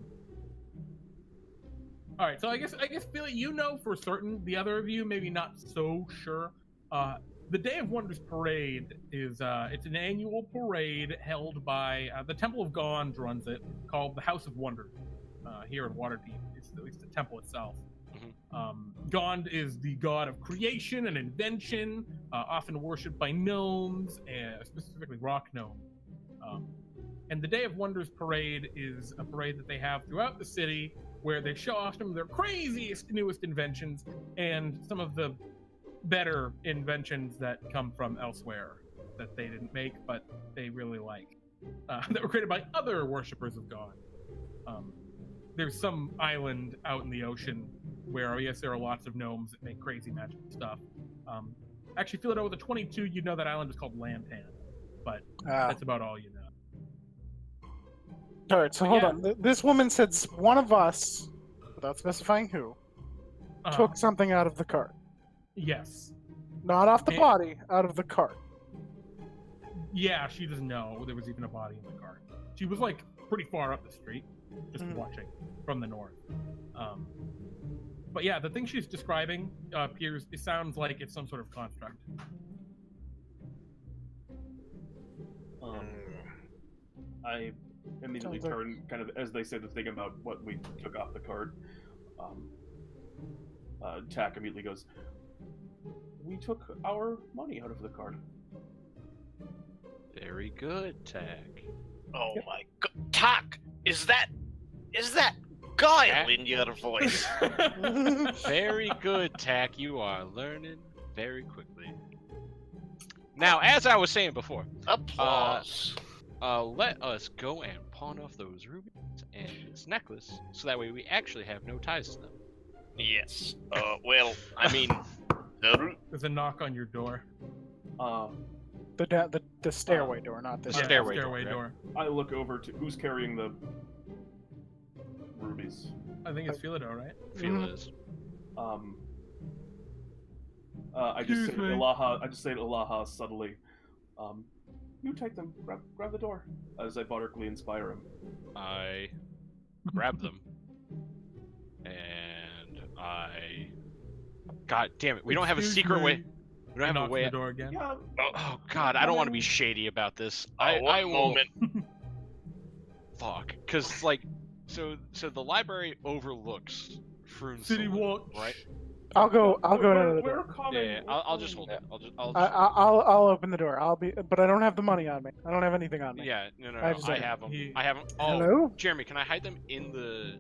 right, so I guess Philly, you know for certain. The other of you, maybe not so sure. The Day of Wonders parade is it's an annual parade held by the Temple of Gond runs it, called the House of Wonders here in Waterdeep. It's at least the temple itself. Gond is the god of creation and invention, often worshipped by gnomes, specifically rock gnomes. And the Day of Wonders parade is a parade that they have throughout the city where they show off some of their craziest, newest inventions and some of the better inventions that come from elsewhere that they didn't make, but they really like, that were created by other worshippers of God. There's some island out in the ocean where, yes, there are lots of gnomes that make crazy magic stuff. Actually, Philado with a 22, you'd know that island is called Lantan, but that's about all you know. All right, so hold on. This woman said one of us, without specifying who, took something out of the cart. Yes. Not off the body, out of the cart. Yeah, she doesn't know there was even a body in the cart. She was like pretty far up the street, just watching from the north. But yeah, the thing she's describing appears. It sounds like it's some sort of construct. I immediately turn, kind of as they say the thing about what we took off the card. Tack immediately goes, "We took our money out of the card." Very good, Tack. Oh my god, Tack! Is that guile in your voice? Very good, Tack. You are learning very quickly. Now, as I was saying before, Applause. let us go and pawn off those rubies and this necklace, so that way we actually have no ties to them. Yes. Well, I mean, There's a knock on your door. The stairway door, not the stairway door. I look over to who's carrying the rubies. I think it's Philado, right? Feel it is. I just say to Excuse me. Ilaha. I just say to Ilaha subtly, "You take them. Grab the door." As I butterfully inspire him. I grab them, and I. God damn it! We don't have a Excuse secret me. way. We don't have a Knocks on way. the door again. Yeah. Oh God! I don't want to be shady about this. I one will. moment. Fuck, because like, so the library overlooks Froon City Saloon, Walk. right? I'll go to the We're door. common. Yeah, I'll just hold it. I'll I'll open the door. But I don't have the money on me. I don't have anything on me. Yeah, no. I just- I have them. He- I have them. Oh, Hello? Jeremy, can I hide them in the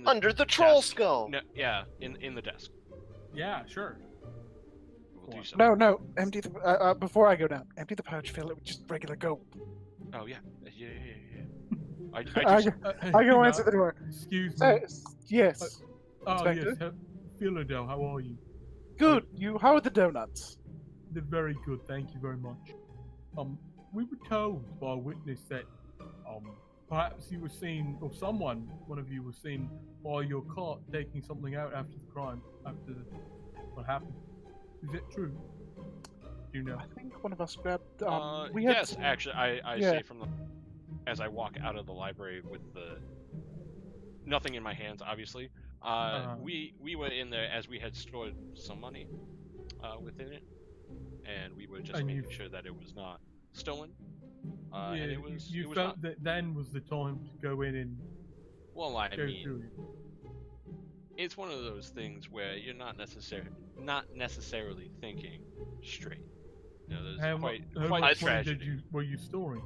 Under the troll desk? skull. No, yeah, in the desk. Yeah, sure. We'll do so. No. Empty the before I go down. Empty the pouch. Fill it with just regular gold. Oh yeah. I I just go answer the door. Excuse me. Say, yes. Oh Inspector? yes, Philado, how are you? Good. How are the donuts? They're very good, thank you very much. We were told by a witness that perhaps you were seen, or one of you was seen by your cart taking something out after the crime, after what happened. Is it true? Do you know? I think one of us grabbed. We yes, had actually, I Yeah. say from the as I walk out of the library with the nothing in my hands, obviously. We went in there as we had stored some money within it, and we were just And making you- sure that it was not stolen. Yeah, And it was. you it was felt not, that then was the time to go in and well, I go mean, through it. it's one of those things where you're not necessarily thinking straight. You know, there's How quite much quite money tragedy. were you storing?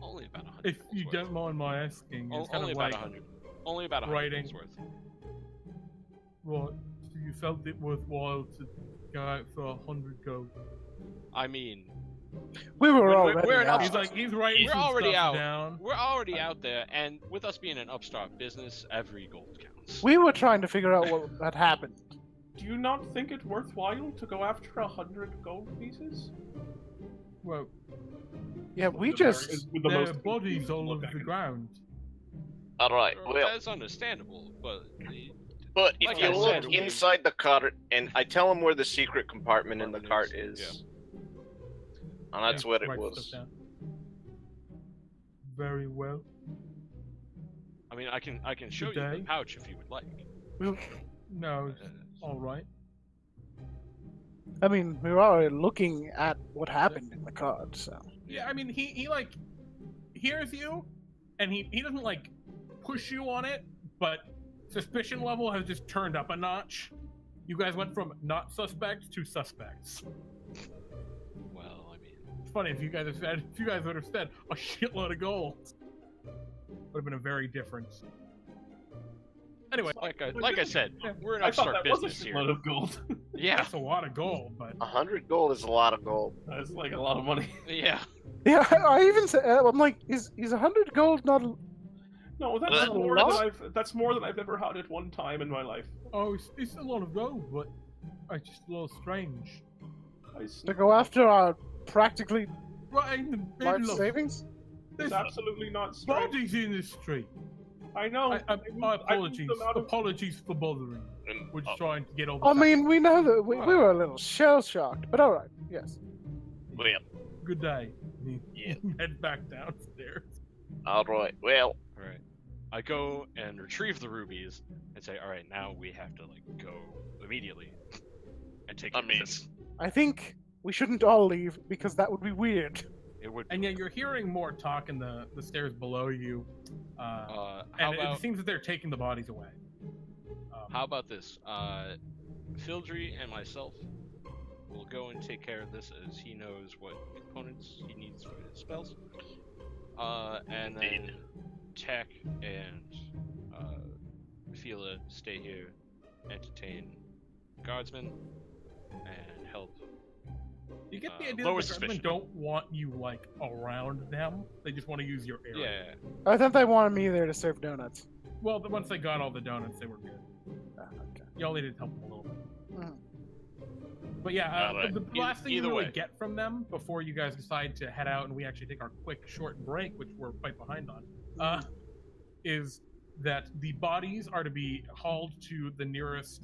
Only about 100. If you gold's don't worth. mind my asking, it's kind Only of about like 100. Only about 100 writing. gold's worth. Right, so you felt it worthwhile to go out for 100 gold. I mean, we were We're already an out. He's writing We're some already stuff out. down. we're already out there, and with us being an upstart business, every gold counts. We were trying to figure out what had happened. Do you not think it worthwhile to go after 100 gold pieces? Well, Yeah, we The just. very- with the there most are bodies all look over I the can- ground. All right. Well, Well, that's understandable, but but if like you I look said, we- inside the cart, and I tell him where the secret compartment in the cart Compartment is, is, and that's Yeah, what it write was. stuff down. Very well. I mean, I can show you Today? the pouch if you would like. No, it's all right. I mean, we were already looking at what happened in the card, so. Yeah, I mean, he like hears you, and he doesn't like push you on it, but suspicion level has just turned up a notch. You guys went from not suspects to suspects. Well, I mean, It's funny if you guys would have said a shitload of gold, would have been a very different. Anyway, like I said, Yeah. we're an I thought upstart that was a business here. shitload of gold. Yeah, that's a lot of gold, but 100 gold is a lot of gold. That's like a lot of money. yeah. Yeah, I even said, I'm like, is 100 gold not. No, that's That's more a than lot. that's more than I've ever had at one time in my life. oh, it's a lot of gold, but it's just a little strange. to go after our practically Right in the large middle of savings? It's there's absolutely not strange. bodies in the street. I know. My apologies. them out of- Apologies for bothering. We're just trying to get all the I facts. mean, we know that we were a little shell shocked, but alright, yes. Well, good day. Yeah. Head back downstairs. All right. Well, All right. I go and retrieve the rubies and say, all right, now we have to like go immediately and take care of this. I think we shouldn't all leave because that would be weird. It would. And yeah, you're hearing more talk in the stairs below you. How And about it seems that they're taking the bodies away. how about this? Fildry and myself will go and take care of this, as he knows what components he needs for his spells. And then Tack and Phila stay here, entertain guardsmen, and help. You get the idea that lower the guardsmen suspicion. don't want you like around them. They just want to use your area. Yeah. I thought they wanted me there to serve donuts. Well, once they got all the donuts, they were good. Okay. Y'all needed to help them a little bit. Mhm. But yeah, Alright. the last thing you Either really way. get from them before you guys decide to head out and we actually take our quick short break, which we're quite behind on, is that the bodies are to be hauled to the nearest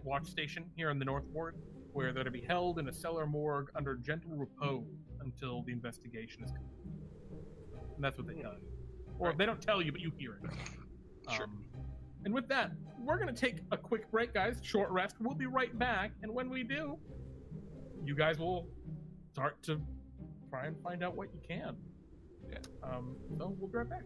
watch station here in the North Ward, where they're to be held in a cellar morgue under gentle repose until the investigation is complete. And that's what they tell you. Or they don't tell you, but you hear it. Sure. And with that, we're going to take a quick break, guys. Short rest. We'll be right back. And when we do, you guys will start to try and find out what you can. Yeah. So we'll be right back.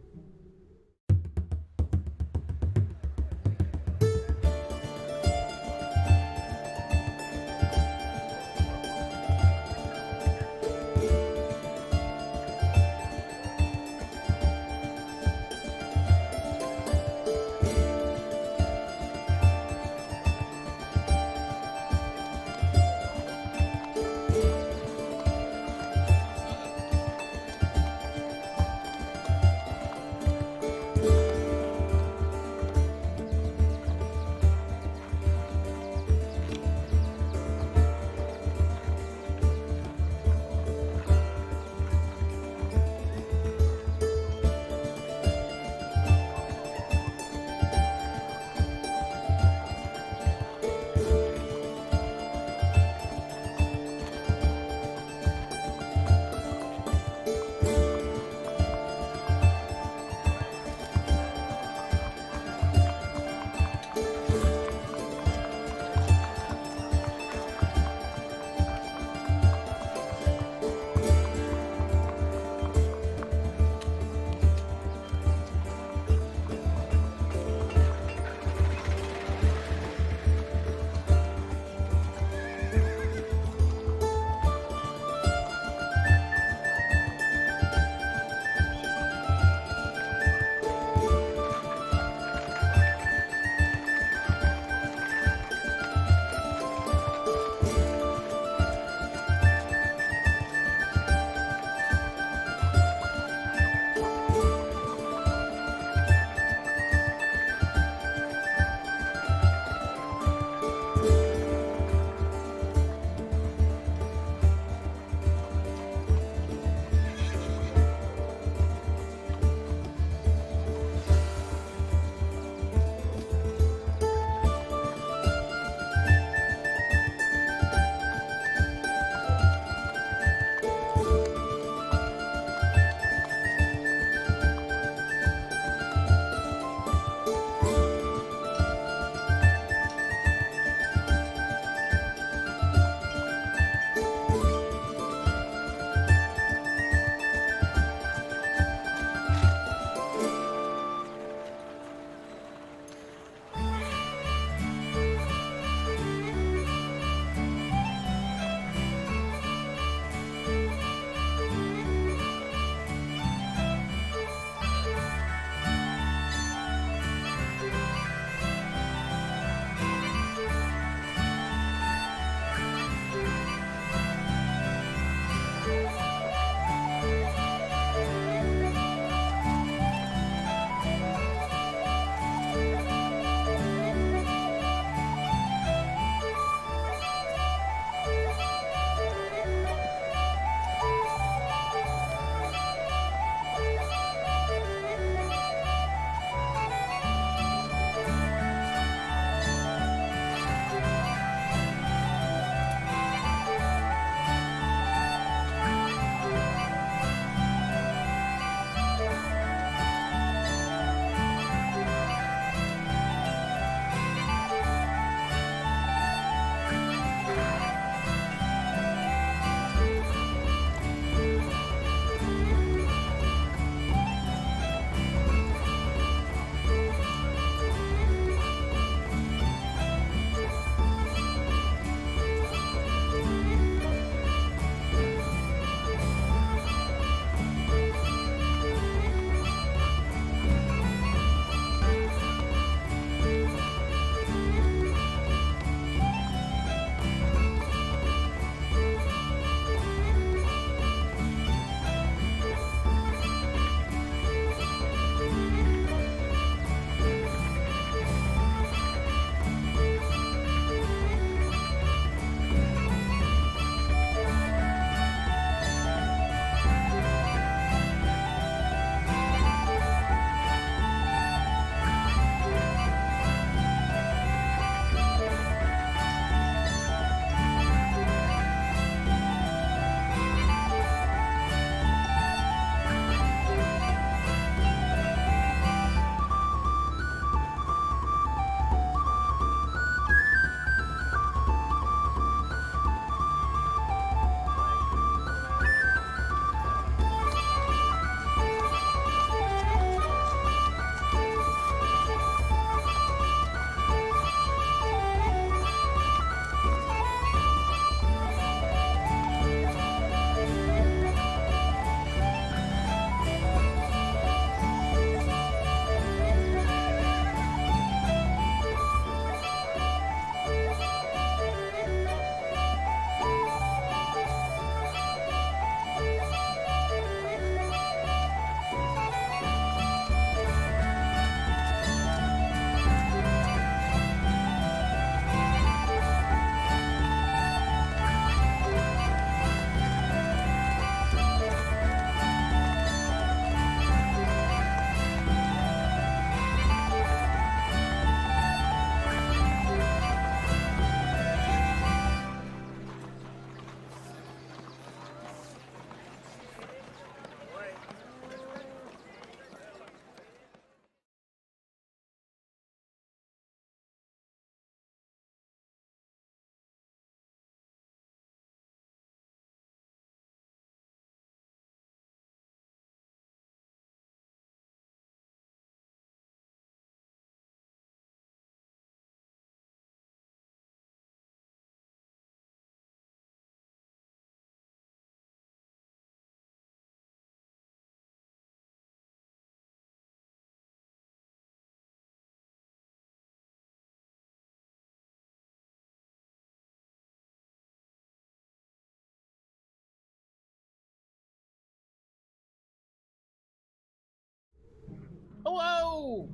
So,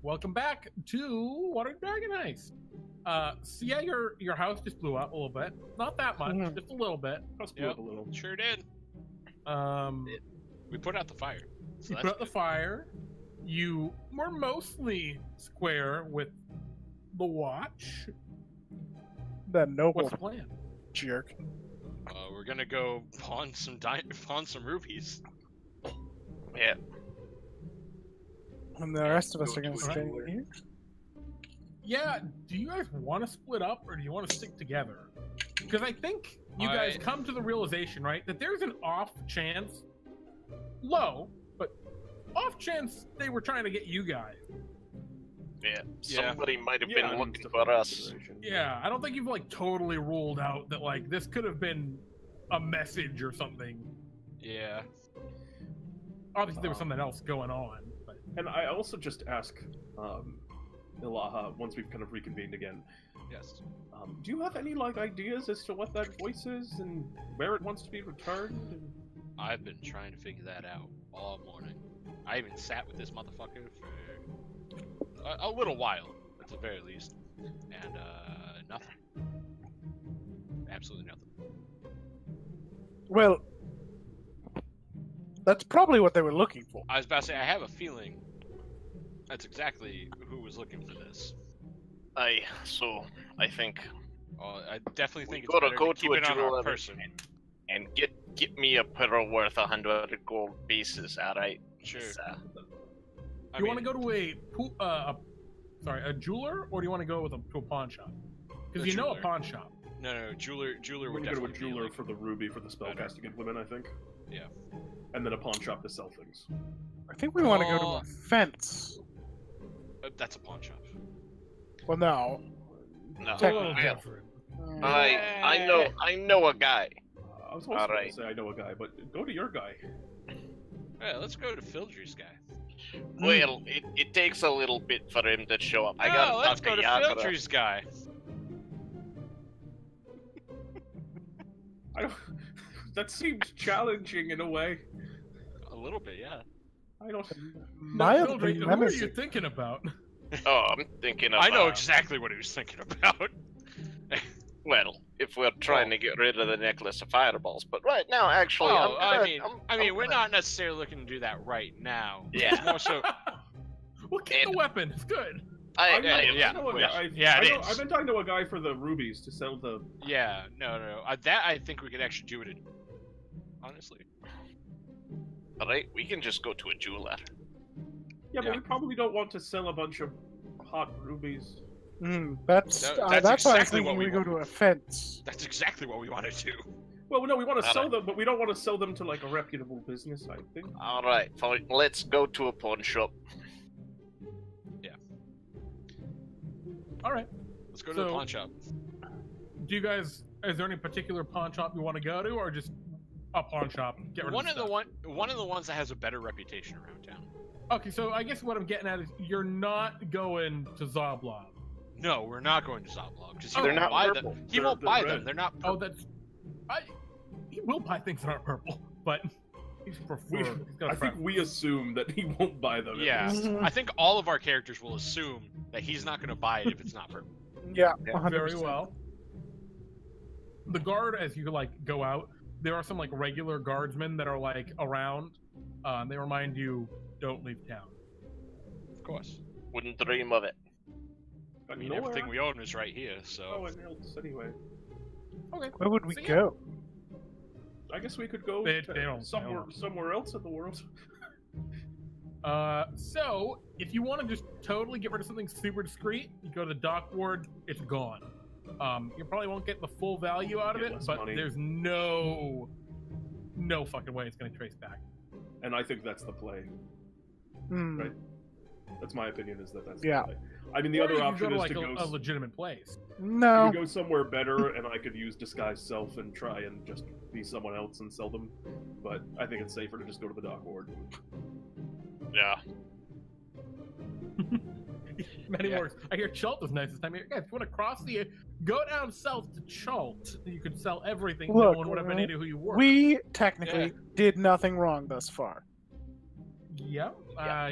welcome back to Water Dragon Heist. So yeah, your house just blew up a little bit. Not that much, just a little bit. House blew up a little. Sure did. We put out the fire. So you put out the fire. You were mostly square with the watch. That noble What's the plan? jerk. We're gonna go pawn some rubies. Yeah. And the rest of us Go are going to to stay anywhere. here. Yeah, do you guys want to split up or do you want to stick together? Because I think you guys come to the realization, right, that there's an off chance, low, but off chance they were trying to get you guys. Yeah. Somebody might have Yeah, been I mean, looking stuff for like us. consideration. Yeah, I don't think you've like totally ruled out that like this could have been a message or something. Yeah. Obviously, there was something else going on. But And I also just ask Ilaha, once we've kind of reconvened again, Yes. do you have any like ideas as to what that voice is and where it wants to be returned? And... I've been trying to figure that out all morning. I even sat with this motherfucker for a little while, at the very least, and nothing. Absolutely nothing. Well, that's probably what they were looking for. I was about to say, I have a feeling that's exactly who was looking for this. So I think I definitely think we it's gotta better go to keep to a it on our jeweler person. and get me a pearl worth 100 gold pieces. All right. Sure. you want to go to a jeweler, or do you want to go to a pawn shop? Because A you know a jeweler. pawn shop. No, jeweler We're would gonna go to definitely a jeweler be like, for the ruby for the spellcasting implement, I think. Yeah. And then a pawn shop to sell things. I think we want to go to Oh. a fence. That's a pawn shop. Well, no. No. It's a little Yeah. different. I know a guy. I was also Alright. going to say I know a guy, but go to your guy. Yeah, let's go to Fildry's guy. Well, it takes a little bit for him to show up. I No, gotta let's talk go to Yakura. Fildry's guy. I don't... That seems challenging in a way. A little bit, yeah. I don't. My Now, other Fildry, who are nemesis. you thinking about? Oh, I'm thinking of. I know exactly what he was thinking about. Well, if we're trying to get rid of the necklace of fireballs, but right now, actually, Oh, I'm we're not necessarily looking to do that right now. Yeah. It's more so. Well, keep the weapon. It's good. I know a guy. I've been talking to a guy for the rubies to sell the. Yeah, no. That I think we could actually do it. Honestly. All right, we can just go to a jeweler. Yeah, but Yeah. we probably don't want to sell a bunch of hot rubies. That's That's why I was exactly what thinking we we go want. to a fence. That's exactly what we want to do. Well, no, we want to Alright. sell them, but we don't want to sell them to like a reputable business. I think. All right, fine. Let's go to a pawn shop. All right. Let's go to the So- pawn shop. Do you guys? Is there any particular pawn shop you want to go to, or just a pawn shop? Get rid One of of the the stuff? one of the ones that has a better reputation around town. Okay, so I guess what I'm getting at is you're not going to Zoblob. No, we're not going to Zoblog because Oh, he they're won't not buy purple. them. He They're- won't they're buy red. them. They're not. Oh, he will buy things that aren't purple, but he's We, he's gonna I think we assume that he won't buy them. at Yeah, least. I think all of our characters will assume that he's not going to buy it if it's not purple. Yeah, Yeah, 100%. very well. The guard, as you like go out, there are some like regular guardsmen that are like around. They remind you, don't leave town. Of course. Wouldn't dream of it. I mean, Nowhere everything we own is right here. So else anyway. Okay. Where would we So, yeah. go? I guess we could go They to don't- somewhere else in the world. So if you want to just totally get rid of something super discreet, you go to the dock ward. It's gone. You probably won't get the full value out of Get it, less but money. there's no fucking way it's going to trace back. And I think that's the play. Right. That's my opinion. Is that's Yeah. the play. I mean, the Or other you could option go is to to like go. a legitimate place. We No. could go somewhere better, and I could use disguise self and try and just be someone else and sell them. But I think it's safer to just go to the dock ward. Yeah. Many Yeah. words. I hear Chult is nice this time of year. Guys, if you want to cross go down south to Chult. You could sell everything. No Look, one would have any idea who you were. We technically did nothing wrong thus far. Yep.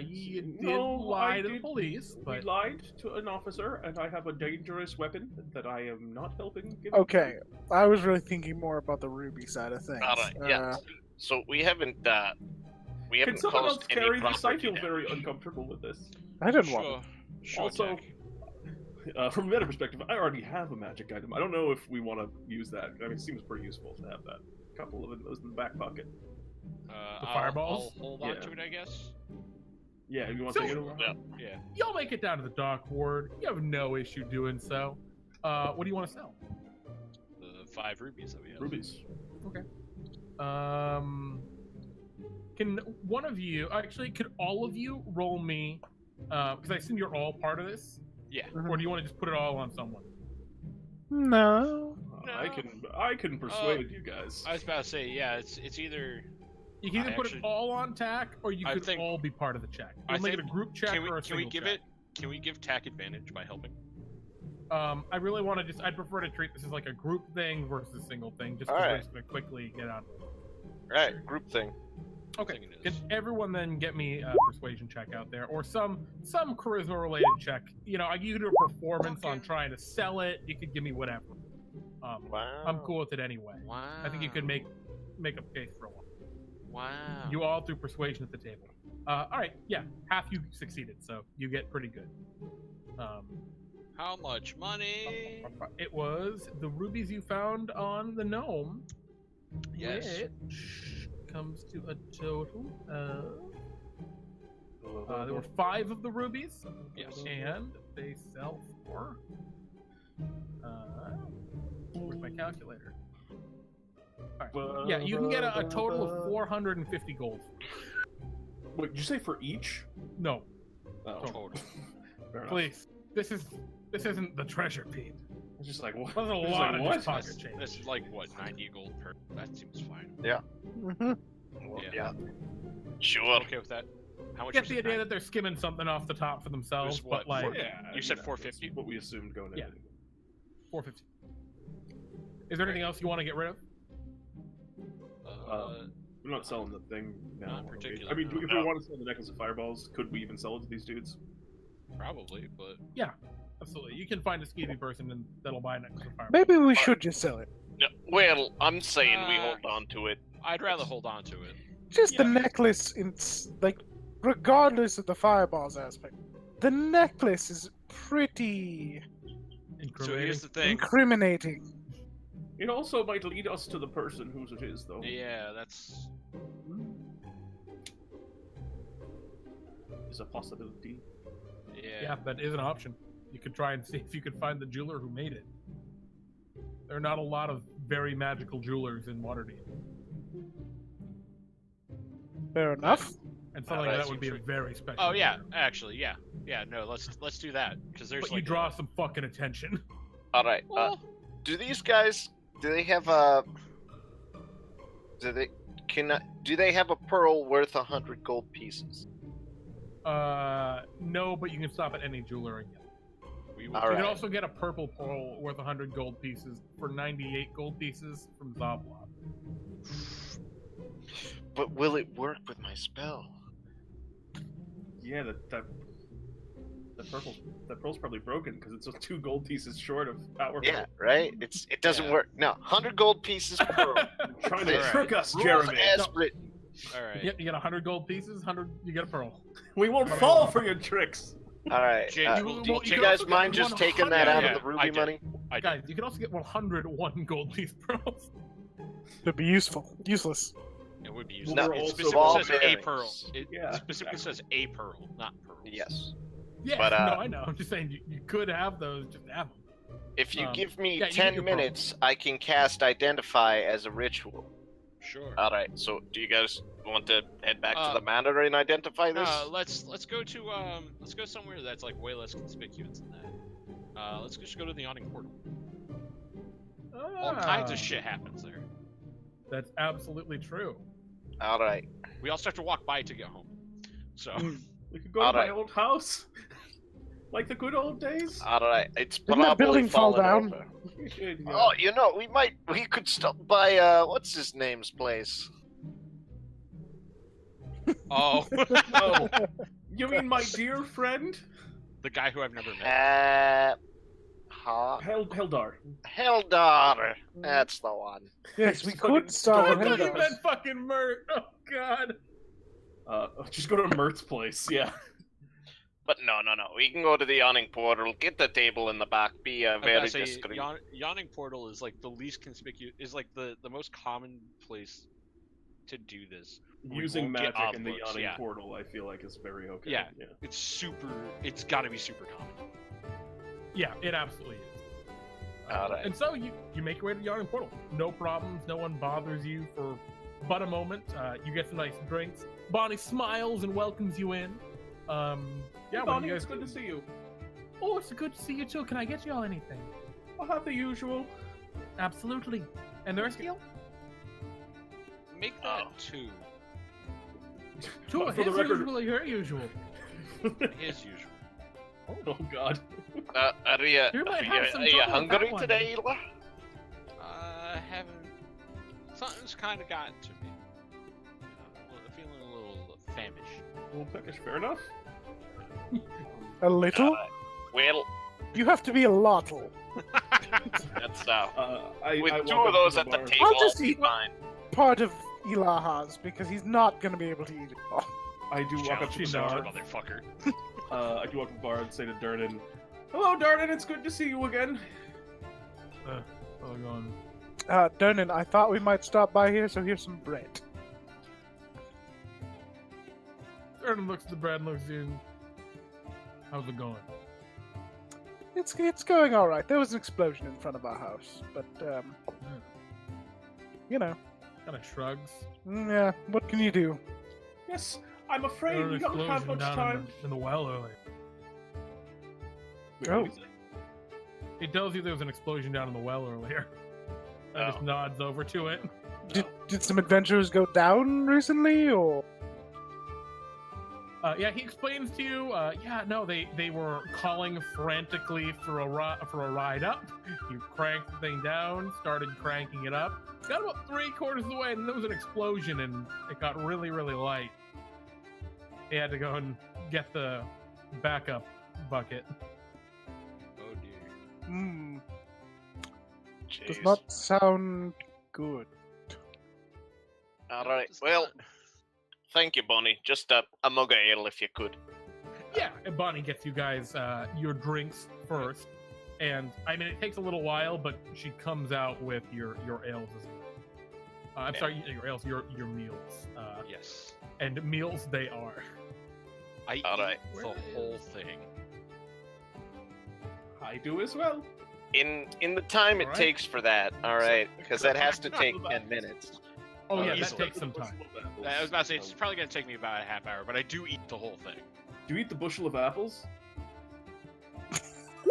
You did No, lie I to the did- police, We but lied to an officer, and I have a dangerous weapon that I am not helping. Give Okay, I was really thinking more about the ruby side of things. All right, yeah. So we haven't Can someone else caused any carry this? I property feel very damage. uncomfortable with this. I didn't want Sure, Also, Tack. from a meta perspective, I already have a magic item. I don't know if we want to use that. I mean, it seems pretty useful to have that. A couple of those in the back pocket. The fireballs? I'll hold on Yeah. to it, I guess. Yeah, you want So- to take it over? Yeah. y'all make it down to the dock ward. You have no issue doing so. What do you want to sell? The 5 rubies that we have. Rubies. Can one of you, actually, could all of you roll me? Because I assume you're all part of this. Yeah. Or do you want to just put it all on someone? No. I can persuade you guys. I was about to say, yeah, it's either. You can either I put actually- it all on Tack, or you I could think- all be part of the check. I We'll make it a think- group check Can we or a can we single give check. it? Can we give Tack advantage by helping? I really want to just. I'd prefer to treat this as like a group thing versus a single thing, just because Alright. we're just gonna quickly get out. Right, group thing. Okay. Thing it Can is. everyone then get me a persuasion check out there, or some charisma related check? You know, you could do a performance on Okay. trying to sell it. You could give me whatever. Wow. I'm cool with it anyway. Wow. I think you could make a case for one. Wow. You all threw persuasion at the table. All right, yeah, half you succeeded, so you get pretty good. How much money? It was the rubies you found on the gnome, Yes. which comes to a total of. There were 5 of the rubies. Yes. And they sell for. Where's my calculator? Alright. Yeah, you can get a total of 450 gold. Wait, did you say for each? No, Oh, Total. fair enough. please. This isn't the treasure, Pete. I was just like, what? There's a I was lot like, of what? just pocket This, change. this is like what 90 gold per. That seems fine. Mhm. Well, Yeah. yeah. Sure. Okay with that. How much? Get was the it? idea that they're skimming something off the top for themselves, There's what, but like Yeah, You said know, 450? that's what we assumed going Yeah. in. 450. Is there anything else you want to get rid of? We're not selling the thing now. Not are we? particularly, I mean, no. if we want to sell the necklace of fireballs, could we even sell it to these dudes? Probably, but Absolutely. You can find a skeevy person and that'll buy a necklace of fire. Maybe we should just sell it. No, well, I'm saying we Uh, hold on to it. I'd rather hold on to it. Just the Yeah. necklace, like, regardless of the fireballs aspect, the necklace is pretty So here's the thing. incriminating. It also might lead us to the person whose it is, though. Yeah, that's. Is a possibility. Yeah, that is an option. You could try and see if you could find the jeweler who made it. There are not a lot of very magical jewelers in Waterdeep, Fair enough. and something that like that would be a seems very special. Oh yeah, jeweler. actually, yeah. No, let's do that because there's But like you draw some fucking attention. All right. Well, Do these guys? Do they have a? Do they have a pearl worth 100 gold pieces? No, but you can stop at any jeweler and get it. we will. All You right. can also get a purple pearl worth 100 gold pieces for 98 gold pieces from Zoblot. But will it work with my spell? Yeah, that pearl's probably broken because it's 2 gold pieces short of power. Yeah, right. It doesn't Yeah. work. No, 100 gold pieces pearl. Trying to Alright. trick us, Rules Jeremy. as No. written. All right. You get 100 gold pieces, 100 you get a pearl. We won't fall for your tricks. All right. Jay, Uh, you will- do you you can guys also get mind just taking that 100 out Yeah, of the I ruby did. money? Guys, you can also get 101 gold piece pearls. It'd be useful. Useless. It would be Well, useful. No, we're It also specifically ball says a bearings. pearl. It Yeah, specifically exactly. says a pearl, not pearls. Yes. Yeah, But, no, I know. I'm just saying you could have those, just have them. If you Um, give me yeah, you 10 get your pearl. minutes, I can cast Identify as a ritual. Sure. All right. So, do you guys want to head back to Uh, the manor and identify this? Let's go to let's go somewhere that's like way less conspicuous than that. Let's just go to the awning portal. All kinds Ah, of shit happens there. That's absolutely true. All right. We also have to walk by to get home. So We could go All to my right. old house, like the good old days. All right. It's Didn't that probably building fall fallen down? over. We should, Oh, you know, we could stop by what's his name's place. Oh, Oh, you mean my dear friend? the guy who I've never met. Heldar. Heldar. That's the one. Yes, we Just could fucking start I with thought you Heldar. meant fucking Mert. Oh god. Just go to Mert's place, yeah. But no. We can go to the yawning portal, get the table in the back, be I was very about to say, discreet. Yawning Portal is like the least conspicuous, is like the most common place to do this. We Using won't get magic in the off-books, yawning yeah. portal, I feel like is very okay. Yeah. It's gotta be super common. Yeah, it absolutely is. Alright. And so you make your way to the Yawning Portal. No problems. No one bothers you for but a moment. You get some nice drinks. Bonnie smiles and welcomes you in. Yeah, Hey, what Bonnie, do you guys it's good to see you. Oh, it's good to see you too. Can I get y'all anything? I'll have the usual. Absolutely. And the rest of you? Make that 2. Two For of the his record- usual or your usual? His usual. Oh god. Are you You might have some are you trouble with that hungry one. today, Ela? Haven't. Something's kind of gotten to me. Feeling a little famished. A little peckish, fair enough. A little? Well, You have to be a lottle. that's I with 2 walk of up those to at the bar. table, I'll just I'll be eat fine. Part of Ilaha's because he's not going to be able to eat it all. I do walk up to the bar. Motherfucker. I do walk up to the bar and say to Durnan, "Hello, Durnan. It's good to see you again." Oh, going. Donan, I thought we might stop by here, so here's some bread. Erden looks at the bread and looks at you. And, how's it going? It's going all right. There was an explosion in front of our house, but you know, Kind of shrugs. yeah. What can you do? Yes, I'm afraid There was we an don't have explosion much down time. in the well earlier. Wait, Oh. what is it? It tells you there was an explosion down in the well earlier. I just Oh. nods over to it. Did some adventurers go down recently, or? Yeah, he explains to you. Yeah, no, they were calling frantically for a ride up. You cranked the thing down, started cranking it up. Got about 3/4 of the way, and there was an explosion, and it got really, really light. They had to go and get the backup bucket. Oh dear. Does Jeez. not sound good. All right. It's Well, not- thank you, Bonnie. Just a mug of ale if you could. Yeah, and Bonnie gets you guys your drinks first, and I mean it takes a little while, but she comes out with your ales as well. I'm Yeah. sorry, your ales, your meals, Yes. and meals they are. I All eat right. the whole thing. I do as well. In the time it Alright. takes for that, all right, because that has to take 10 minutes. Oh yeah, that easily. takes some time. I was about to say it's probably gonna take me about a half hour, but I do eat the whole thing. Do you eat the bushel of apples?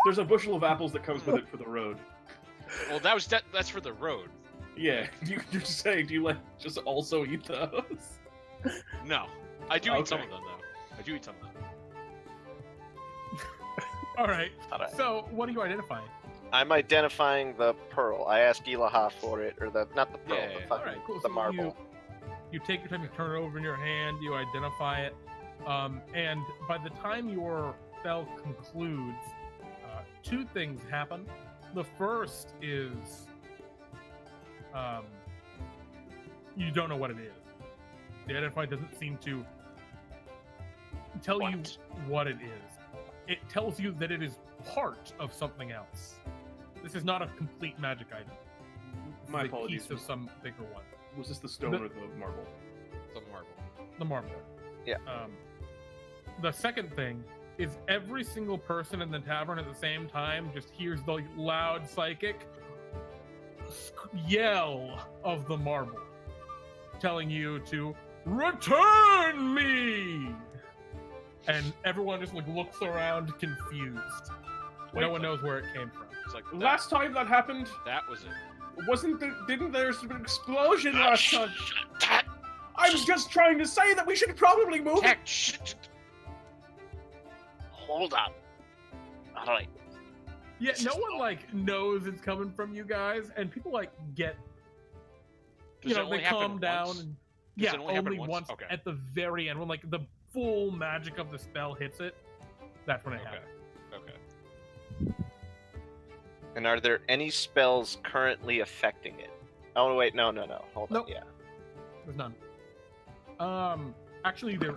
There's a bushel of apples that comes with it for the road. Well, that's for the road. Yeah, you're just saying, do you like just also eat those? No, I do eat some Okay. of them though. I do eat some of them. All right. All right. So what are you identifying? I'm identifying the pearl. I asked Ilaha for it, or not the pearl, Yeah, the yeah. fucking Alright, cool. the So marble. You take your time, you turn it over in your hand, you identify it, and by the time your spell concludes, 2 things happen. The first is you don't know what it is. The identify doesn't seem to tell you what it is. It tells you that it is part of something else. This is not a complete magic item. This My is a apologies. piece of some bigger one. Was this the stone or the marble? Some marble. The marble. Yeah. The second thing is every single person in the tavern at the same time just hears the loud psychic yell of the marble, telling you to return me. And everyone just looks around confused. Wait, No one knows where it came from. It's like Last time that happened, that was it. didn't there an explosion last time? Tack, I was just trying to say that we should probably move it. Tack, shit. hold up. All right. Yeah, no one knows it's coming from you guys, and people get Does it they only happen calm down once? and Yeah, it only happen only once Okay. at the very end when like the full magic of the spell hits it. That's when it happens. Okay. And are there any spells currently affecting it? Oh wait, no. Hold Nope. on. Yeah. There's none. Actually, there.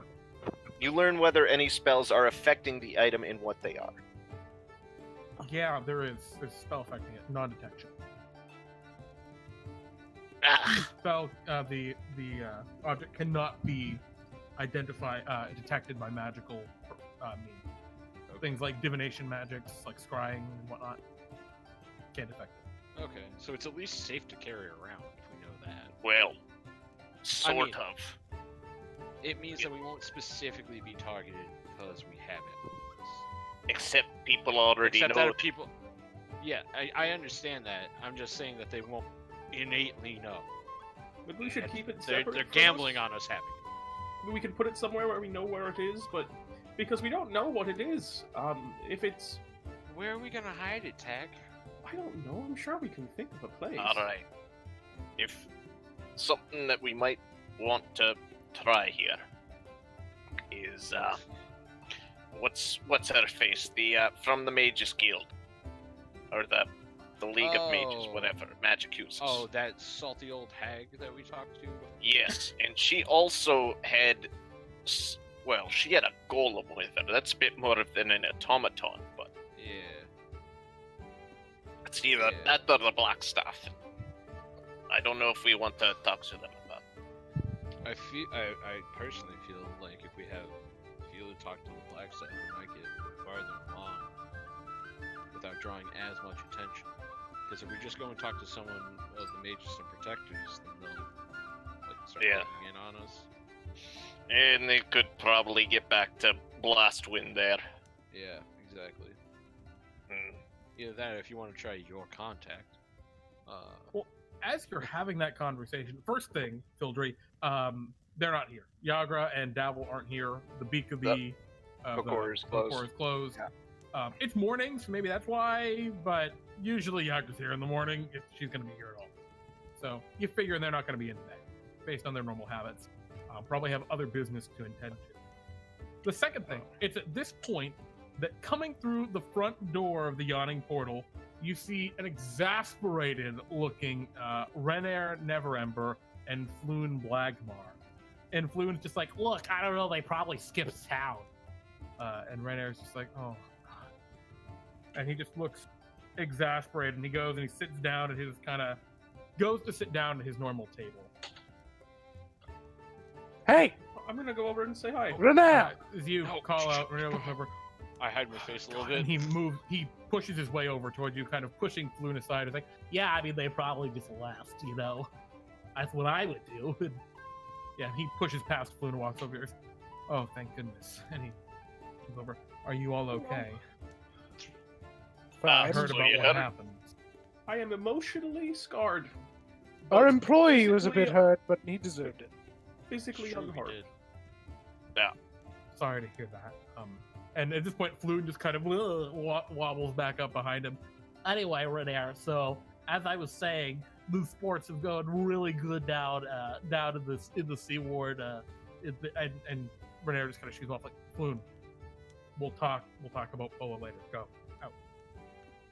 You learn whether any spells are affecting the item and what they are. Yeah, there is. There's a spell affecting it. Non-detection. Spell. The object cannot be detected by magical means. Things like divination magics, like scrying and whatnot, can't affect it. Okay, so it's at least safe to carry around if we know that. Well, sort mean- of. It means that we won't specifically be targeted because we have it. Except people already Except know. that people. Yeah, I understand that. I'm just saying that they won't innately know. But we should keep it They're separate. from gambling us. on us having it. We can put it somewhere where we know where it is, but because we don't know what it is. If it's, Where are we gonna hide it, Tack? I don't know. I'm sure we can think of a place. Alright. If something that we might want to try here is what's her face? The from the Mages Guild. Or the League of Mages, Oh. whatever. Magicuses. Oh, that salty old hag that we talked to? Yes, and she also had well, she had a golem with her. That's a bit more than an automaton, but Yeah. it's either Yeah. that or the black staff. I don't know if we want to talk to them about it. I personally feel like if we talk to the black side, we might get farther along without drawing as much attention. Because if we just go and talk to someone of the mages and protectors, then they'll start looking in on us. And they could probably get back to Blastwind there. Yeah, exactly. Hmm. Either that, or if you want to try your contact. Well, as you're having that conversation, first thing, Fildry, they're not here. Yagra and Davil aren't here. The beak of the Kokor is closed. Kokor is closed. It's morning, so maybe that's why. But usually Yagra's here in the morning if she's going to be here at all. So you figure they're not going to be in today, based on their normal habits. Probably have other business to attend to. The second thing, it's at this point that coming through the front door of the yawning portal, you see an exasperated-looking Renair Neverember and Floon Blagmar. And Floon's just like, look, I don't know, they probably skipped town. And Renair's just like, oh, God. And he just looks exasperated, and he goes and he sits down at his goes to sit down at his normal table. Hey, I'm gonna go over and say hi. Renair! As you No. call out, Renair looks over. I hide my face a little bit. And he pushes his way over towards you, kind of pushing Floon aside. He's like, yeah, I mean, they probably just left, you know? That's what I would do. And, yeah, and he pushes past Floon and walks over here. Oh, thank goodness. And he comes over. Are you all okay? I heard So about you what had- happened. I am emotionally scarred. Our but employee was a bit physically- hurt, but he deserved it. Physically Sure we unharmed. did. Sorry to hear that. And at this point, Floon just kind of wobbles back up behind him. Anyway, Renair, so as I was saying, the sports have gone really good down in the Seaward. And Renair just kind of shoots off like, Floon, we'll talk about Boa later. Go out.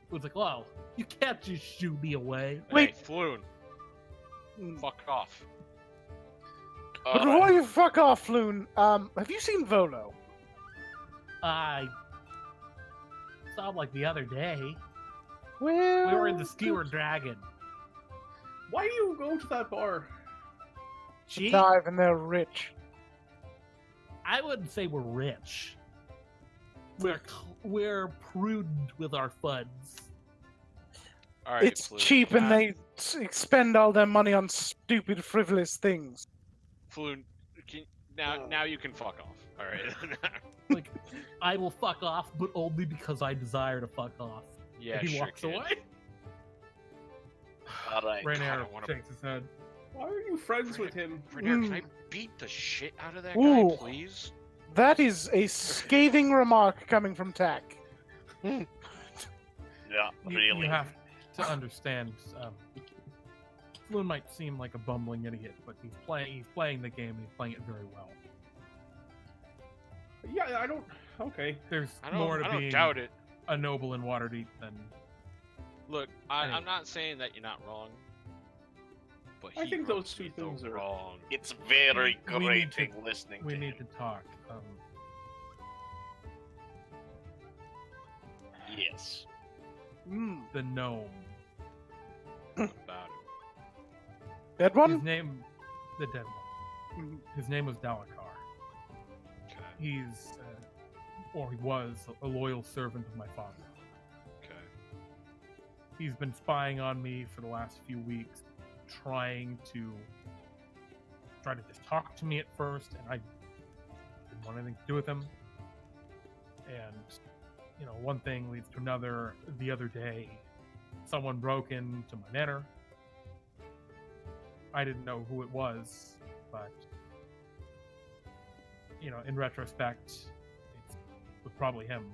Floon's like, well, you can't just shoot me away. Wait. Hey, Floon. Fuck off. But before you fuck off, Floon, have you seen Volo? I saw him like the other day. Well, We were in the Skewer Dragon. Why do you go to that bar? She, dive and they're rich. I wouldn't say we're rich. We're prudent with our funds. All right, It's Floon. cheap and they expend all their money on stupid, frivolous things. Floon, now you can fuck off. All right. Like, I will fuck off, but only because I desire to fuck off. yeah, And he sure, walks kid. away. All right. Rainier wanna- shakes his head. Why are you friends with him? Rainier, can I beat the shit out of that Ooh. guy, please? That is a scathing remark coming from Tack. Yeah, You really. have to understand, Floon might seem like a bumbling idiot, but he's playing the game and he's playing it very well. Yeah, I don't. Okay. There's I more to don't being doubt it. a noble in Waterdeep than. Look, I'm not saying that you're not wrong, but I he think rubs those two me the things are- wrong. It's very We need grating to- listening We to need him. to talk. Yes. The gnome. What about it? Dead His one? name, the dead one. Mhm. His name was Dalakar. Okay. He's, or he was, a loyal servant of my father. Okay. He's been spying on me for the last few weeks, trying to just talk to me at first, and I didn't want anything to do with him. And, one thing leads to another. The other day, someone broke into my manor. I didn't know who it was, but, in retrospect, it was probably him.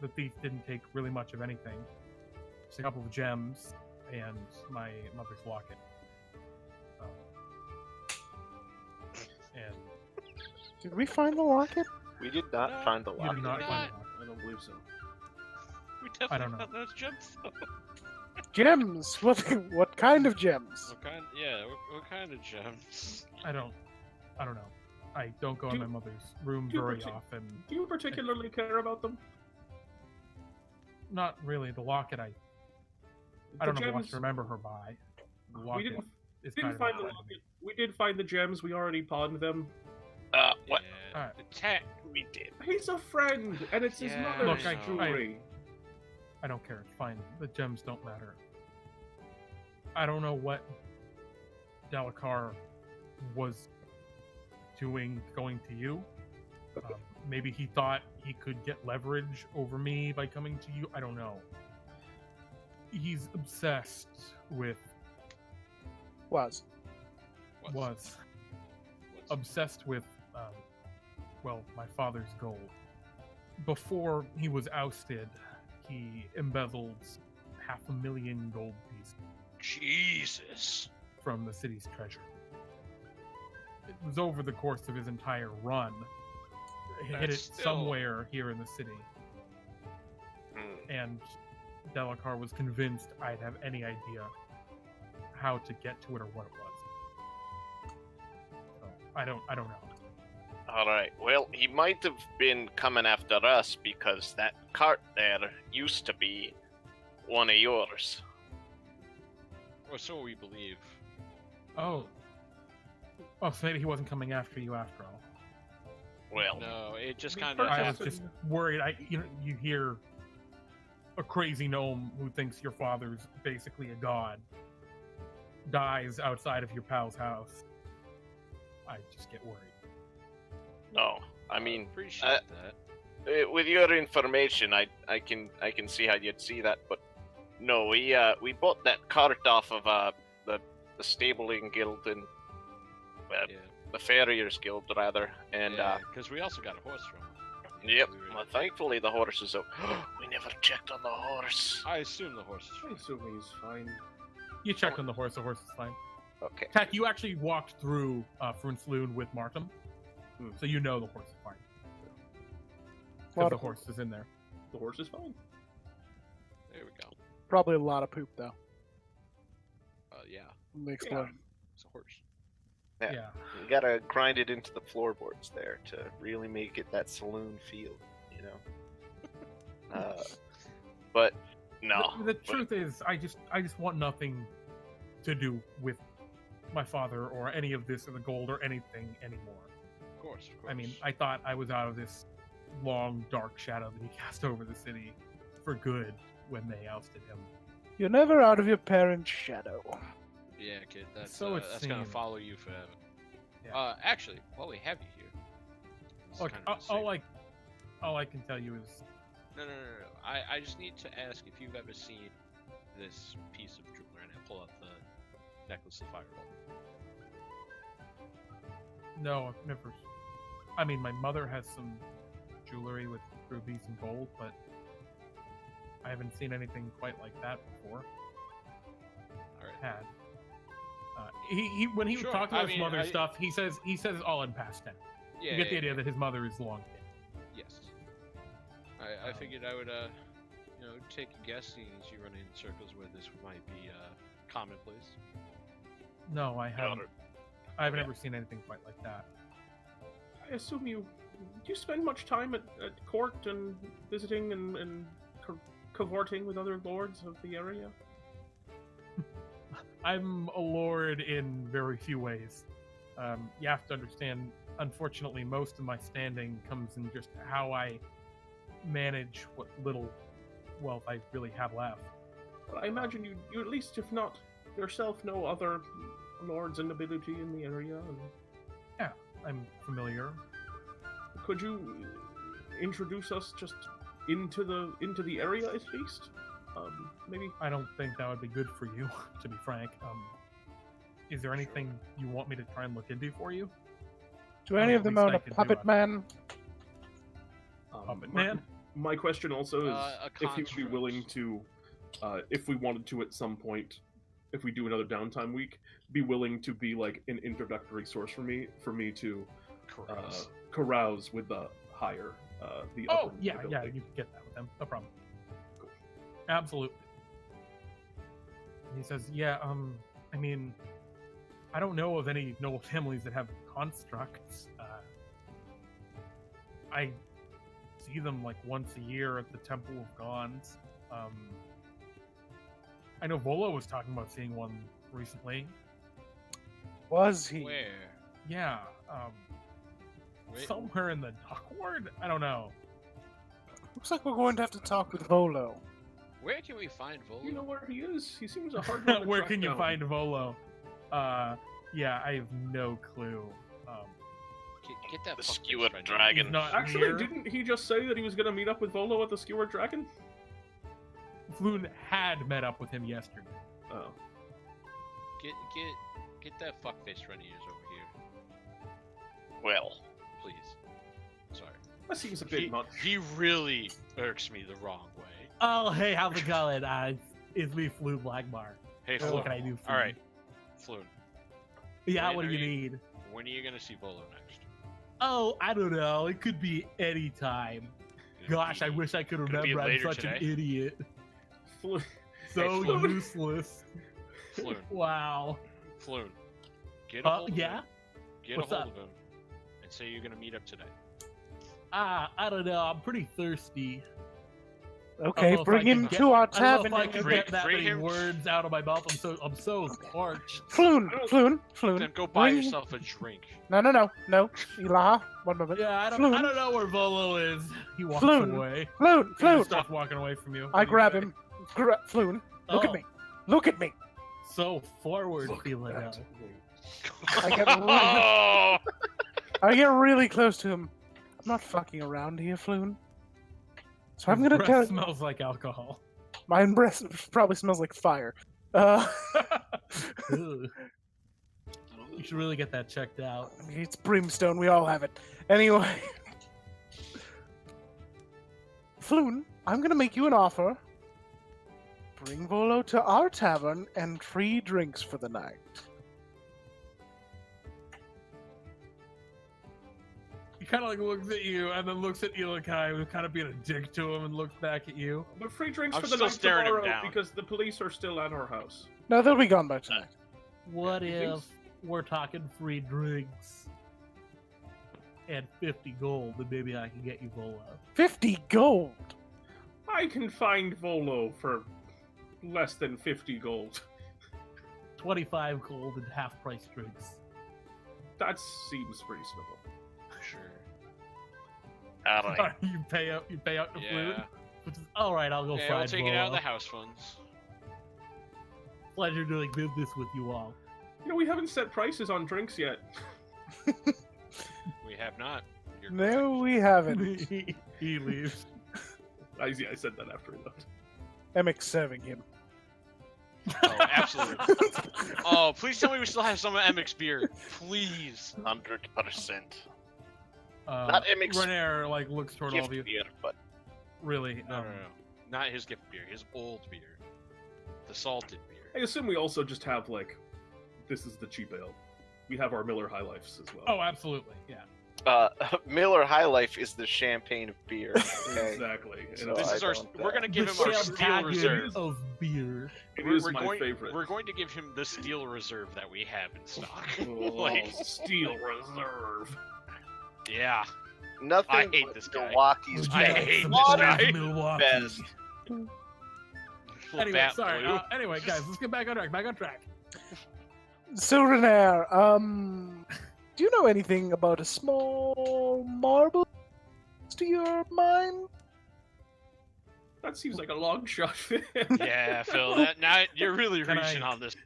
The thief didn't take really much of anything. Just a couple of gems and my mother's locket. And Did we find the locket? We did not find the you lock. did not not. find the locket. I don't believe so. We I don't definitely know. found those gems. Though. Gems. What kind of gems? What kind? Yeah. What kind of gems? I don't know. I don't go in Do- my mother's room do you very partic- often. Do you particularly care about them? Not really. The locket, I don't know what to remember her by. The We locket didn't is didn't kind find of the important to me. locket. We did find the gems. We already pawned them. What? Yeah. Alright. The Tack. We did. He's a friend, and it's his Yeah, mother's Look, jewelry. I don't care. It's fine. The gems don't matter. I don't know what Dalakar was doing going to you. Maybe he thought he could get leverage over me by coming to you. I don't know. He's obsessed with Was. was obsessed with my father's gold. Before he was ousted, he embezzled 500,000 gold pieces Jesus. from the city's treasure. It was over the course of his entire run. He hid it That's still- somewhere here in the city, and Dalakar was convinced I'd have any idea how to get to it or what it was. So, I don't know. All right. Well, he might have been coming after us because that cart there used to be one of yours. Or so we believe. Oh, so maybe he wasn't coming after you after all. Well, No, it just We kind of. I was purchased- just worried. You hear a crazy gnome who thinks your father's basically a god dies outside of your pal's house. I just get worried. no. I mean, appreciate that. with your information, I can see how you'd see that, but no, we bought that cart off of the stabling guild and Yeah. the farriers guild rather, and because we also got a horse from him. yep. We were- Well, thankfully the horse is out. We never checked on the horse. I assume the horse is I from assume he's fine. You checked on the horse is fine. Okay. Tack, you actually walked through Frunsloon with Markham, so you know the horse is fine. Because Lot the of- horse is in there. The horse is fine. There we go. Probably a lot of poop though. Yeah, In the explosion. it's a horse. Yeah. Yeah. You gotta grind it into the floorboards there to really make it that saloon feel, you know. But no. The truth is, I just want nothing to do with my father or any of this or the gold or anything anymore. Of course. I mean, I thought I was out of this long, dark shadow that he cast over the city for good when they ousted him. You're never out of your parents' shadow. Yeah, kid. That's So it that's gonna seems. follow you forever. Yeah. Actually, while we have you here, this is Look, kind of a all I can tell you is No. I just need to ask if you've ever seen this piece of jewelry, and I pull out the necklace of fireball. no, I've never. I mean, my mother has some jewelry with rubies and gold, but I haven't seen anything quite like that before. All right. Had. He when he Sure, talks I about his mean, mother stuff, he says all in past tense. Yeah, You get the idea that his mother is long dead. Yes. I figured I would, take a guess, seeing as you run in circles where this might be commonplace. No, I haven't. I've never seen anything quite like that. I assume you spend much time at court and visiting and cavorting with other lords of the area? I'm a lord in very few ways. You have to understand, unfortunately, most of my standing comes in just how I manage what little wealth I really have left. But I imagine you at least, if not yourself, know other lords and nobility in the area. And... Yeah, I'm familiar. Could you introduce us just into the area at least? Maybe. I don't think that would be good for you, to be frank. Is there anything you want me to try and look into for you? Do any of them own a puppet man? Puppet man? My question also is if you'd be construct. willing to, if we wanted to at some point, if we do another downtime week, be willing to be like an introductory source for me to carouse with the higher, the Oh, upper yeah, nobility. you can get that with them. No problem. Cool. Absolutely. He says, yeah, I mean, I don't know of any noble families that have constructs. I see them like once a year at the Temple of Gons. I know Volo was talking about seeing one recently. Was he? Where? Yeah, Wait, somewhere in the dock ward? I don't know. Looks like we're going to have to talk with Volo. where can we find Volo? You know where he is? He seems a hard one to Where track can you down. find Volo? Yeah, I have no clue. Get that The fuck skewered face dragon. He's not Actually, here. didn't he just say that he was going to meet up with Volo at the Skewered Dragon? Floon had met up with him yesterday. Oh. Get that fuckface friend of yours over here, Well, please. Sorry. That seems a bit much. He really irks me the wrong way. Oh, hey, how's it going? It's me, Floon Blackmar. Hey, What Floon. can I do for All you? right, Floon. Yeah, When what do are you you- need? When are you gonna see Volo next? Oh, I don't know. It could be any time. Gosh, I wish I could Could it be remember. I'm later such an today? idiot. Flo- So Floon. useless. Floon. Wow. Floon. Get a hold of Yeah? him. Get What's a hold up? of him. And say you're gonna meet up today. I don't know. I'm pretty thirsty. Okay, if I bring can him get- to our I don't know tavern. if I and can go Bring- get that bring many him- words out of my mouth. I'm so parched. Floon, Floon. Then go buy bring- yourself a drink. No. Ilaha, one moment. Yeah, I Floon. don't know where Volo is. He walks Floon. away. Floon, He Floon. just starts walking away from you. I What do you grab say? him. Floon, look Oh, at me. Look at me. So forward, Look feeling at out. me. I get really, oh, I get really close to him. I'm not fucking around here, Floon. So I'm His gonna breath tell you, smells like alcohol. my breath probably smells like fire. Ugh. You should really get that checked out. It's brimstone. We all have it. Anyway, Floon, I'm gonna make you an offer. Bring Volo to our tavern and free drinks for the night. He kind of like looks at you and then looks at Ilaha, who's kind of being a dick to him, and looks back at you. But free drinks I'm for the still night staring him tomorrow down. because the police are still at our house. No, they'll be gone by tonight. What You think if we're talking free drinks and 50 gold, and maybe I can get you Volo? 50 gold. I can find Volo for less than 50 gold. 25 gold and half-price drinks. That seems reasonable. Sure. alright. You pay out to Flute? Yeah. Which is, all right, I'll go Yeah, find we'll take it out of Volo. the house funds. Pleasure doing business with you all. You know, we haven't set prices on drinks yet. We have not. You're No, we haven't. He leaves. I said that after he left. Emmek's serving him. correct. Oh, absolutely. Oh, please tell me we still have some of Emmek's beer. Please. 100%. Not Emmek's Renair like looks toward all Gift of you. beer, but Really? No. Not his gift beer. His old beer. The salted beer. I assume we also just have, like, this is the cheap ale. We have our Miller High Lifes as well. Oh, absolutely. Yeah. Miller High Life is the champagne of beer. Okay? Exactly. So This is I our. don't, We're gonna give him our steel reserve. Of beer. It is my favorite. We're going to give him the steel reserve that we have in stock. Oh, like, Steel Reserve. yeah. Nothing I hate but this guy. Milwaukee's I best. hate this Water guy. Milwaukee. best. Anyway, Bat sorry. blue. Anyway, guys, let's get back on track. So, Renair, do you know anything about a small marble to your mind? That seems like a long shot. Yeah, Phil. That now you're really Can reaching I- on this.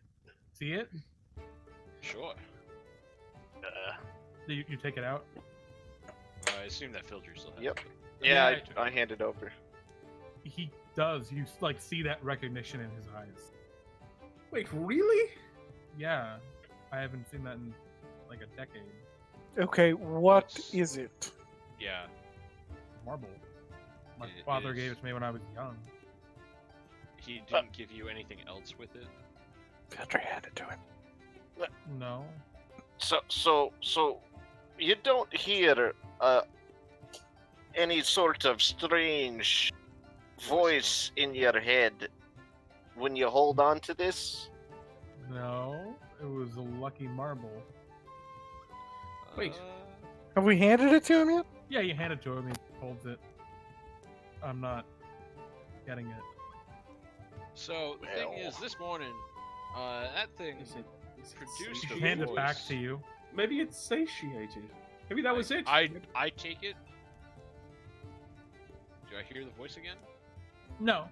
See it? Sure. You take it out? I assume that Fildry still has. Yep. it. Yeah, Yeah, I hand it over. He does. You like see that recognition in his eyes. Wait, really? Yeah, I haven't seen that in like a decade. Okay, what It's- is it? Yeah. Marble. My It father is- gave it to me when I was young. He didn't give you anything else with it. Fildry handed to him. No. So you don't hear any sort of strange voice in your head when you hold on to this? No. It was a lucky marble. Wait. Have we handed it to him yet? Yeah, you hand it to him. He holds it. I'm not getting it. So the thing is, this morning, that thing produced He a hand it voice. back to you. Maybe it's satiated. Maybe that was it. I take it. Do I hear the voice again? No.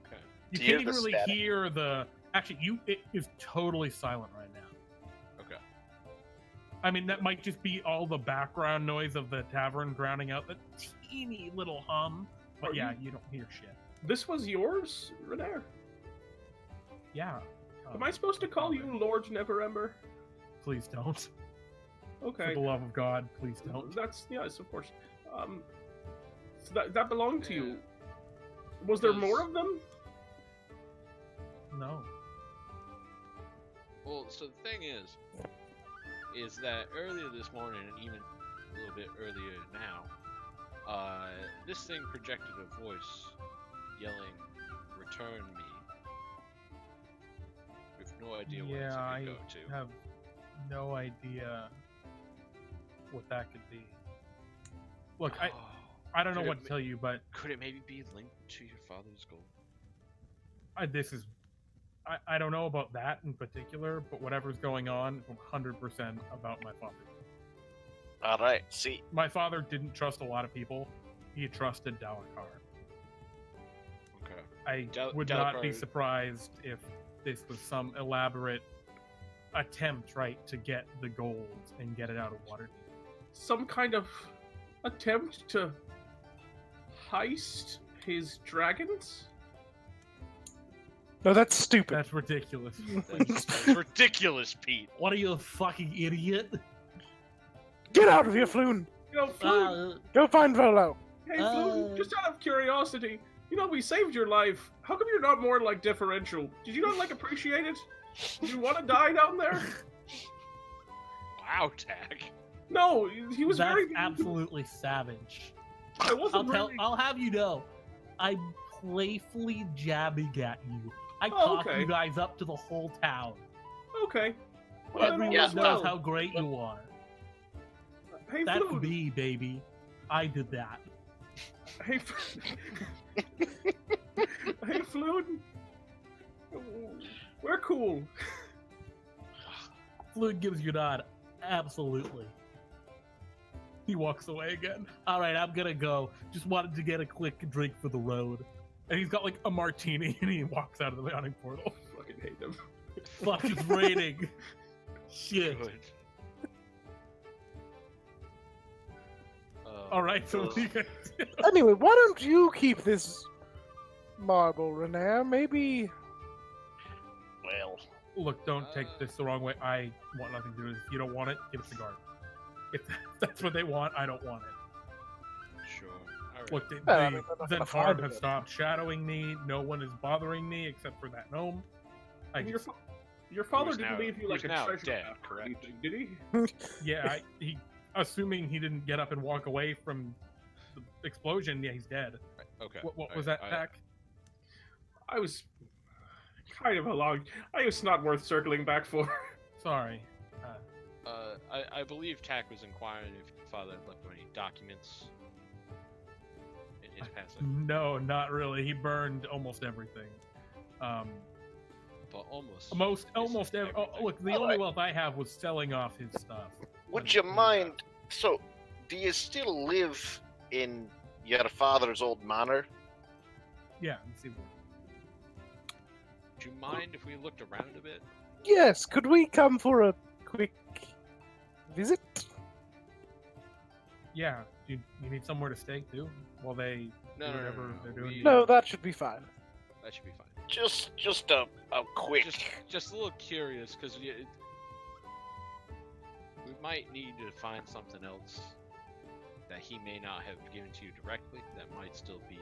Okay. You Do you hear can't the even really static? hear the. Actually, it is totally silent right now. Okay. I mean, that might just be all the background noise of the tavern drowning out the teeny little hum. But Are yeah, you- you don't hear shit. This was yours, Renair? Yeah. Am I supposed to call you Lord Neverember? Please don't. For Okay. the love of God, please don't. That's yes, of course. So that belonged to Yeah. you. Was there Because- more of them? No. Well, so the thing is that earlier this morning, and even a little bit earlier now, this thing projected a voice yelling, "Return me." With no idea what Yeah, I it could go to. have no idea what that could be. Look, Oh, I don't know could what it to tell you, but Could it maybe be linked to your father's gold? this is. I don't know about that in particular, but whatever's going on, 100% about my father. All right. See, My father didn't trust a lot of people. He trusted Dalakar. Okay. I would not be surprised if this was some elaborate attempt, right, to get the gold and get it out of Waterdeep. Some kind of attempt to heist his dragons? No, that's stupid. That's ridiculous. That's Uh, ridiculous, Pete. What are you, a fucking idiot? Get out of here, Floon! You know, Floon, Go find Volo! hey, Floon, just out of curiosity, you know, we saved your life. How come you're not more, like, differential? Did you not, like, appreciate it? Did you want to die down there? Wow, Tack. No, he was That's very... absolutely savage. I wasn't really... I'll have you know, I'm playfully jabbing at you. I Oh, talk okay. you guys up to the whole town. Okay. Well, then Everyone all is knows well. how great you are. Hey, That's Floon. me, baby. I did that. Hey, hey, Floon. We're cool. Fluid gives you a nod. Absolutely. He walks away again. All right, I'm gonna go. Just wanted to get a quick drink for the road. And he's got, like, a martini, and he walks out of the yawning portal. Fucking hate him. Fuck, it's raining. Shit. Good. All right, so Ugh. we can... Anyway, why don't you keep this marble, Renair? Maybe. well, Look, don't take this the wrong way. I want nothing to do with it. If you don't want it, give it to guard. If that's what they want, I don't want it. Sure. All right. Look, Well, I mean, they're not gonna Zentarm find has it. stopped shadowing me. No one is bothering me except for that gnome. I And your, just, Your father Who's didn't now- leave you like who's a now treasure dead, map or correct? anything, did he? Yeah, he assuming he didn't get up and walk away from the explosion. Yeah, he's dead. Okay. What was that, Tack? I was kind of it's not worth circling back for. Sorry. I believe Tack was inquiring if your father had left any documents in his passing. No, not really. He burned almost everything. But almost. Almost every. Oh, look, the only wealth I have was selling off his stuff. Would you mind? So, do you still live in your father's old manor? Yeah. Let's see. Do you mind if we looked around a bit? Yes, could we come for a quick visit? Yeah. You need somewhere to stay too while they No, do no, whatever no. they're doing. No, that should be fine. That should be fine. Just a quick. Just a little curious, because we might need to find something else that he may not have given to you directly. That might still be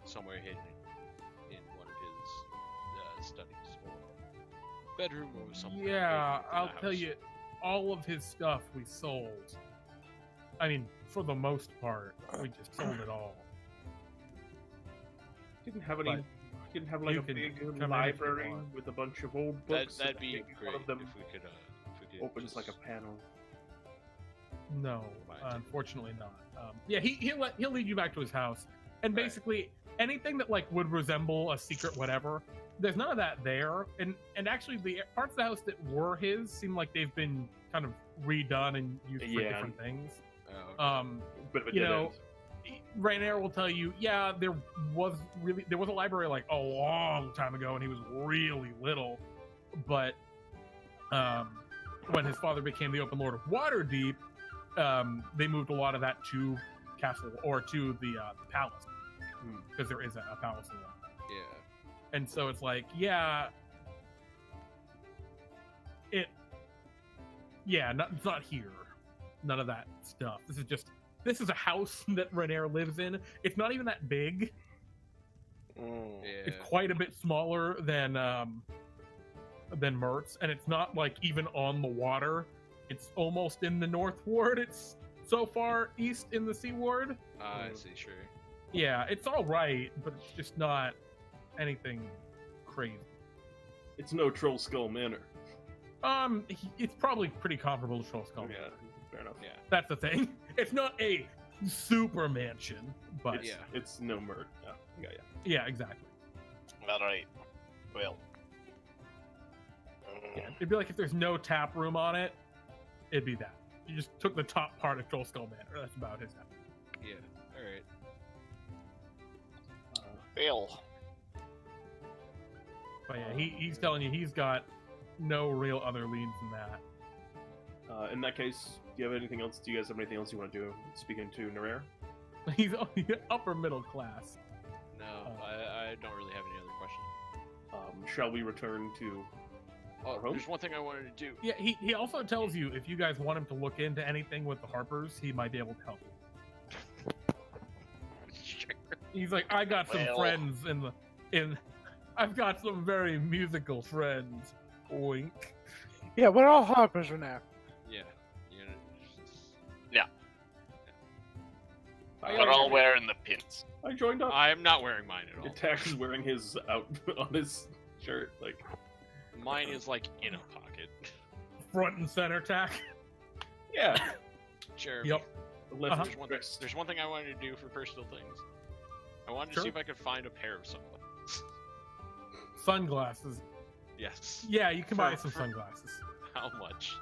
somewhere hidden in one of his studies or bedroom or something. Yeah, I'll tell you, all of his stuff we sold. I mean, for the most part, we just sold it all. Didn't have But like you a can big come in if you library want. with a bunch of old books. That'd and be maybe great One of them if we could opens just- like a panel. No, Right. Unfortunately not. Yeah, he'll lead you back to his house, and Right. basically anything that like would resemble a secret whatever. There's none of that there, and actually the parts of the house that were his seem like they've been kind of redone and used for Yeah. different things. Oh, okay. Bit of a You dead know, end. Rainier will tell you, yeah, there was a library like a long time ago, and he was really little, but when his father became the Open Lord of Waterdeep, they moved a lot of that to Castle or to the palace, because there is a palace in there. Yeah. And so it's like, it's not here. None of that stuff. This is a house that Rainier lives in. It's not even that big. Yeah. It's quite a bit smaller than Mertz, and it's not like even on the water. It's almost in the North Ward. It's so far east in the Sea Ward. I see. Sure. Yeah, it's all right, but it's just not anything crazy. It's no Troll Skull Manor. It's probably pretty comparable to Troll Skull. Yeah, fair enough. Yeah. That's the thing. It's not a super mansion, but It's no Mert. Yeah. yeah, exactly. All right. Well. Yeah, it'd be like if there's no tap room on it, it'd be that. You just took the top part of Troll Skull Manor. That's about his house. Yeah. All right. Well. But yeah, he's telling you he's got no real other leads than that. In that case, do you have anything else? Do you guys have anything else you want to do? Speaking to Noenter? He's upper middle class. No, I don't really have any other questions. Shall we return to Oh, our home? there's one thing I wanted to do. Yeah, he also tells you if you guys want him to look into anything with the Harpers, he might be able to help you. Sure. He's like, I got some Well. friends I've got some very musical friends. Wink. Yeah, we're all harpers right now. Yeah. We're all wearing the pins. I joined up. I'm not wearing mine at all. Tack is wearing his out on his shirt. Like, Mine is like in a pocket. Front and center tack. yeah. Jeremy, Yep. The left Uh-huh. there's one thing I wanted to do for personal things. I wanted to Sure. see if I could find a pair of sunglasses. Sunglasses. Yes. Yeah, you can buy For- some for- sunglasses. How much?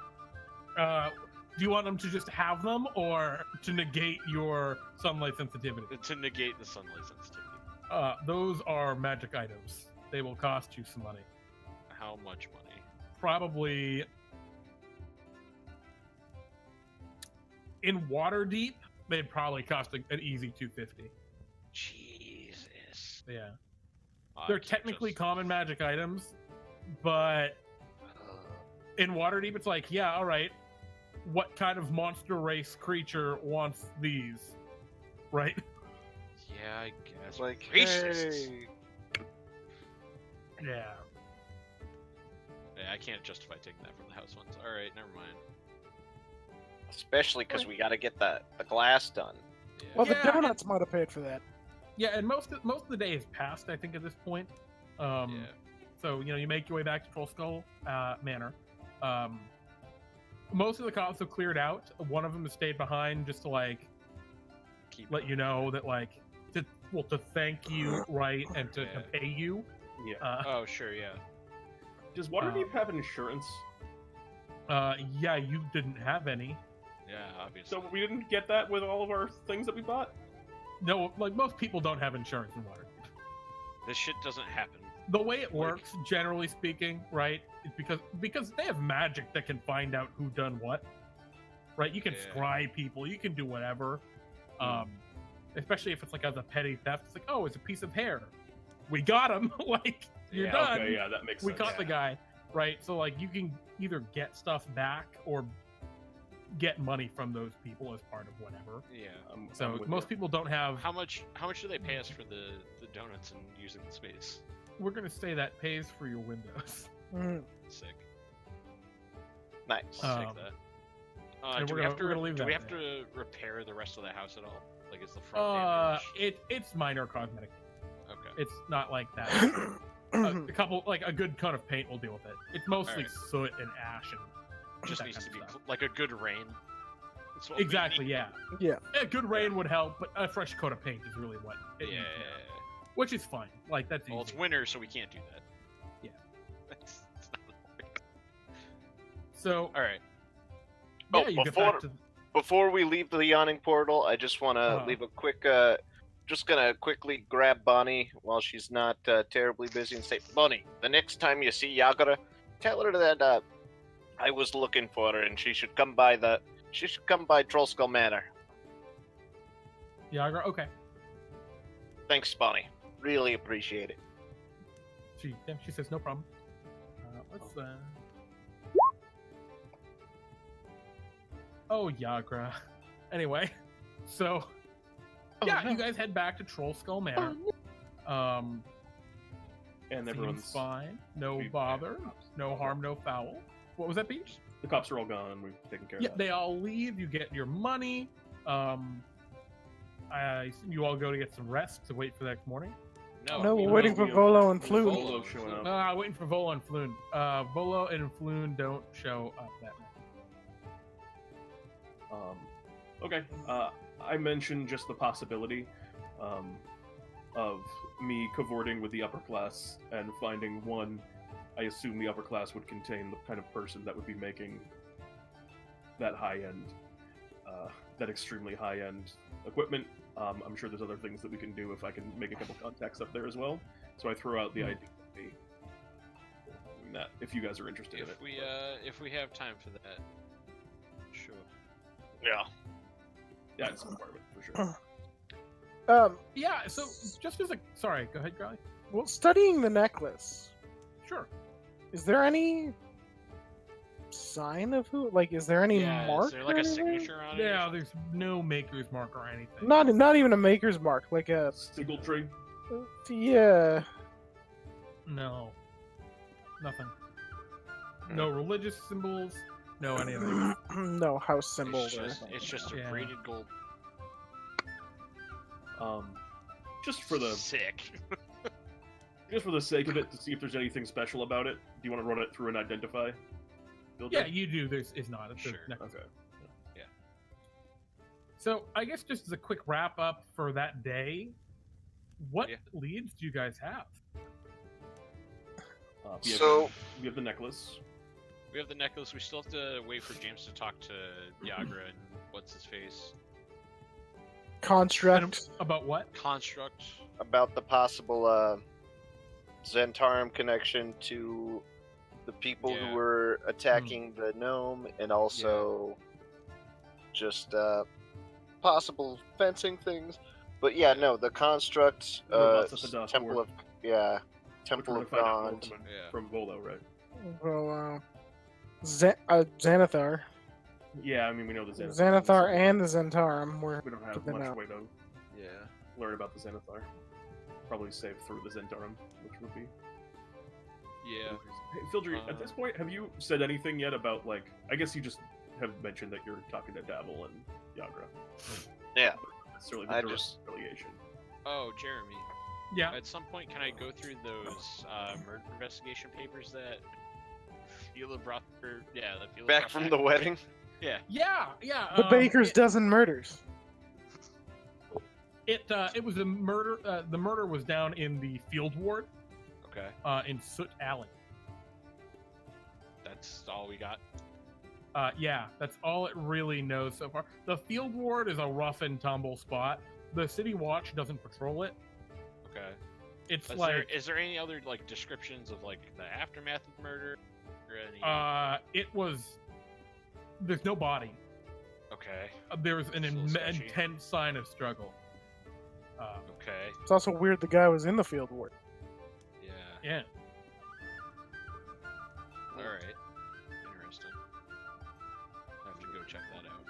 Do you want them to just have them or to negate your sunlight sensitivity? To negate the sunlight sensitivity. Those are magic items. They will cost you some money. How much money? Probably in Waterdeep, they'd probably cost an easy $250. Jesus. Yeah, I they're can't technically just- common magic items, but in Waterdeep, it's like, yeah, all right. What kind of monster race creature wants these? Right? Yeah, I guess. Like, Racists. hey. Yeah. Yeah, I can't justify taking that from the house ones. All right, never mind. Especially because we got to get the glass done. Yeah. Well, the Yeah, donuts might have paid for that. Yeah, and most of the day is passed, I think, at this point. Yeah. So you make your way back to Troll Skull Manor. Most of the cops have cleared out. One of them has stayed behind just to let you know that to thank you, right, and to pay you. Yeah. Oh, sure, yeah. Does Waterdeep have insurance? Yeah, you didn't have any. Yeah, obviously. So we didn't get that with all of our things that we bought? No, most people don't have insurance in Waterdeep. This shit doesn't happen. The way it works, generally speaking, right, is because they have magic that can find out who done what. Right? You can scry people, you can do whatever. Especially if it's as a petty theft, it's oh, it's a piece of hair. We got him. You're done. Okay, yeah, that makes sense. We caught the guy, right? So you can either get stuff back or get money from those people as part of whatever. Yeah. So most people don't have. How much do they pay us for the donuts and using the space? We're gonna say that pays for your windows. Sick. Nice. Sick that. And Do we're gonna leave we that have there. to repair the rest of the house at all? Is the front damaged? It's minor cosmetic. Okay. It's not like that. A couple, a good coat of paint will deal with it. It's mostly soot and ash and Just that needs kind to of be stuff. like a good rain. That's what we Exactly. need. Yeah. Yeah. A good rain would help, but a fresh coat of paint is really what it Yeah. needs now. Which is fine. That's easy. Well, it's winter, so we can't do that. Yeah. It's not So. all right. Yeah, you get back to. Before we leave the yawning portal, I just want to leave a quick. Just gonna quickly grab Bonnie while she's not terribly busy and say, Bonnie, the next time you see Yagara, tell her that I was looking for her and she should come by Troll Skull Manor. Yagra. Okay. Thanks, Bonnie. Really appreciate it. She says no problem. Let's. Oh, Yagra. Anyway, so you guys head back to Troll Skull Manor. And Seems everyone's fine. No we've- bother. No harm. No foul. What was that, Peach? the cops are all gone. We've taken care of Yeah, that. they all leave. You get your money. I assume you all go to get some rest to wait for the next morning. No, we we're waiting for Volo and Floon. Volo showing up. Waiting for Volo and Floon. Volo and Floon don't show up that night. Okay. I mentioned just the possibility of me cavorting with the upper class and finding one. I assume the upper class would contain the kind of person that would be making that high-end, that extremely high-end equipment. I'm sure there's other things that we can do if I can make a couple contacts up there as well. So I throw out the idea of me doing that if you guys are interested in it. If we have time for that, sure. Yeah. Yeah, it's part of it for sure. Yeah, so just as a... Sorry, go ahead, Growly. Well, studying the necklace, Sure. is there any sign of who? Is there any mark? Is there like or a anything? signature on it? or Yeah, something? there's no maker's mark or anything. Not even a maker's mark, like a Single tree. yeah. No. Nothing. No religious symbols. No anything. No house symbol. It's just a Yeah. braided gold. Just for the Sick. sake of it, to see if there's anything special about it. Do you want to run it through an identify? Builder? Yeah, you do. There's is not. It's Sure. Okay. So I guess just as a quick wrap up for that day, what Yeah. leads do you guys have? We have the necklace. We have the necklace. We still have to wait for James to talk to Yagra and what's his face. Construct. About what? Construct. About the possible Zentarum connection to the people Yeah. who were attacking the gnome, and also just possible fencing things. But yeah, no, the construct, Robots at the dock Temple ward. of Temple We're of trying to find out God. from- Yeah. from Volo, right? Well, Xanathar. Yeah, I mean we know the Xanathar. Xanathar and the Zentarum were. We don't have Keep them much out. way to Yeah. learn about the Xanathar. Probably save through the Zentarum, which would be Yeah. Hey, Fildry, at this point, have you said anything yet about, like, I guess you just have mentioned that you're talking to Dabble and Yagra. Yeah. Not necessarily the I direct just- affiliation. Oh, Jeremy. Yeah. At some point, can I go through those murder investigation papers that Phila brought? That Phila Back brought from the wedding. Yeah. Yeah. The baker's dozen murders. It was a murder. The murder was down in the field ward. Okay. In Soot Alley. That's all we got. Yeah, that's all it really knows so far. The field ward is a rough and tumble spot. The city watch doesn't patrol it. Okay. It's Is there any other like descriptions of like the aftermath of the murder or any? it was. There's no body. Okay. There's an It's a little sketchy. intense sign of struggle. Okay. It's also weird the guy was in the field ward. Yeah. Yeah. All right. Interesting. I have to go check that out.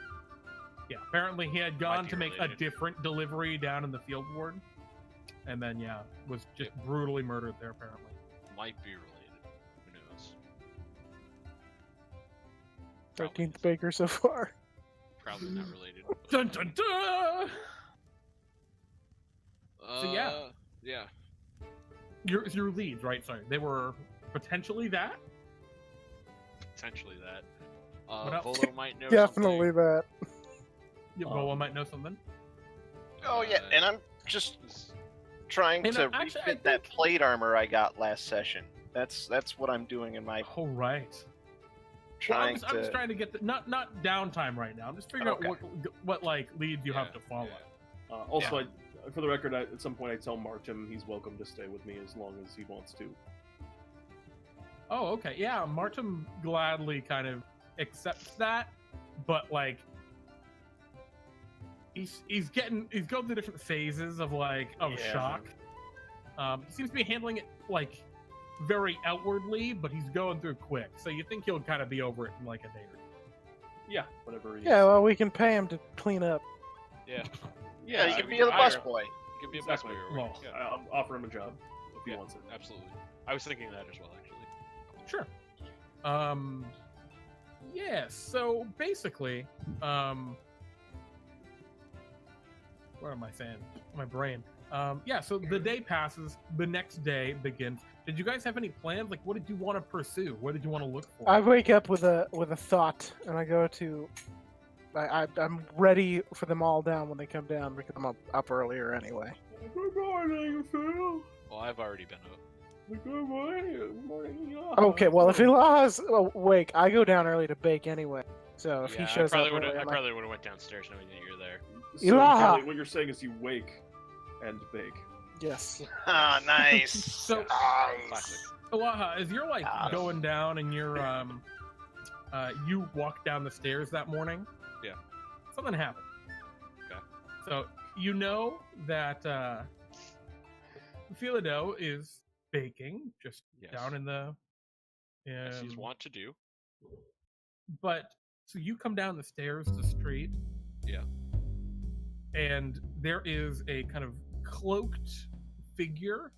Yeah. Apparently, he had gone be to make a related. different delivery down in the field ward, and then was just brutally murdered there. Apparently. Might be related. Who knows? 13th baker so far. Probably not related. Dun dun dun! So, yeah. Yeah. Your leads, right? Sorry, they were potentially that. Potentially that. What else? Volo might know Definitely something. that. Yeah, Boa might know something. Oh yeah, and I'm just trying And, to actually, I refit that think- plate armor I got last session. That's what I'm doing in my Oh right. Well, trying I'm just to. trying to get the not downtime right now. I'm just figuring Okay. out what like leads you have to follow. Also, for the record, at some point I tell Martin he's welcome to stay with me as long as he wants to. Oh, okay. Yeah, Martin gladly kind of accepts that, but like he's going through different phases of Yeah. shock. He seems to be handling it like very outwardly, but he's going through quick. So you think he'll kind of be over it in like a day or two. Yeah, whatever. He Yeah, well, we can pay him to clean up. Yeah. Yeah, you I can mean, be the hire him. busboy. You can be a Exactly. busboy or Well, yeah. I'll offer him a job if he Yeah. wants it. Absolutely. I was thinking that as well, actually. Sure. Yeah, so basically, what am I saying? My brain. Yeah, so the day passes, the next day begins. Did you guys have any plans? Like, what did you want to pursue? What did you want to look for? I wake up with a thought, and I go to. I'm ready for them all down when they come down because I'm up earlier anyway. Good morning, Phil. Well, I've already been up. Good morning. Good morning. Okay, well if Ilaha's awake, I go down early to bake anyway. So if Yeah, he shows I up probably early, I'm like, would have went downstairs knowing that you're there. So, Ilaha! Charlie, what you're saying is you wake and bake. yes. Ah, nice. So, Classic. Ilaha, as you're like Ah. going down and you're you walk down the stairs that morning. Yeah. Something happened. Okay. So you know that Philado is baking just Yes. down in the. As he's wont to do. But so you come down the stairs to the street. Yeah. And there is a kind of cloaked figure,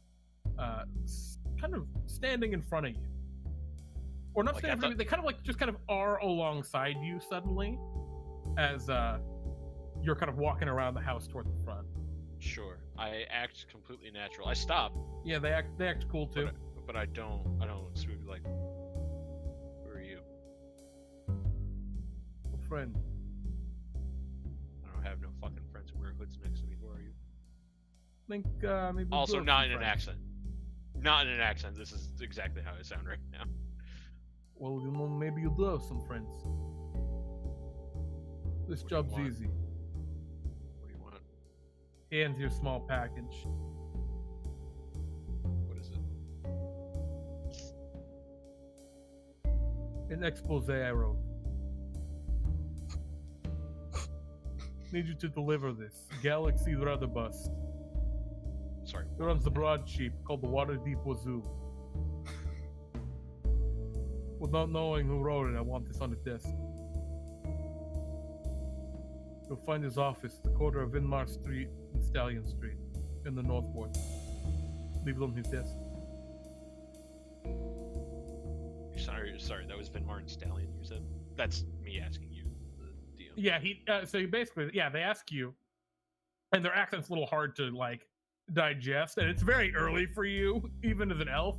kind of standing in front of you, or not Like standing in at front of you. They kind of like just kind of are alongside you suddenly, as you're kind of walking around the house toward the front. Sure. I act completely natural. I stop, Yeah, they act cool too. but I don't swoop like. Who are you? Friend, I don't have no fucking friends who wear hoods next to me. Who are you? think maybe. we'll Also, have not some in an friends. accent. Not in an accent. This is exactly how I sound right now. Well, you know, maybe you do have some friends. This What do you job's want? easy. What do you want? Hands your small package. What is it? An expose I wrote. Need you to deliver this. Galaxy Rudder Bust. Sorry. It runs the broadsheet called the Waterdeep Wazoo. Without knowing who wrote it, I want this on the desk. You'll find his office, the corner of Inmar Street and Stallion Street, in the North Ward. Leave it on his desk. sorry, that was Vin Martin Stallion. You said that's me asking you, the DM. Yeah, so you basically, they ask you, and their accent's a little hard to like digest, and it's very early for you, even as an elf.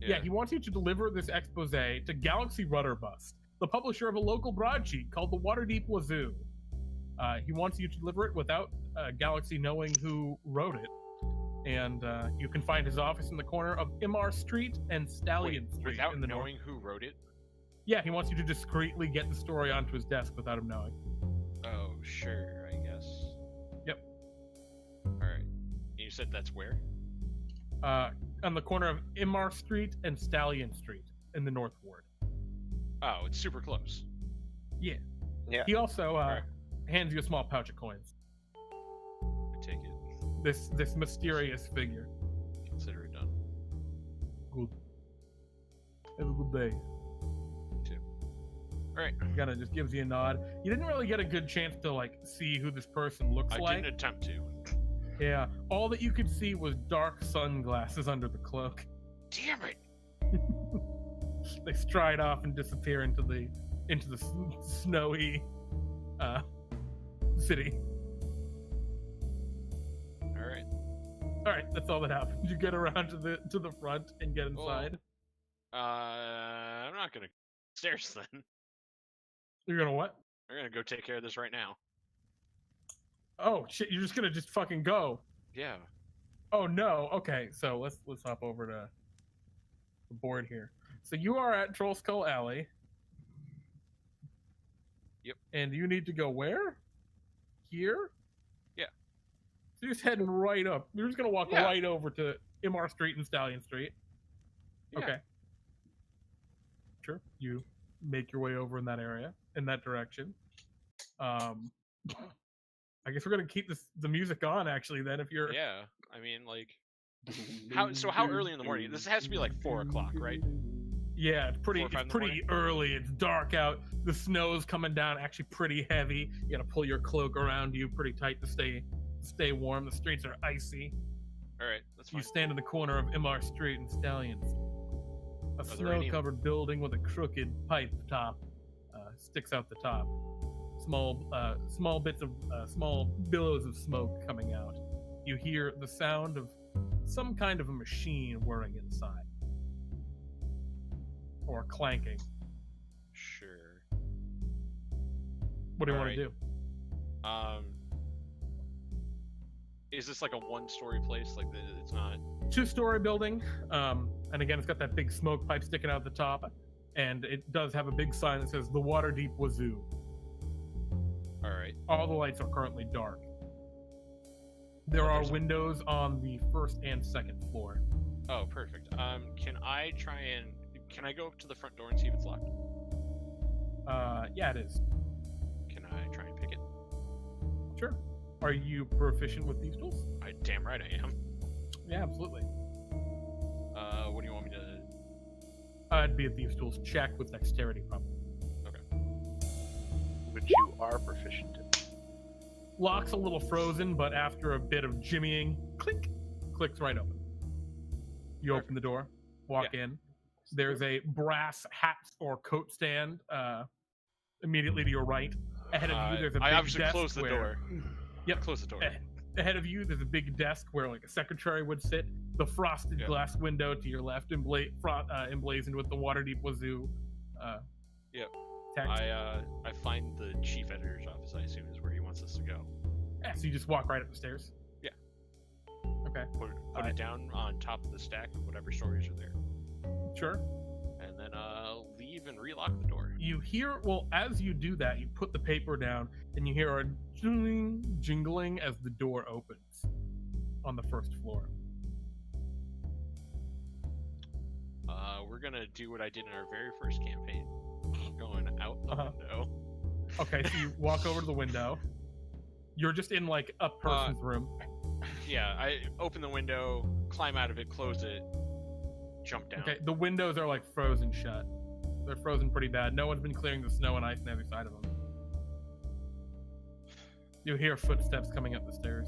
Yeah, he wants you to deliver this expose to Galaxy Rudderbust, the publisher of a local broadsheet called the Waterdeep Wazoo. He wants you to deliver it without Galaxy knowing who wrote it. And you can find his office in the corner of Imar Street and Stallion Street. Without in the knowing north. who wrote it? Yeah, he wants you to discreetly get the story onto his desk without him knowing. Oh, sure, I guess. Yep. Alright. You said that's where? On the corner of Imar Street and Stallion Street in the North Ward. Oh, it's super close. Yeah. Yeah. He also hands you a small pouch of coins. I take it. This mysterious figure. Consider it done. Good. Have a good day. You too. Alright. Kind of just gives you a nod. You didn't really get a good chance to like see who this person looks I like. didn't attempt to. Yeah. All that you could see was dark sunglasses under the cloak. Damn it! They stride off and disappear into the snowy city. All right, that's all that happened. You get around to the front and get inside. Well, I'm not gonna stairs then. You're gonna what? We're gonna go take care of this right now. Oh shit! You're just gonna fucking go. Yeah. Oh no. Okay, so let's hop over to the board here. So you are at Troll Skull Alley. Yep. And you need to go where? Here? Yeah. So you're just heading right up. You're just gonna walk right over to Imar Street and Stallion Street. Yeah. Okay. Sure. You make your way over in that area, in that direction. I guess we're gonna keep the music on actually. Then, if you're Yeah. I mean, like, how early in the morning? This has to be like 4 o'clock, right? Yeah, it's pretty 4 or 5 in the pretty early. It's dark out. The snow's coming down, actually pretty heavy. You gotta pull your cloak around you pretty tight to stay warm. The streets are icy. All right, that's fine. You stand in the corner of Imar Street and Stallion Street. A there any- snow-covered building with a crooked pipe top sticks out the top. Small bits of small billows of smoke coming out. You hear the sound of some kind of a machine whirring inside, or clanking. Sure. What do you All want to do? Is this like a 1-story place? Like, it's not. 2-story building, and again, it's got that big smoke pipe sticking out the top, and it does have a big sign that says the Waterdeep Wazoo. All right. All the lights are currently dark. There are windows on the first and second floor. Oh, perfect. Can I go up to the front door and see if it's locked? Yeah, it is. Can I try and pick it? Sure. Are you proficient with these tools? Damn right I am. Yeah, absolutely. What do you want me to? It'd be a thieves tools check with dexterity, probably. Which you are proficient in. Lock's a little frozen, but after a bit of jimmying, clicks right open. You open the door, walk in. There's a brass hat or coat stand immediately to your right. Ahead of you, there's a big I obviously desk closed the door. Yep, Close the door. Ahead of you, there's a big desk where like a secretary would sit. The frosted glass window to your left, emblazoned with the Waterdeep Wazoo. Yep. Text. I find the chief editor's office. I assume is where he wants us to go. Yeah, so you just walk right up the stairs. Yeah. Okay. Put it down on top of the stack of whatever stories are there. Sure. And then leave and relock the door. You hear, well, as you do that, you put the paper down and you hear a jingling as the door opens on the first floor. We're gonna do what I did in our very first campaign. Going out the window. Okay, so you walk over to the window. You're just in like a person's room. Yeah, I open the window, climb out of it, close it, jump down. Okay, the windows are like frozen shut. They're frozen pretty bad. No one's been clearing the snow and ice on the other side of them. You hear footsteps coming up the stairs.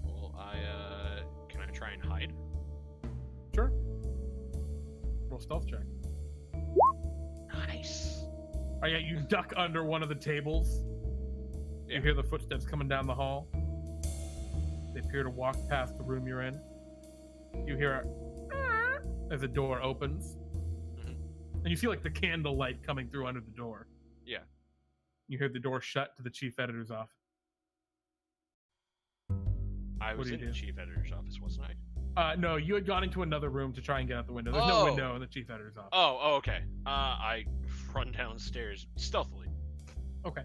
Well, can I try and hide? Sure. Roll roll a stealth check. Nice. Oh yeah, you duck under one of the tables. You hear the footsteps coming down the hall. They appear to walk past the room you're in. You hear as the door opens. And you see like the candle light coming through under the door. Yeah. You hear the door shut to the chief editor's office. I What was do you in do? the chief editor's office, wasn't I? No, you had gone into another room to try and get out the window. There's no window in the chief editor's office. Oh, okay. I run downstairs stealthily. Okay.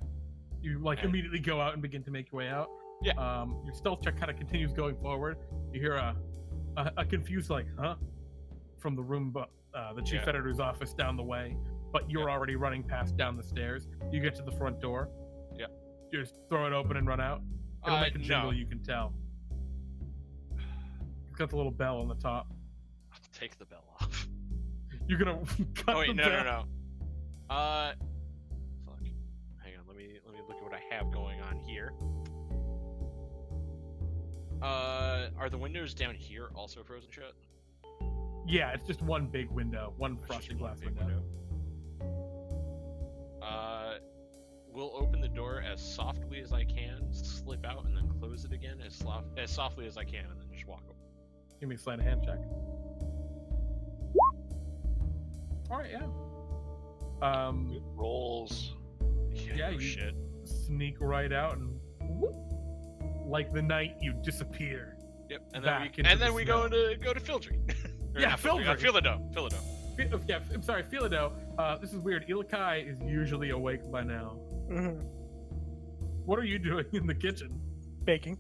You like immediately go out and begin to make your way out. Yeah. Your stealth check kind of continues going forward. You hear a confused like, huh? From the room, the chief editor's office down the way. But you're already running past down the stairs. You get to the front door. Yeah. You just throw it open and run out. It'll make a jingle, no. you can tell. It's got the little bell on the top. I'll take the bell off. You're gonna cut Oh wait, the no. bell. Fuck. Hang on, let me look at what I have going on here. Are the windows down here also frozen shut? Yeah, it's just one big window, one It's frosted just one glass big window. We'll open the door as softly as I can, slip out, and then close it again as softly as I can, and then just walk over. Give me a sleight of hand check. All right, yeah. Rolls. Yeah, no you shit. sneak right out and whoop, like the night you disappear. Yep, and back then into the we snow. go to Fildry. Or Yeah, not Fildry. Philado. Yeah, I'm sorry, Philado. This is weird. Ilaha is usually awake by now. What are you doing in the kitchen? Baking.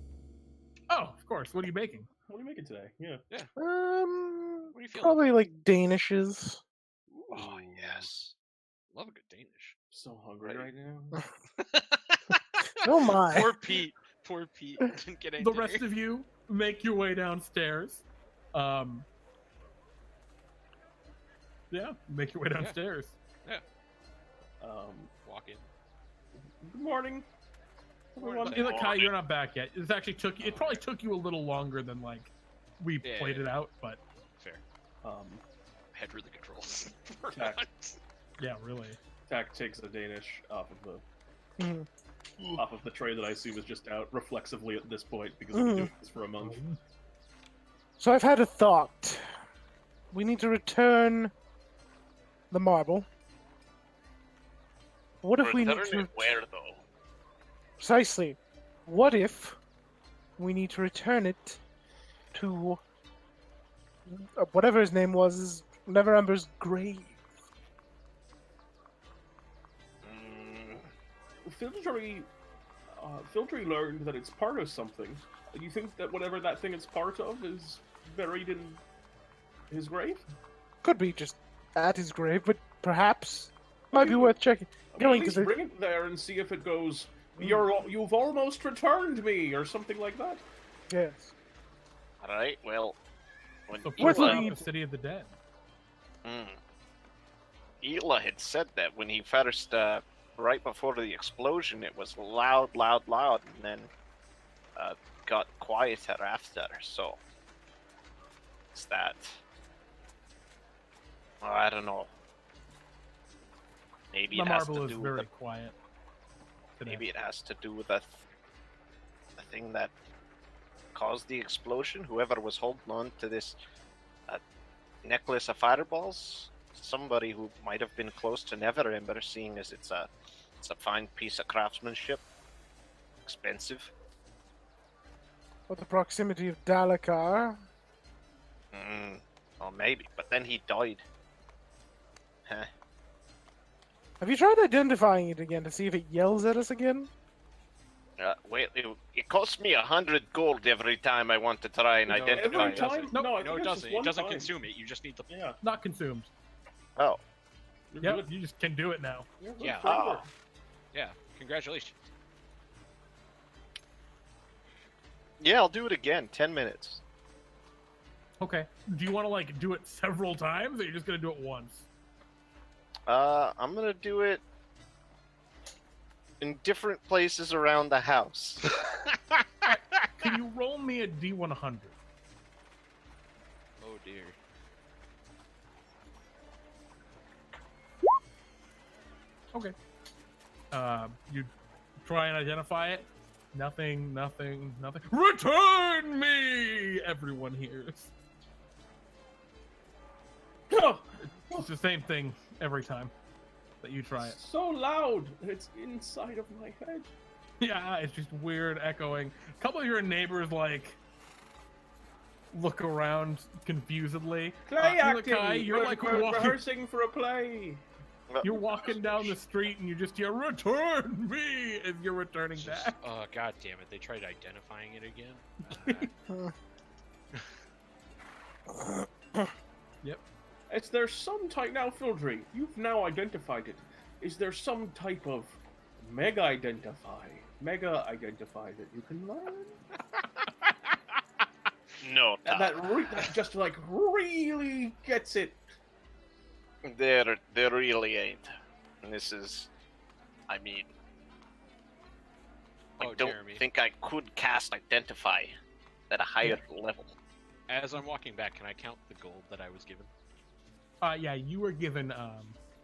Oh, of course. What are you baking? What are you making today? Yeah. What are you feeling? Probably like Danishes. Oh yes. Love a good Danish. So hungry right now. Oh my. Poor Pete. Didn't get any The dinner. rest of you make your way downstairs. Yeah, make your way downstairs. Walk in. Good morning. Ilaha, you're not back yet. It probably took you a little longer than like we played it out, but Fair. Um, I had really good rolls. Tack. yeah, really. Tack takes a Danish off of Mhm. the tray that I see was just out reflexively at this point because I've been doing this for a month. So I've had a thought. We need to return the marble. What if we need Return to... it where though? Precisely. What if we need to return it to whatever his name was, Neverember's grave? Fildry learned that it's part of something. You think that whatever that thing is part of is buried in his grave? Could be just at his grave, but perhaps might be worth checking. Going Please because bring it there and see if it goes. You've almost returned me, or something like that. yes. Alright, well, when So What's Philado, the need- the city of the dead. Ela had said that when he first, right before the explosion, it was loud, and then got quieter after, so it's that. Oh, I don't know. Maybe The it has marble to is do very with quiet today. maybe it has to do with the thing that caused the explosion. Whoever was holding on to this necklace of fireballs, somebody who might have been close to Neverember, seeing as it's a fine piece of craftsmanship, expensive. Or the proximity of Dalekar. Or maybe, but then he died. Huh. Have you tried identifying it again to see if it yells at us again? Well, it costs me 100 gold every time I want to try and identify Every it. time? Nope. No, I No, think it it's doesn't. just It one doesn't time. consume it. You just need the. Yeah. Not consumed. Oh, You're Yep, good. you just can do it now. You're good Yeah. forever. Yeah. Congratulations. yeah, I'll do it again. 10 minutes. Okay. Do you want to like do it several times, or you're just gonna do it once? I'm gonna do it in different places around the house. Can you roll me a D100? Oh dear. Okay. You try and identify it. Nothing. Return me! Everyone hears. It's the same thing every time that you try it. So loud. It's inside of my head. Yeah, it's just weird echoing. A couple of your neighbors look around confusedly. Play acting. Ilaha, you're we're rehearsing for a play. You're walking down the street and you just hear "Return me" as you're returning back. Oh god damn it! They tried identifying it again. Yep. Is there some type now, Fildry? You've now identified it. Is there some type of mega identify that you can learn? No, that just like really gets it. there really ain't. And this is, I mean, I don't Jeremy. think I could cast Identify at a higher level. As I'm walking back, can I count the gold that I was given? Yeah, you were given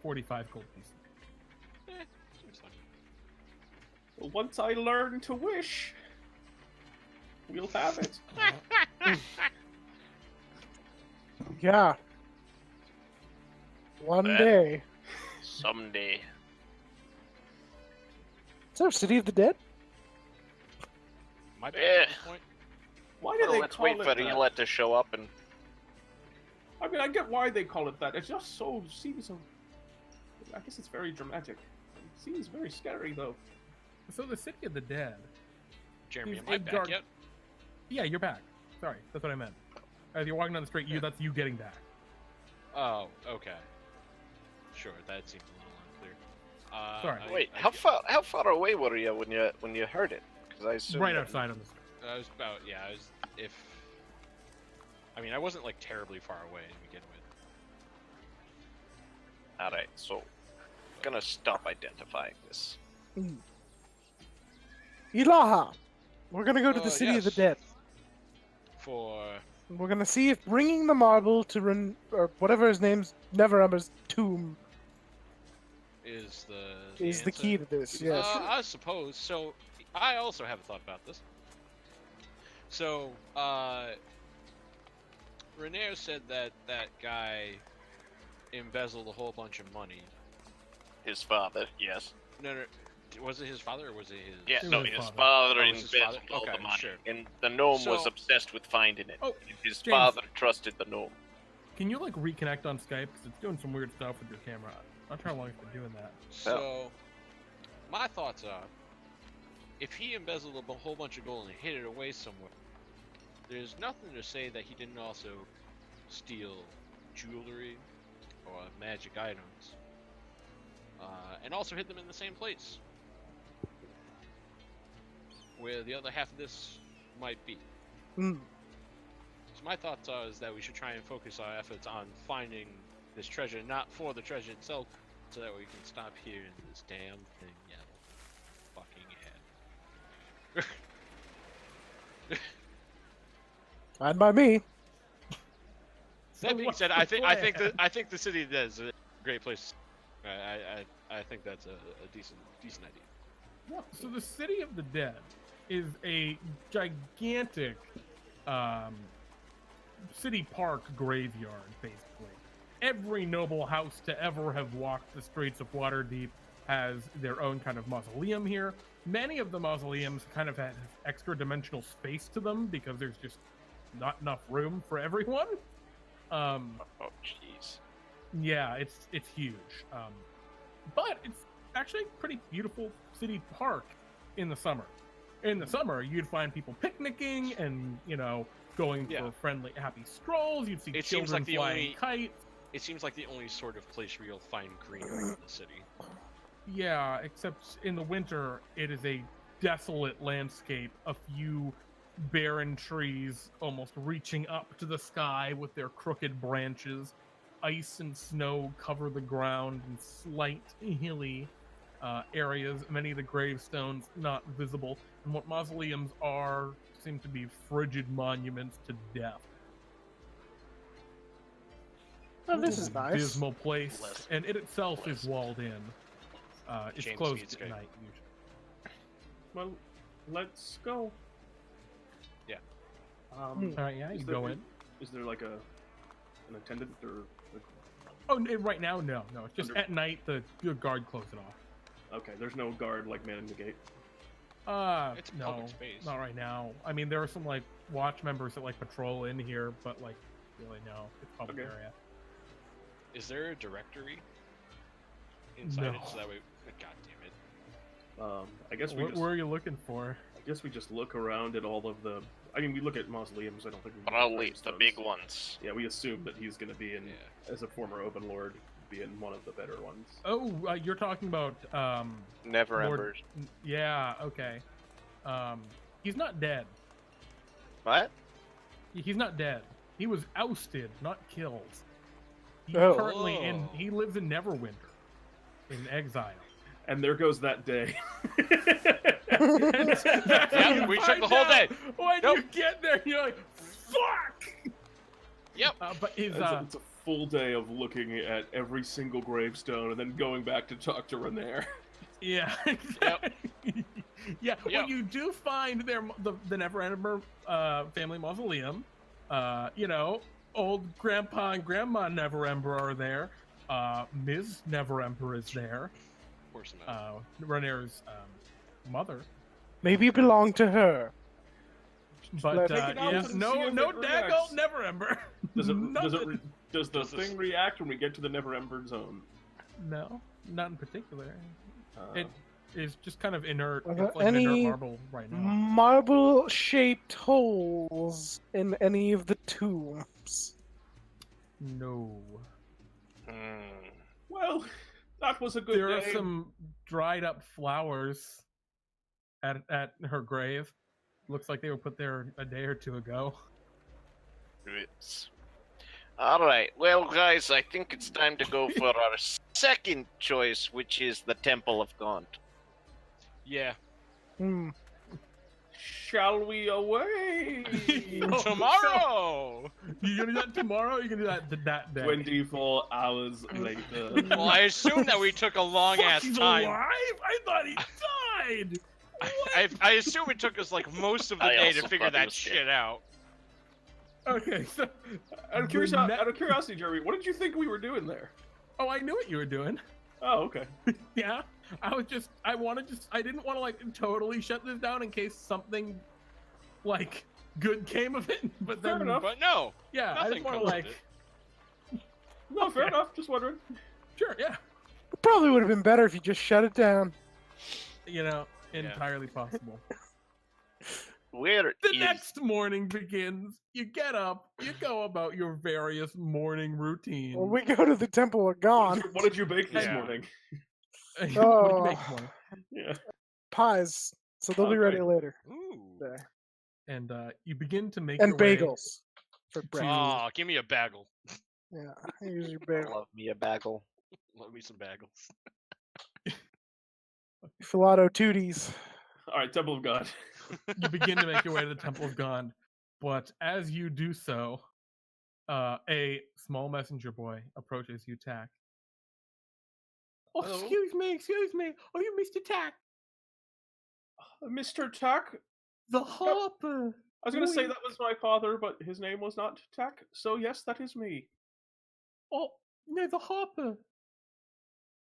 45 gold pieces. Seems fine. Well, once I learn to wish, we'll have it. Yeah. One day. Someday. Is there a City of the Dead? My bad Yeah. at this point. Why do Well, they let's call wait it for that? Ela to show up and I mean, I get why they call it that. It just seems so. I guess it's very dramatic. It seems very scary, though. So the City of the Dead. Jeremy, He's am I back Edvard. yet? Yeah, you're back. Sorry, that's what I meant. As you're walking down the street, that's you getting back. Oh, okay. Sure, that seems a little unclear. Sorry. wait. How far away were you when you heard it? Because I assume Right that- outside on the street. I was about, yeah, I mean, I wasn't like terribly far away to begin with. All right, so I'm gonna stop identifying this. Ilaha! We're gonna go to the City of the yes. Dead. For We're gonna see if bringing the marble to or whatever his name's Neverember's tomb is the is the key to this. Yes. I suppose. So I also have a thought about this. So Renair said that guy embezzled a whole bunch of money. His father, yes. No, was it his father or was it his? Yeah, It no, was his his father Oh, it was his embezzled father? all Okay, the money, sure. and the gnome was So- obsessed with finding it. Oh, His James. father trusted the gnome. Can you reconnect on Skype? Because it's doing some weird stuff with your camera. I'm not sure how long it's been doing that. So my thoughts are, if he embezzled a whole bunch of gold and hid it away somewhere, there's nothing to say that he didn't also steal jewelry or magic items, and also hid them in the same place where the other half of this might be. Mm. So my thoughts are is that we should try and focus our efforts on finding this treasure, not for the treasure itself, so that we can stop hearing this damn thing yell. Fucking head. Fine by me. That being what's said, the I think plan? I think the city is a great place. I think that's a decent idea. Yeah. So the City of the Dead is a gigantic city park graveyard, basically. Every noble house to ever have walked the streets of Waterdeep has their own kind of mausoleum here. Many of the mausoleums kind of have extra dimensional space to them because there's just not enough room for everyone. Oh, jeez. Yeah, it's huge. But it's actually a pretty beautiful city park in the summer. In the summer, you'd find people picnicking and, going Yeah. for friendly, happy strolls. You'd see It children seems like the flying only- kites. It seems like the only sort of place where you'll find greenery in the city. Yeah, except in the winter, it is a desolate landscape. A few barren trees almost reaching up to the sky with their crooked branches. Ice and snow cover the ground in slight hilly areas. Many of the gravestones not visible. And what mausoleums are seem to be frigid monuments to death. Oh, this is nice. Dismal place, Bless. and it itself is Bless. walled in. It's James closed Mead's at guy. night usually. Well, let's go. Yeah. All right, yeah, you go in. Is there like an attendant or? Oh, right now, no. It's just at night the guard close it off. Okay, there's no guard like manning the gate. It's no, public space. not right now. I mean, there are some like watch members that like patrol in here, but like really no, it's public Okay. area. Is there a directory inside No. it? So that way, God damn it. I guess we What were you looking for? just look around at all of the. I mean, we look at mausoleums. I don't think we. Probably the big ones. Yeah, we assume that he's going to be in, Yeah. as a former open lord, be in one of the better ones. Oh, you're talking about Never Lord- Ember. Yeah, okay. He's not dead. What? He's not dead. He was ousted, not killed. He's Oh. currently in. He lives in Neverwinter, in exile. And there goes that day. Yeah, we took the whole day. When Nope. you get there, you're like, "Fuck!" Yep. But his It's a full day of looking at every single gravestone and then going back to talk to Renair. yeah, yeah. When you do find the Neverember family mausoleum, you know, old Grandpa and Grandma Neverember are there. Ms. Neverember is there. Of course not. Renair's mother. Maybe it belonged to her. But Let- Take it out yeah, and see no if it daggone reacts. Neverember. Does the Does this- thing react when we get to the Neverember zone? No, not in particular. Uh, It is just kind of inert. Are It's there like an inert any marble right now. marble-shaped holes in any of the tombs? No. well, that was a good There are day. some dried up flowers at her grave. Looks like they were put there a day or two ago. All right. Well, guys, I think it's time to go for our second choice, which is the Temple of Gaunt. Yeah. Shall we away? Tomorrow. You gonna do that tomorrow? Or you gonna do that day? 24 hours later. Well, I assume that we took a long Fuck, ass he's time. alive? I thought he died. I assume it took us like most of the I day also to figure thought he that was shit out. Okay, so Out of curiosity, Jeremy, what did you think we were doing there? oh, I knew what you were doing. Oh, okay. Yeah, I didn't want to like totally shut this down in case something like good came of it. But Fair then, enough. But no. yeah, I Nothing just want to comes of like, it. No, fair Okay. enough. Just wondering. sure, yeah, It probably would have been better if you just shut it down. you know, Yeah. entirely possible. Where The is- next morning begins. You get up, you go about your various morning routines. When we go to the Temple of Gaunt, What did you bake this Yeah. morning? What do you Oh. make this morning? Yeah. pies, so they'll be ready Okay. later. Ooh. There. And you begin to make And your way bagels for breakfast. Oh, give me a bagel. Yeah, here's your bagel. Love me a bagel. Love me some bagels. Philado tooties. All right, Temple of God. You begin to make your way to the Temple of God, but as you do so, a small messenger boy approaches you, Tack. Oh, Hello? excuse me. Oh, you Mr. Tack. Mr. Tack. The Harper. I was going to say Wink. that was my father, but his name was not Tack. So yes, that is me. Oh, no, the Harper.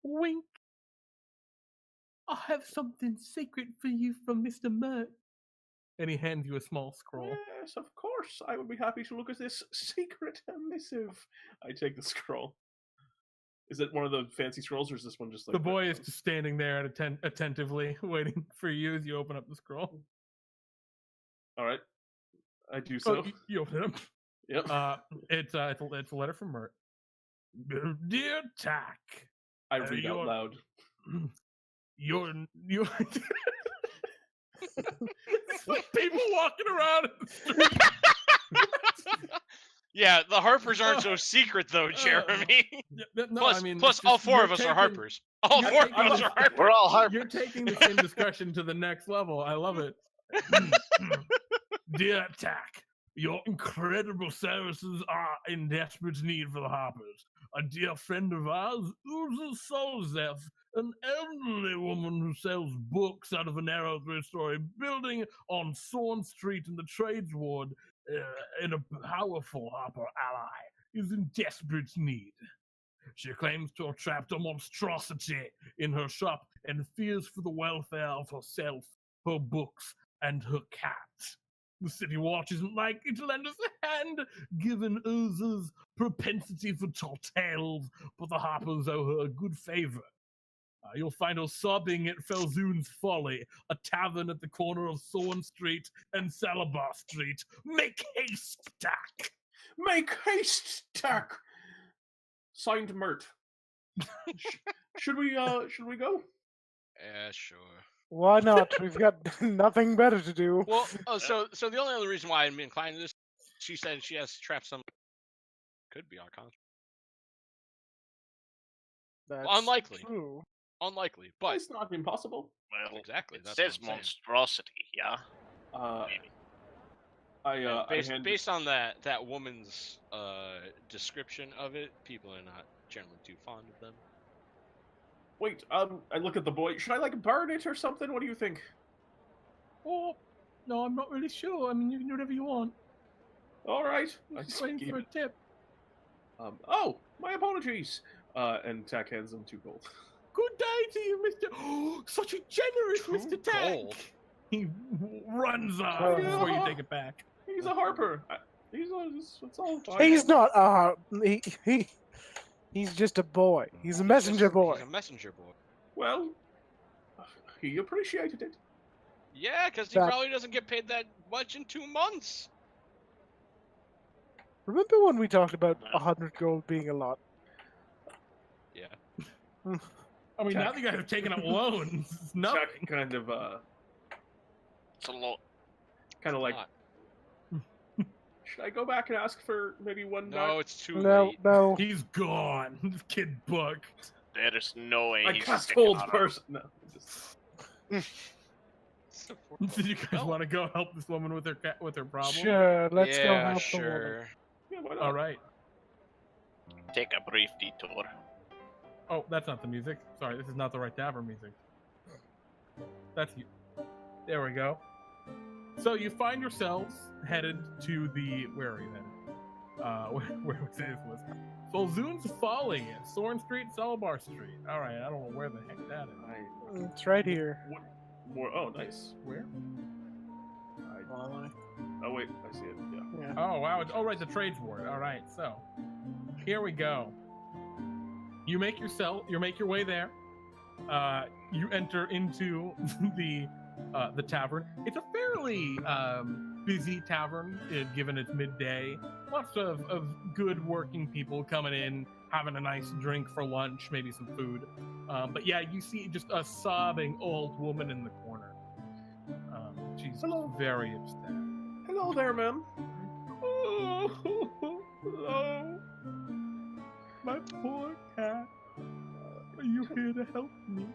Wink. I have something secret for you from Mr. Mert. And he hands you a small scroll. Yes, of course. I would be happy to look at this secret missive. I take the scroll. Is it one of the fancy scrolls, or is this one just like The boy is just standing there attentively, waiting for you as you open up the scroll. All right, I do So so. you open it up. Yep. It's a letter from Mert. Dear Tack, I read out you're- loud. you're It's like people walking around in the street. Yeah, the Harpers aren't so secret though, Jeremy. Yeah, no, plus, I mean, plus it's all just- four you're of us are taking- Harpers. All you're four of taking us this- are Harpers. We're all Harpers. You're taking this in discussion to the next level. I love it. Dear Tack, your incredible services are in desperate need for the Harpers. a dear friend of ours, Uza Solzef, an elderly woman who sells books out of a narrow three-story building on Sorn Street in the Trades Ward, and a powerful Harper ally, is in desperate need. She claims to have trapped a monstrosity in her shop and fears for the welfare of herself, her books, and her cat. The City Watch isn't likely to lend us a hand, given Urza's propensity for tall tales, but the Harpers owe her a good favor. You'll find her sobbing at Felzoon's Folly, a tavern at the corner of Sorn Street and Salabar Street. Make haste, Tack! Make haste, Tack! Signed, Mert. Should we go? Yeah, sure. Why not? We've got nothing better to do. Well, so the only other reason why I'm inclined to this, she said she has trapped some. Could be Archon. That's Unlikely. true. Unlikely, but It's not impossible. Well, exactly. it That's says what I'm saying. monstrosity, yeah. Based on that woman's description of it, people are not generally too fond of them. Wait, I look at the boy. Should I like burn it or something? What do you think? Oh, no, I'm not really sure. I mean, you can do whatever you want. All right. I'm just waiting for a tip. Oh, my apologies. And Tack hands him 2 gold. Good day to you, Mr. Oh, such a generous 2 Mr. Tack. gold? He runs off Oh. before you take it back. He's a Harper. It's all fine. He's not he's just a boy. He's a messenger boy. He's a messenger boy. Well, he appreciated it. Yeah, because he That- probably doesn't get paid that much in 2 months. Remember when we talked about 100 gold being a lot? Yeah. I mean, now Tack. that you guys have taken out loans, it's nothing. Tack kind of It's a lot. like. Not. Should I go back and ask for maybe one? No, it's too No, late. no. He's gone. This kid booked. There's no way I he's cast sticking hold on our- person. No. Do you guys want to go help this woman with her problem? Sure, let's go Yeah, help the woman. sure. Yeah, why not? All right. Take a brief detour. Oh, that's not the music. Sorry, this is not the right tavern music. That's you. There we go. So you find yourselves headed to the where are you headed? Where was this? Was Felzoon's Folly, Sorn Street, Salabar Street. All right, I don't know where the heck that is. It's right here. More. Oh, nice. Where? Oh wait, I see it. Yeah. Oh wow! Oh right, the trades ward. All right, so here we go. You make your way there. You enter into the tavern. It's a fairly busy tavern, given it's midday. Lots of good working people coming in, having a nice drink for lunch, maybe some food. But yeah, you see just a sobbing old woman in the corner. She's very upset. Hello there, ma'am. Oh, hello. My poor cat. Are you here to help me?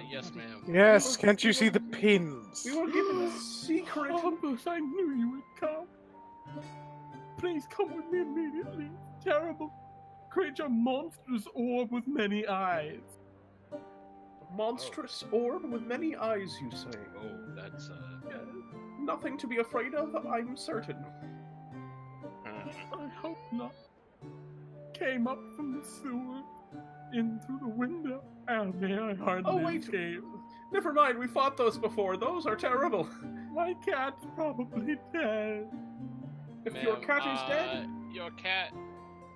Yes, ma'am. Yes, can't you see the pins? We were given a secret. Thomas, I knew you would come. Please come with me immediately. Terrible creature, monstrous orb with many eyes. Monstrous orb with many eyes, you say? Oh, that's Nothing to be afraid of, I'm certain. I hope not. Came up from the sewer, in through the window. Oh, may I hardly Oh, wait. escape. Never mind, we fought those before. Those are terrible. My cat's probably dead. If your cat is dead, Your cat.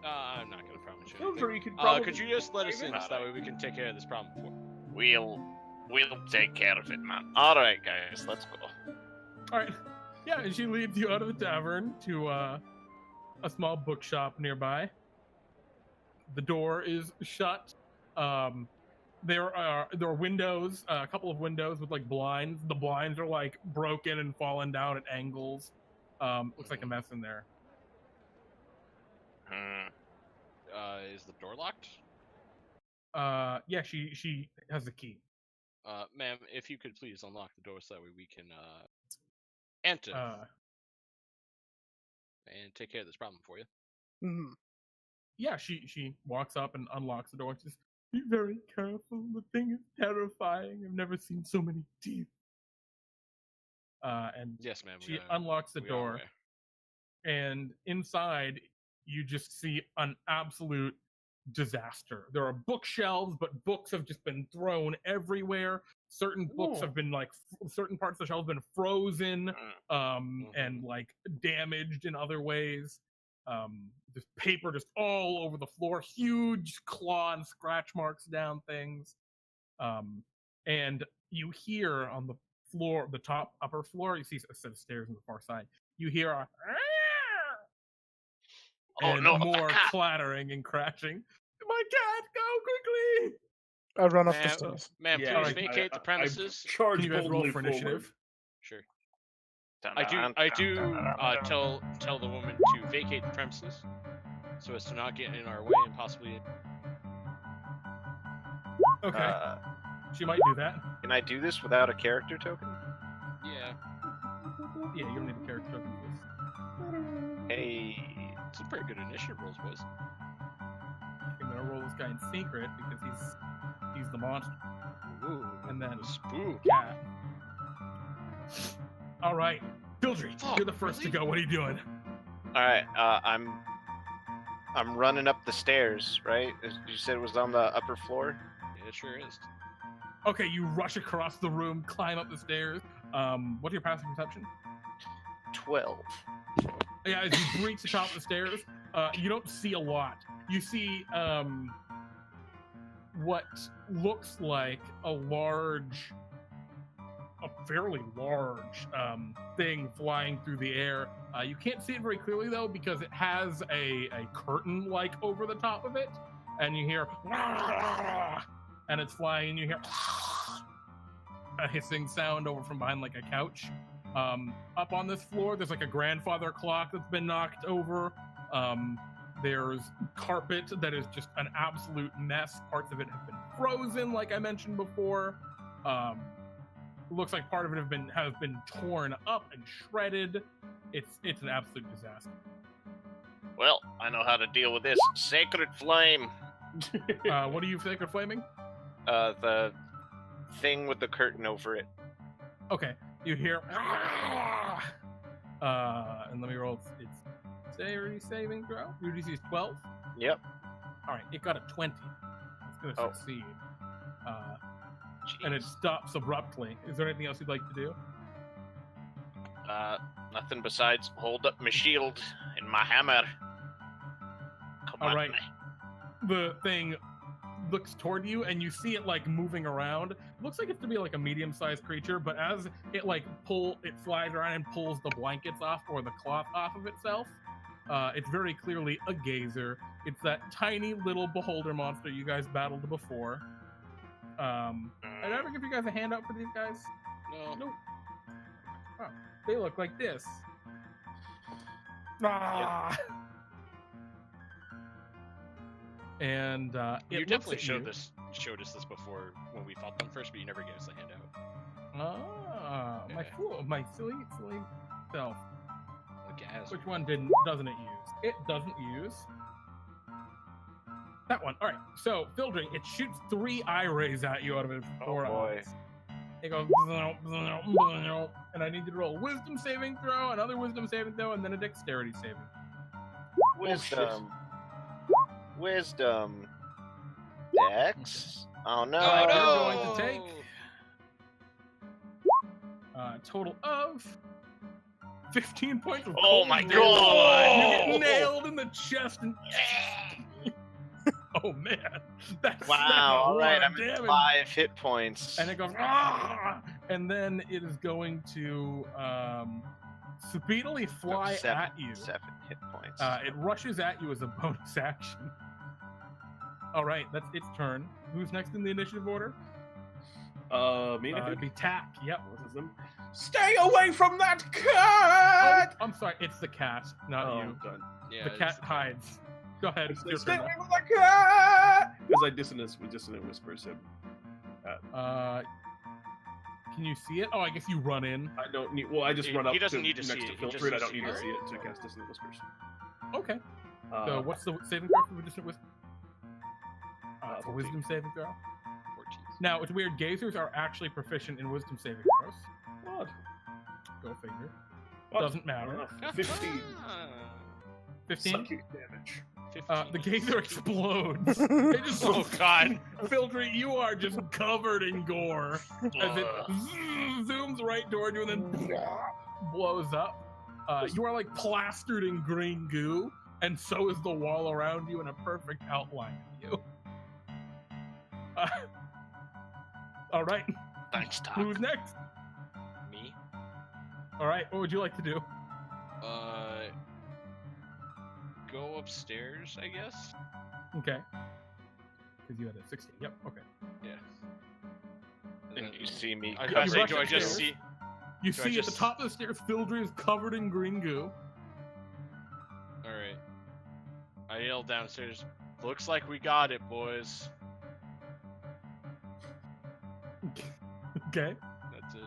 I'm not gonna promise you. Phildry anything. could probably. Could you just let us in Maybe so that way we can take care of this problem for? We'll take care of it, man. All right, guys, let's go. All right. Yeah, and she leads you out of the tavern to a small bookshop nearby. The door is shut. There are windows, a couple of windows with like blinds. The blinds are like broken and fallen down at angles. Looks like a mess in there. Is the door locked? Yeah, she has the key. Ma'am, if you could please unlock the door so that way we can enter and take care of this problem for you. Mhm. yeah, she walks up and unlocks the door. And says, "Be very careful. The thing is terrifying. I've never seen so many teeth." And Yes, ma'am. she unlocks the door, and inside you just see an absolute disaster. There are bookshelves, but books have just been thrown everywhere. Certain books have been like certain parts of the shelves have been frozen, and like damaged in other ways. There's paper just all over the floor, huge claw and scratch marks down things. And you hear on the floor, the top upper floor, you see a set of stairs on the far side. You hear a and more clattering and crashing. My cat, go quickly! I run up the stairs. Ma'am, Yeah, please vacate the premises. Charge Can you guys roll boldly for initiative? forward. Sure. I do tell the woman to vacate the premises so as to not get in our way and possibly. Okay. She might do that. Can I do this without a character token? Yeah. Yeah, you don't need a character token for this. Hey. It's a pretty good initiative rolls, boys. I'm gonna roll this guy in secret because he's the monster. Ooh, and then spook. Cat. All right, Fildry, you're the first to go. What are you doing? All right, I'm running up the stairs. Right? You said it was on the upper floor. Yeah, it sure is. Okay, you rush across the room, climb up the stairs. What's your passive perception? 12. Yeah, as you reach the top of the stairs, you don't see a lot. You see what looks like a fairly large thing flying through the air. You can't see it very clearly though because it has a curtain like over the top of it, and you hear and it's flying, and you hear a hissing sound over from behind like a couch. Up on this floor, there's like a grandfather clock that's been knocked over. There's carpet that is just an absolute mess. Parts of it have been frozen, like I mentioned before. Looks like part of it has been torn up and shredded. It's an absolute disaster. Well, I know how to deal with this. Sacred flame. What are you sacred flaming? The thing with the curtain over it. Okay. You hear, and let me roll. It's saving throw. Your DC is 12. Yep. All right, it got a 20. It's gonna succeed. And it stops abruptly. Is there anything else you'd like to do? Nothing besides hold up my shield and my hammer. Come on. All right. The thing looks toward you, and you see it like moving around. It looks like it's to be like a medium-sized creature, but as it it flies around and pulls the blankets off or the cloth off of itself, it's very clearly a gazer. It's that tiny little beholder monster you guys battled before. Did I ever give you guys a handout for these guys? No. Nope. Oh, they look like this. Ah. And you definitely showed us this before when we fought them first, but you never gave us a handout. My silly self. Gas. Which one doesn't it use? It doesn't use that one. All right. So Fildry, it shoots 3 eye rays at you out of its 4 eyes. It goes, and I need you to roll a wisdom saving throw, another wisdom saving throw, and then a dexterity saving. Wisdom. Dex? Oh no. You're going to take a total of 15 points of Oh my damage. god! You get nailed in the chest and oh man. That's Wow, alright, I'm damage. at 5 hit points. And it goes and then it is going to speedily fly at you. 7 hit points. It rushes at you as a bonus action. Alright, that's its turn. Who's next in the initiative order? Me. It'd be Tack. Yep. Stay away from that cat! Oh, I'm sorry, it's the cat, not you. Done. Yeah, The cat hides. Go ahead. It's your Stay turn away now. from the cat! As I dissonant whispers him. Can you see it? Oh, I guess you run in. I don't need. Well, I just run up. He doesn't need to next see to it. He filter just it. I don't needs need to to see see it to cast dissonant whispers. Okay. So what's the saving throw for Magician Wisdom? It's a 14. Wisdom saving throw. 14. Now, it's weird. Gazers are actually proficient in Wisdom saving throws. What? Go figure. What? Doesn't matter. 15. 15? Psychic damage. The gazer explodes. It just, Oh god. Fildry, you are just covered in gore as it zooms right toward you and then blows up. You are like plastered in green goo, and so is the wall around you in a perfect outline of you. All right. Thanks, Tack. Who's next? Me? All right. What would you like to do? Go upstairs, I guess. Okay. Because you had a 16. Yep. Okay. Yeah. And you see me. I was You gonna say, rush do I just upstairs. see? You Do I see at just- the top of the stairs, Fildry is covered in green goo. All right. I yell downstairs. Looks like we got it, boys. Okay. That's it.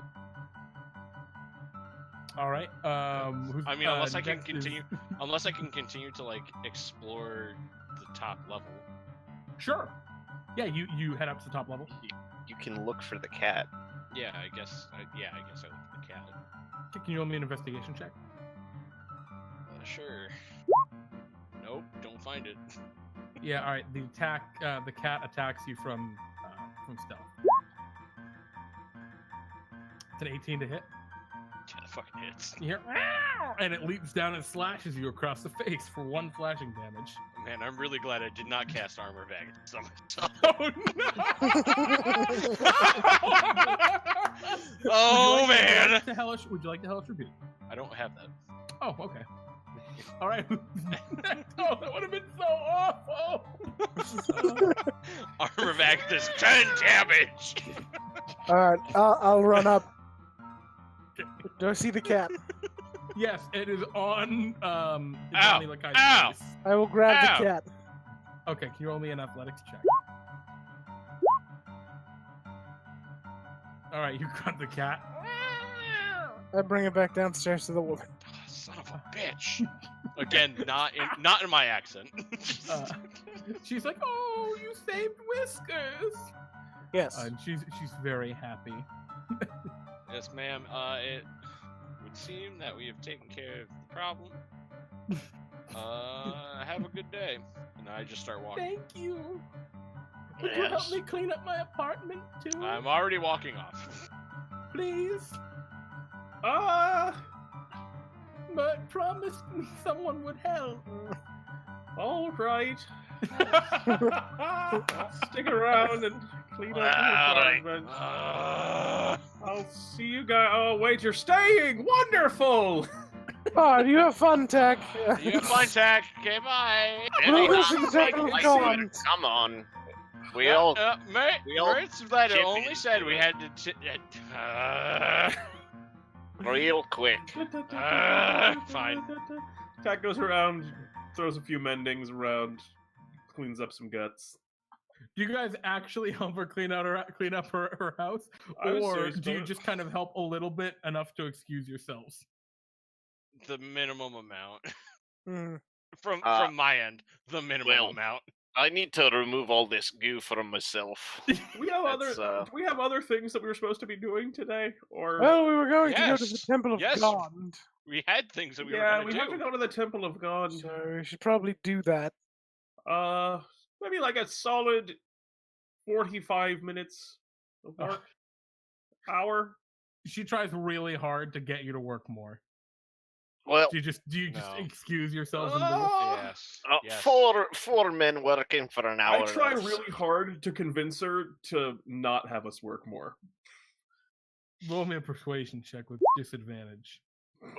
All right. Who's, I mean, unless I can next is- continue, unless I can continue to like explore the top level. Sure. Yeah, you head up to the top level. You can look for the cat. Yeah, I guess. I look at the cat. Can you roll me an investigation check? Sure. Nope, don't find it. Yeah. All right. The cat attacks you from stealth. It's an 18 to hit. Yeah, that fucking hits. You hear, "Meow," and it leaps down and slashes you across the face for 1 flashing damage. Man, I'm really glad I did not cast armor back at some. Oh no! Oh man! Would you like the hellish rebuke? I don't have that. Oh, okay. All right. Oh, that would have been so awful. Armor back does 10 damage. All right, I'll run up. Do I see the cat? Yes, it is on Ow! Johnny Lakai's Ow! face. I will grab Ow! the cat. Okay, can you roll me an athletics check? All right, you got the cat. I bring it back downstairs to the woman. Oh, son of a bitch. Again, not in my accent. She's like, "Oh, you saved Whiskers." Yes. And she's very happy. Yes, ma'am. It would seem that we have taken care of the problem. Have a good day. And I just start walking. Thank you. Would you help me clean up my apartment too? I'm already walking off. Please. But promised me someone would help. All right. Stick around and clean up the apartment. I'll see you guys. Oh, wait, you're staying! Wonderful! Oh, you have fun, Tack. You have fun, Tack. Okay, bye. We'll go to the Temple of God. Come on. We all. Mertz Letter chip only in said to we it. had to. Real quick. Fine. Tack goes around, throws a few mendings around, cleans up some guts. Do you guys actually help her clean up her house, I was or serious do you about it. just kind of help a little bit enough to excuse yourselves? The minimum amount Hmm. from my end. The minimum well, amount. I need to remove all this goo from myself. We have That's, do we have other things that we were supposed to be doing today? Or Well, we were going to go to the Yes. Temple of Yes. God, We had things that we yeah, were we going have to to do. go to the Temple of God. so we should probably do that. Maybe like a solid 45 minutes of Oh. work. Hour. She tries really hard to get you to work more. Well, Do you just No. excuse yourselves and do it? Yes. Yes. four men working for an hour. I try that's- really hard to convince her to not have us work more. Roll me a persuasion check with disadvantage.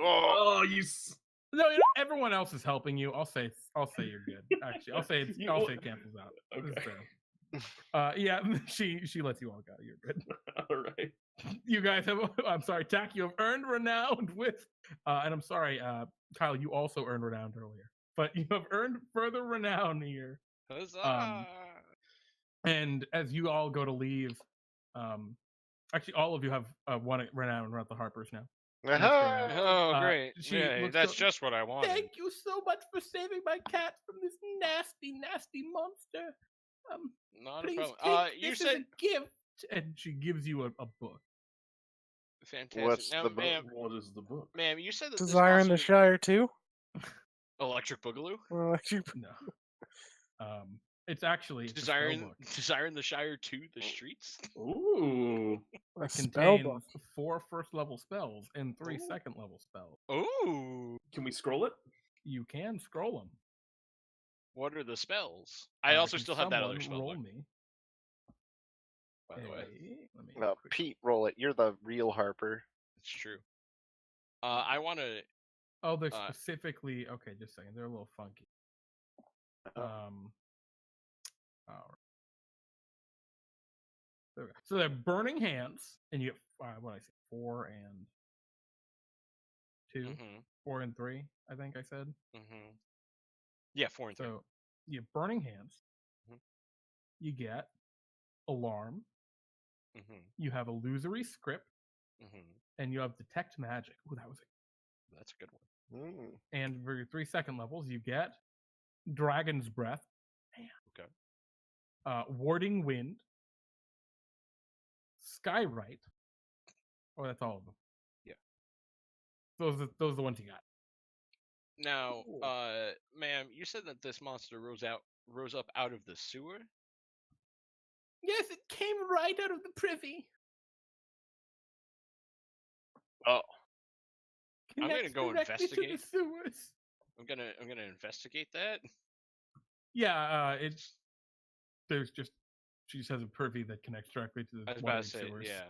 Oh, Oh, you. No, everyone else is helping you. I'll say you're good. Actually, I'll say it cancels out. This is Okay. fair. Yeah, she lets you walk out. You're good. All right. You guys have. I'm sorry, Tack. You have earned renown with. And I'm sorry, Kyle. You also earned renown earlier, but you have earned further renown here. Huzzah! And as you all go to leave, actually, all of you have one renown. We're at the Harpers now. Uh-huh. Oh, great. She Yeah, looks that's so- just what I wanted. Thank you so much for saving my cat from this nasty, nasty monster. Not a Please problem. take You this said as a gift. And she gives you a book. fantastic. What's Now, the book? ma'am, What is the book? ma'am, you said that Desire in the this Shire too? Electric Boogaloo. Or actually, No. It's actually it's a spell Desire in, book. Desire in the Shire to the streets. Ooh. a It spell contains book. 4 first-level spells and 3 Ooh. second-level spells. Ooh. Can we scroll it? You can scroll them. What are the spells? I also still have that other spell roll book, me. by the way. Let me Well, quick- Pete, roll it. You're the real Harper. It's true. I want to. Oh, they're specifically okay. Just a second, they're a little funky. All right. There we go. So they're burning hands, and you get what I say, 4 and 2, Mm-hmm. 4 and 3. I think I said. Mm-hmm. Yeah, 4 and 3. So you have burning hands. Mhm. You get alarm. Mm-hmm. You have illusory script, Mm-hmm. and you have detect magic. Ooh, that was it. That's a good one. Mm. And for your 3 second levels, you get dragon's breath. Man. Okay. Warding wind. Skywrite. Oh, that's all of them. Yeah. Those are the ones you got. Now, Cool. ma'am, you said that this monster rose up out of the sewer. Yes, it came right out of the privy. Oh. I'm gonna Connects go directly to the investigate. sewers. I'm gonna investigate that. Yeah, there's just she just has a privy that connects directly to I the was about water to say, sewers, yeah,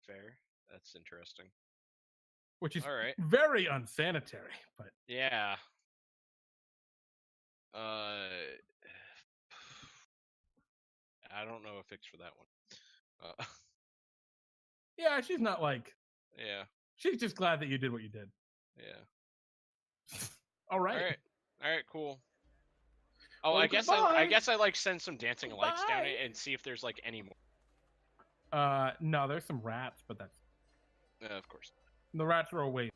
fair. That's interesting. which is All right. very unsanitary. But Yeah. I don't know a fix for that one. yeah, she's not like Yeah. she's just glad that you did what you did. Yeah. All right. All right. Cool. Oh, Well, I guess I like send some dancing lights down it Goodbye. and see if there's like any more. No, there's some rats, but that's Of course. the rats are away.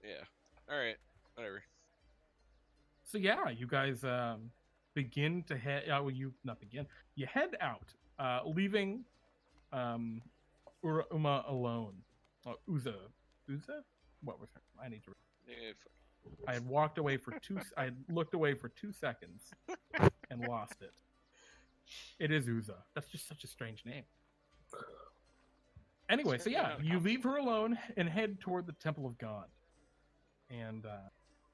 Yeah. All right. Whatever. So yeah, you guys begin to head. Well, you not begin. You head out, leaving Uma alone. Oh, Uza. What was her? I need to. Yeah, I had walked away for I had looked away for 2 seconds and lost it. It is Uza. That's just such a strange name. Anyway, so yeah, you leave her alone and head toward the Temple of God. And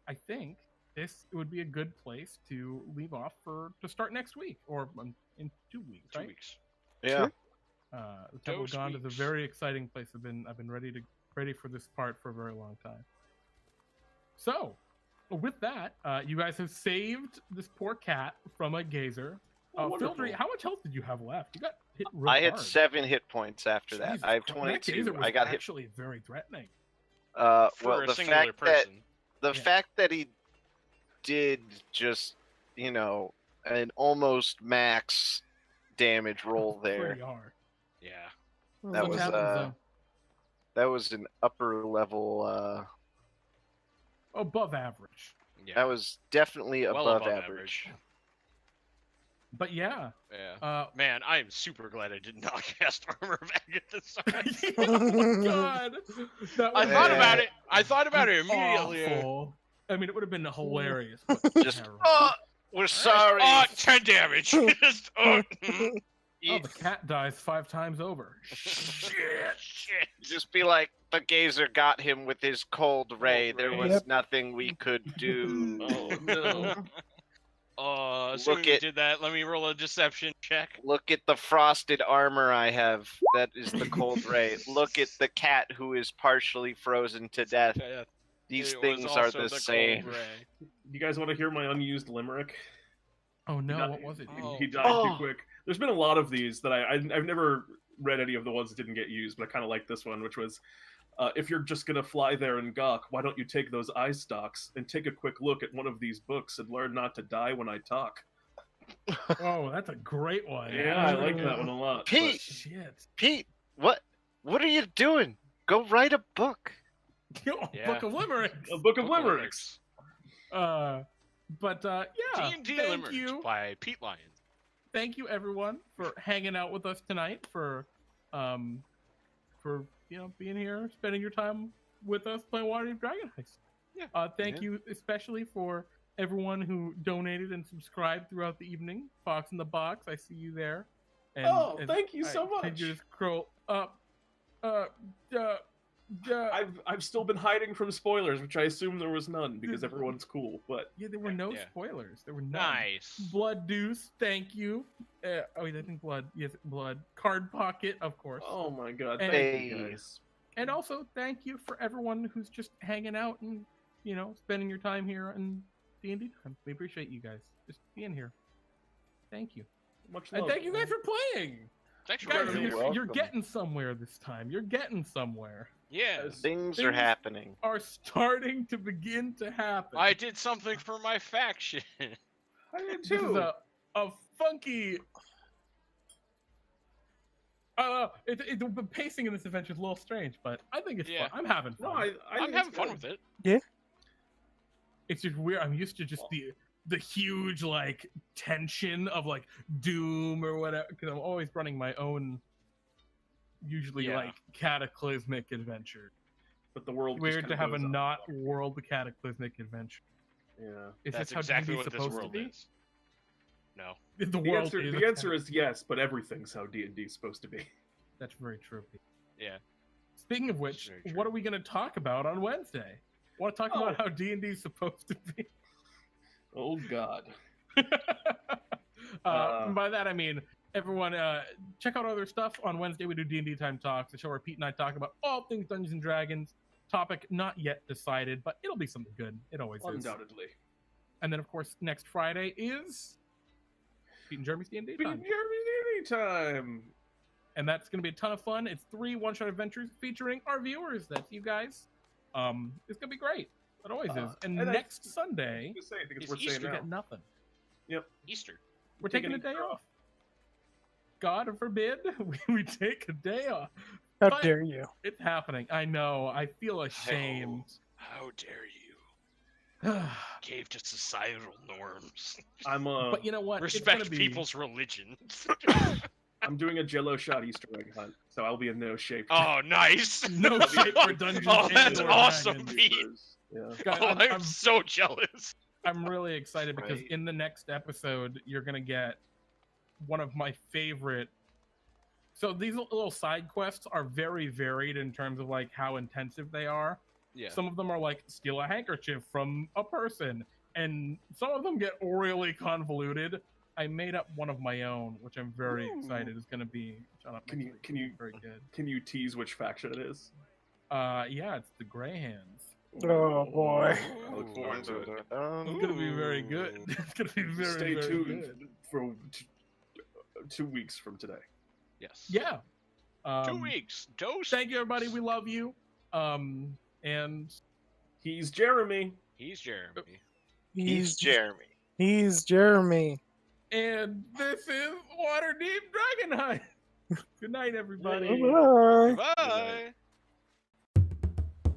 I think this would be a good place to leave off to start next week or in 2 weeks, 2 right? weeks. Yeah. The Temple of Those God is a weeks. very exciting place. I've been ready for this part for a very long time. So, with that, you guys have saved this poor cat from a gazer. Wonderful. Fildry, how much health did you have left? You got hit real I had hard. 7 hit points after that. Jesus I have Christ, that 22. gazer was I got hit. actually very threatening. For Well, a the singular fact person. the Yeah. fact that he did just, an almost max damage roll there. Pretty hard. Yeah. That What was happens, though? that was an upper level. Above average. Yeah. That was definitely Well above above average. But yeah, Yeah. Man, I am super glad I did not cast armor back at this time. oh my god, that I was thought Yeah. about it. I thought about it immediately. awful. I mean, it would have been hilarious. But Just terrible. we're sorry. Oh, 10 damage. Just, Oh, the cat dies 5 times over. Shit. Just be like, the gazer got him with his cold ray. There ray. was Yep. nothing we could do. Oh no. Assuming Look you at- did that, let me roll a deception check. Look at the frosted armor I have. That is the cold ray. Look at the cat who is partially frozen to death. Yeah, These it was things are also the cold same. ray. You guys want to hear my unused limerick? Oh no, died- what was it? Oh. He died Oh. too quick. There's been a lot of these that I've never read any of the ones that didn't get used, but I kind of like this one, which was, if you're just gonna fly there and gawk, why don't you take those eye stalks and take a quick look at one of these books and learn not to die when I talk? Oh, that's a great one. Yeah, I like that one a lot. Pete! Shit. Pete, what are you doing? Go write a book. Book of Limericks. A book of limericks. Yeah. D&D thank Limericks you. by Pete Lyons. Thank you everyone for hanging out with us tonight, for being here, spending your time with us playing Waterdeep Dragon Heist. Yeah. Thank you especially for everyone who donated and subscribed throughout the evening. Fox in the Box, I see you there. And, Thank you so much. Can you just scroll up? I've still been hiding from spoilers, which I assume there was none because everyone's cool. But yeah, there were no spoilers. There were none. Nice. Blood Deuce, thank you. I think Blood. Yes, Blood. Card Pocket, of course. oh my god, And- thank you guys. And also, thank you for everyone who's just hanging out and spending your time here in D&D time. We appreciate you guys just being here. Thank you. Much love. And thank you guys for playing. Thanks for Guys, having me. you're getting somewhere this time. You're getting somewhere. Yeah. Things are happening. Are starting to begin to happen. I did something for my faction. I did This too. is a funky. The pacing in this adventure is a little strange, but I think it's fun. I'm having fun. No, I'm I'm having fun with it. It's just weird. I'm used to just the huge like tension of like Doom or whatever, because I'm always running my own, usually like cataclysmic adventure. But the world Weird just to kinda have a goes on. not world cataclysmic adventure. Yeah. Is That's this how exactly D&D what this supposed world to be? is. No. The answer is yes, but everything's how D&D is supposed to be. That's very true. Yeah. Speaking of which, Very true. what are we going to talk about on Wednesday? Want to talk about how D&D is supposed to be? Oh god. By that I mean everyone check out other stuff. On Wednesday we do D&D Time Talks, the show where Pete and I talk about all things Dungeons and Dragons. Topic not yet decided, but it'll be something good. It always is. Undoubtedly. And then of course next Friday is Pete and Jeremy's D&D Pete Time. and Jeremy's D&D time. And that's going to be a ton of fun. It's 3 one-shot adventures featuring our viewers. That's you guys. It's going to be great. It always is. And next Sunday, Just say, I think it's It's worth saying we now. get nothing. Yep. Easter. We're taking a day off. God forbid we take a day off. How But dare you? It's happening. I know. I feel ashamed. How dare you? Cave to societal norms. I'm But you know what? It's Respect gonna be- people's religions. I'm doing a Jello shot Easter egg hunt, so I'll be in no shape. Oh, nice. No shape for Dungeons Oh, and that's Dragons. awesome, Pete. Yeah. Guys, Oh, I'm I'm so jealous. I'm really excited because Right. in the next episode, you're going to get one of my favorite. So these little side quests are very varied in terms of like how intensive they are. Yeah. Some of them are like steal a handkerchief from a person, and some of them get really convoluted. I made up one of my own, which I'm very excited is going to be. Shut up. Can next you- week. can you- Very good. Can you tease which faction it is? Yeah, it's the Grey Hands. Oh boy. I look forward to it. It's gonna be very good. It's gonna be very, Stay very tuned good. for 2 weeks from today. Yes. Yeah. 2 weeks. Dose. Thank you, everybody. We love you. And He's Jeremy. He's Jeremy. He's Jeremy. He's Jeremy. and this is Waterdeep Dragon Heist. Good night, everybody. Bye. Bye.